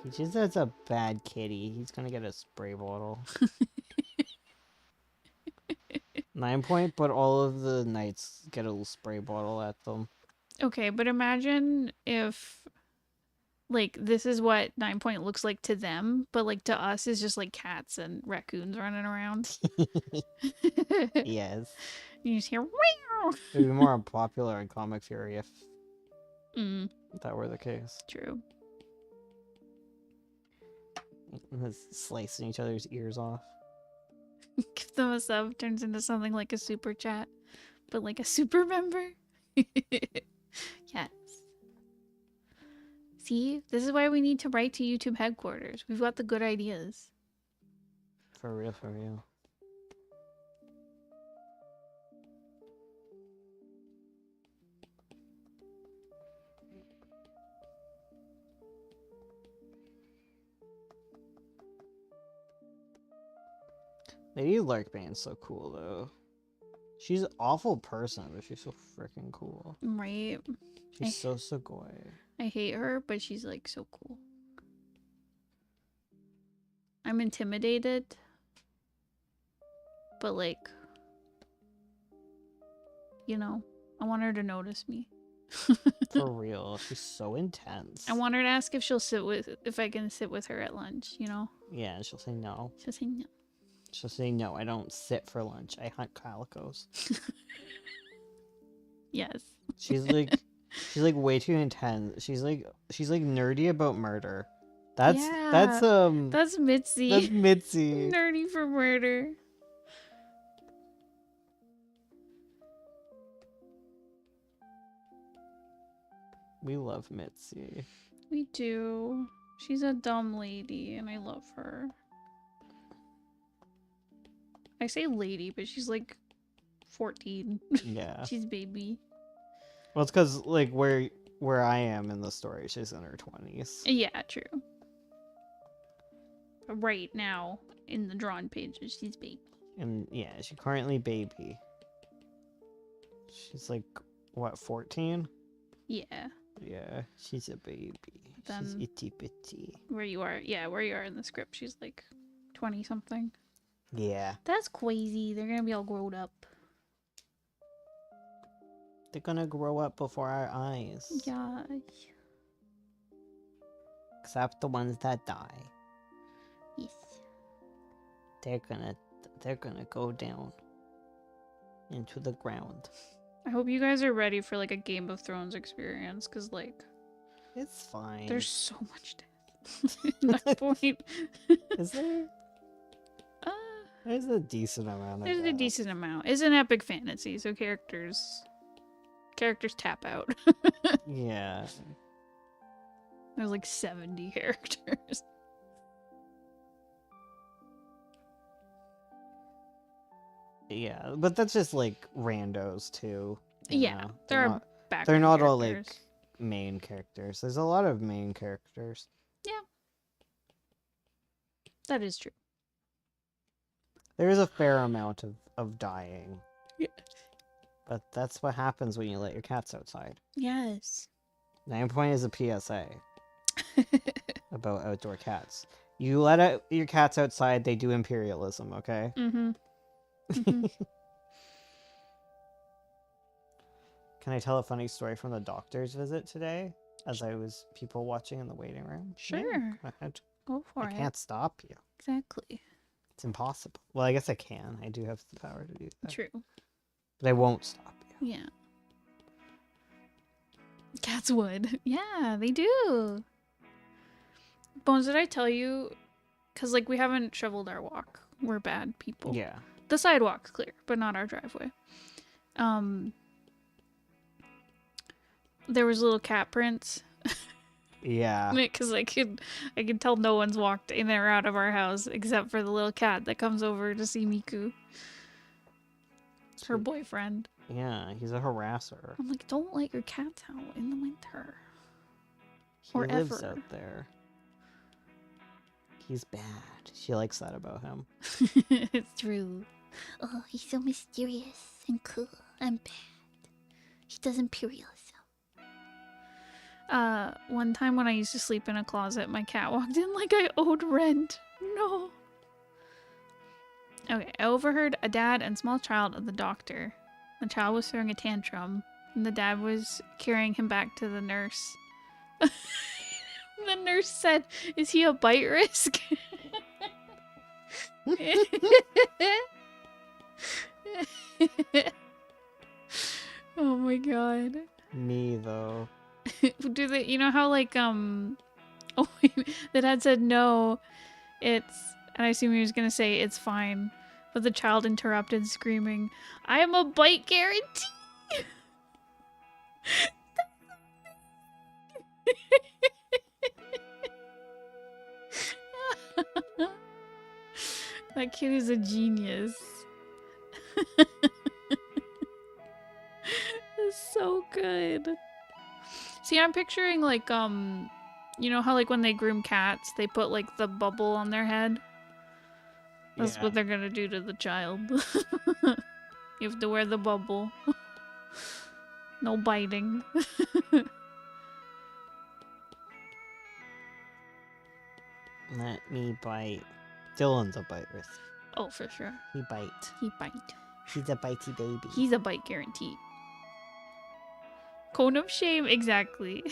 Peaches is a bad kitty. He's gonna get a spray bottle. 9 point, but all of the knights get a little spray bottle at them. Okay, but imagine if, like, this is what 9 point looks like to them, but, like, to us is just, like, cats and raccoons running around. Yes. You just hear, meow. It'd be more popular in Comic Fury if Mm, that were the case. true. Slicing each other's ears off. Give them a sub turns into something like a super chat, but like a super member. Yes. See, this is why we need to write to YouTube headquarters. We've got the good ideas. For real, for real. Lady Larkbane's so cool though. She's an awful person, but she's so freaking cool. Right? She's so sugoi. I hate her, but she's like so cool. I'm intimidated. But like, I want her to notice me. For real. She's so intense. I want her to ask if I can sit with her at lunch, you know? Yeah, and she'll say no. She'll say no. She'll say no, I don't sit for lunch. I hunt calicos. Yes. She's like way too intense. She's like nerdy about murder. That's That's Mitzi. that's Mitzi. Nerdy for murder. We love Mitzi. We do. She's a dumb lady, and I love her. I say lady, but she's like 14. Yeah. She's baby. Well, it's because like where I am in the story, she's in her 20s. Yeah, true. But right now, in the drawn pages, she's baby. And yeah, she's currently baby. She's like what, 14? Yeah, Yeah, she's a baby. She's Then- itty bitty. where you are. Yeah, where you are in the script, she's like 20 something. Yeah, That's crazy. They're gonna be all grown up. they're gonna grow up before our eyes. Yeah. Except the ones that die. Yes. They're gonna go down into the ground. I hope you guys are ready for like a Game of Thrones experience, because like It's fine. there's so much death. At that point. Is there? uh, There's a decent amount of there's a death. decent amount. It's an epic fantasy, so characters tap out. Yeah. There's like 70 characters. Yeah, but that's just like randos too. you Yeah, know? there are not, background they're not all like characters. main characters. There's a lot of main characters. That is true. There is a fair amount of dying. Yeah. But that's what happens when you let your cats outside. Yes. 9 Point is a PSA about outdoor cats. You let out your cats outside, they do imperialism, okay? Mm-hmm. Mhm. Can I tell a funny story from the doctor's visit today? As I was people watching in the waiting room? Yeah, Sure. go ahead. Go for I it. can't stop you. Exactly. It's impossible. Well, I guess I can. I do have the power to do that. True. But I won't stop you. Yeah. Cats would. Yeah, they do. Bones, did I tell you? Because, like, we haven't shoveled our walk. We're bad people. Yeah. The sidewalk's clear, but not our driveway. There was little cat prints. Yeah. Because I could tell no one's walked in or out of our house except for the little cat that comes over to see Miku, her boyfriend. Yeah, he's a harasser. I'm like, don't let your cats out in the winter. He Or lives ever. out there. He's bad. She likes that about him. It's true. Oh, he's so mysterious and cool and bad. He does imperialism. One time when I used to sleep in a closet, my cat walked in like I owed rent. No. Okay, I overheard a dad and small child at the doctor. The child was throwing a tantrum, and the dad was carrying him back to the nurse. The nurse said, "Is he a bite risk?" Oh my god. Me, though. Do they, you know how like oh wait, the dad said no, it's, and I assume he was gonna say it's fine, but the child interrupted screaming, "I am a bite guarantee." That kid is a genius. It's so good. See, I'm picturing like you know how like when they groom cats, they put like the bubble on their head? That's Yeah. what they're gonna do to the child. You have to wear the bubble. No biting. Let me bite. Dylan's a bite risk. Oh, for sure. He bite. He bite. He's a bitey baby. He's a bite guarantee. Cone of shame, exactly.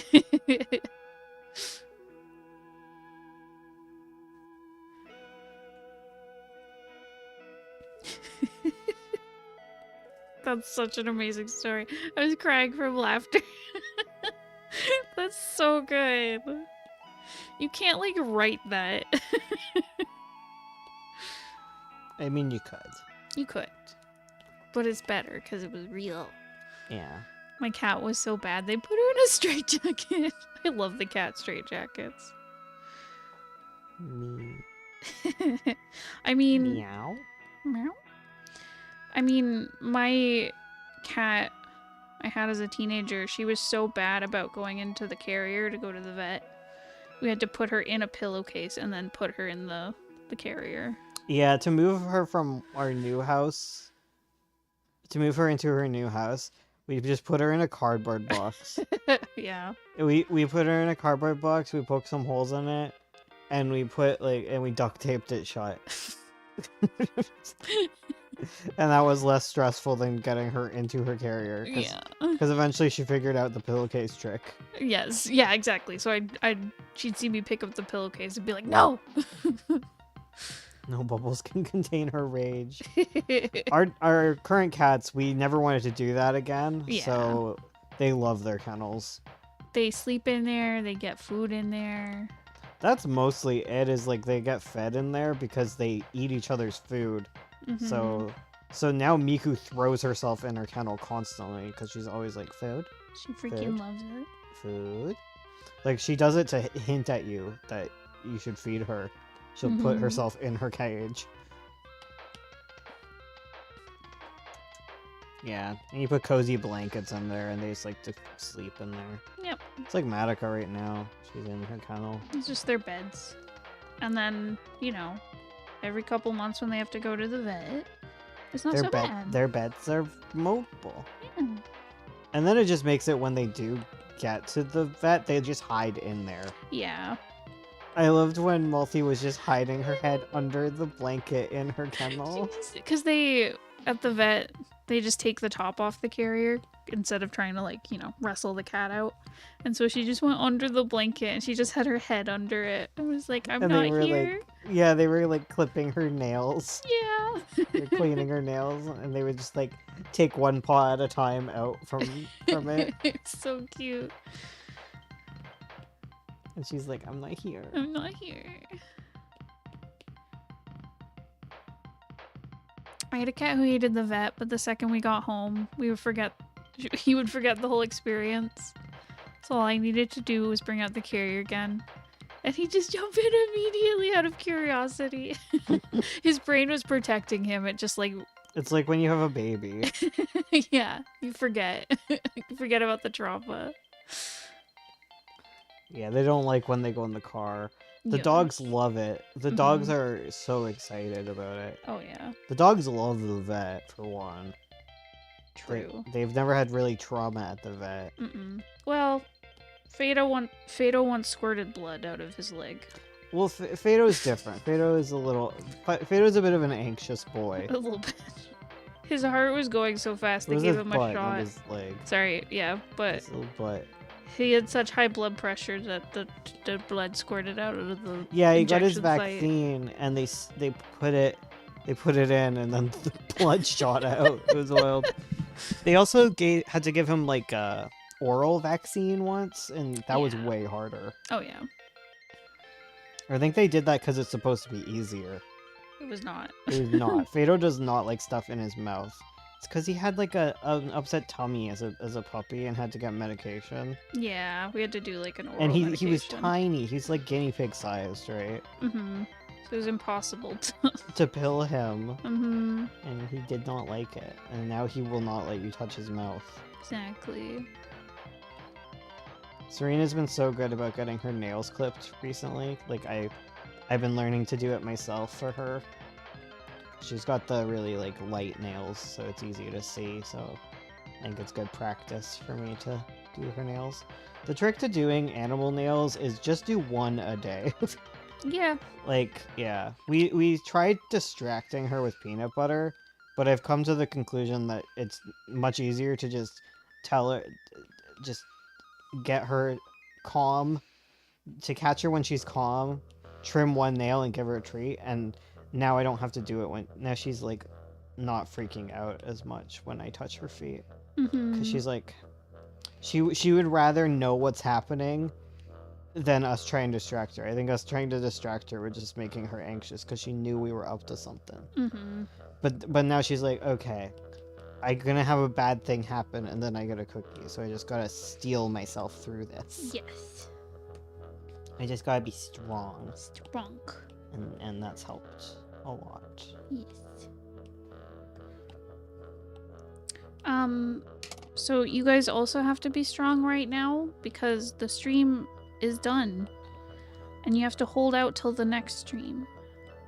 That's such an amazing story. I was crying from laughter. That's so good. You can't like write that. I mean, you could. You could. But it's better because it was real. Yeah. My cat was so bad they put her in a straitjacket. I love the cat straitjackets. Me. I mean, Meow. meow. I mean, my cat I had as a teenager, she was so bad about going into the carrier to go to the vet. We had to put her in a pillowcase and then put her in the carrier. Yeah, to move her from our new house, to move her into her new house, we just put her in a cardboard box. Yeah. we put her in a cardboard box, we poked some holes in it, and we duct taped it shut. And that was less stressful than getting her into her carrier. Yeah. Because eventually she figured out the pillowcase trick. Yes. Yeah, exactly. So she'd see me pick up the pillowcase and be like, "No." No bubbles can contain her rage. Our current cats, we never wanted to do that again. Yeah. So they love their kennels. They sleep in there, they get food in there. That's mostly it, is like they get fed in there because they eat each other's food. Mhm. So now Miku throws herself in her kennel constantly because she's always like, food, She freaking loves it. food. Like she does it to hint at you that you should feed her. She'll put Mhm. herself in her cage. Yeah, and you put cozy blankets in there and they just like to sleep in there. Yep. It's like Madoka right now. She's in her kennel. It's just their beds. And then, every couple months when they have to go to the vet, it's not so bad. Their beds are mobile. Yeah. And then it just makes it when they do get to the vet, they just hide in there. Yeah. I loved when Multi was just hiding her head under the blanket in her kennel. Because at the vet, they just take the top off the carrier instead of trying to, wrestle the cat out. And so she just went under the blanket and she just had her head under it. I was like, I'm And not they were here. Yeah, they were like clipping her nails. Yeah. They're cleaning her nails, and they would just like take one paw at a time out from it. It's so cute. And she's like, I'm not here. I'm not here. I had a cat who hated the vet, but the second we got home, he would forget the whole experience. So all I needed to do was bring out the carrier again. And he just jumped in immediately out of curiosity. His brain was protecting him. It just It's like when you have a baby. yeah, you forget. You forget about the trauma. Yeah, they don't like when they go in the car. The Yeah. dogs love it. The dogs Mhm. are so excited about it. Oh yeah, The dogs love the vet, for one. true. They've never had really trauma at the vet. Mm-mm. Well, Fado once squirted blood out of his leg. Well, Fado's different. Fado's a bit of an anxious boy. A little bit. His heart was going so fast It they was gave his him butt, a not shot. his leg. Sorry, yeah, but His little butt. he had such high blood pressure that the blood squirted out of the Yeah, he got his injection site. vaccine, and they put it in, and then the blood shot out. It was wild. They also had to give him like a oral vaccine once, and that was Yeah. way harder. Oh yeah, I think they did that because it's supposed to be easier. it was not. It was not. Fado does not like stuff in his mouth. It's because he had like an upset tummy as a puppy and had to get medication. Yeah, we had to do like an oral And he was medication. tiny. He's like guinea pig sized, right? Mm-hmm. So it was impossible to. To pill him, Mm-hmm. and he did not like it. And now he will not let you touch his mouth. Exactly. Serena's been so good about getting her nails clipped recently. Like I've been learning to do it myself for her. She's got the really like light nails, so it's easy to see. So I think it's good practice for me to do her nails. The trick to doing animal nails is just do one a day. Yeah. Like, yeah, we tried distracting her with peanut butter, but I've come to the conclusion that it's much easier to just tell her, just get her calm, to catch her when she's calm, trim one nail and give her a treat, and now I don't have to do it when now she's like not freaking out as much when I touch her feet, Mm-hmm. because she's like she would rather know what's happening than us trying to distract her. I think us trying to distract her was just making her anxious because she knew we were up to something. Mm-hmm. But now she's like, okay, I'm gonna have a bad thing happen and then I get a cookie, so I just gotta steel myself through this. Yes. I just gotta be strong, Strong. and that's helped a lot. Yes. So you guys also have to be strong right now because the stream is done. And you have to hold out till the next stream.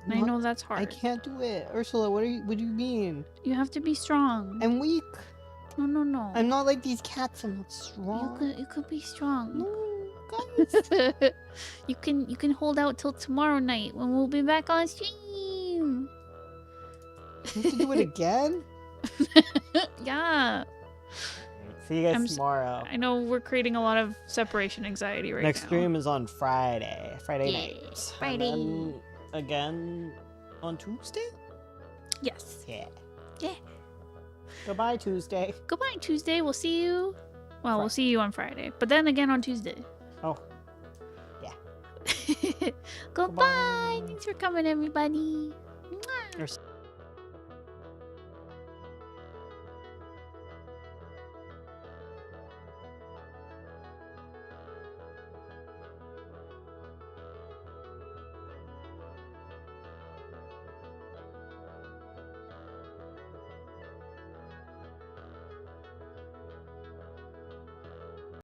And I What? know that's hard. I can't do it, Ursula. What do you mean? You have to be strong. I'm weak. No. I'm not like these cats. I'm not strong. You could be strong. No, guys. you can hold out till tomorrow night when we'll be back on stream. You have to do it again. Yeah. See you guys I'm s- tomorrow. I know we're creating a lot of separation anxiety right Next now. stream is on Friday. Friday Yeah, night. Friday. And then again on Tuesday? Yes. Yeah. Yeah. Goodbye, Tuesday. Goodbye, Tuesday. We'll see you. Well, we'll Fri- see you on Friday, but then again on Tuesday. Oh. Goodbye. Thanks for coming, everybody. Mwah. Or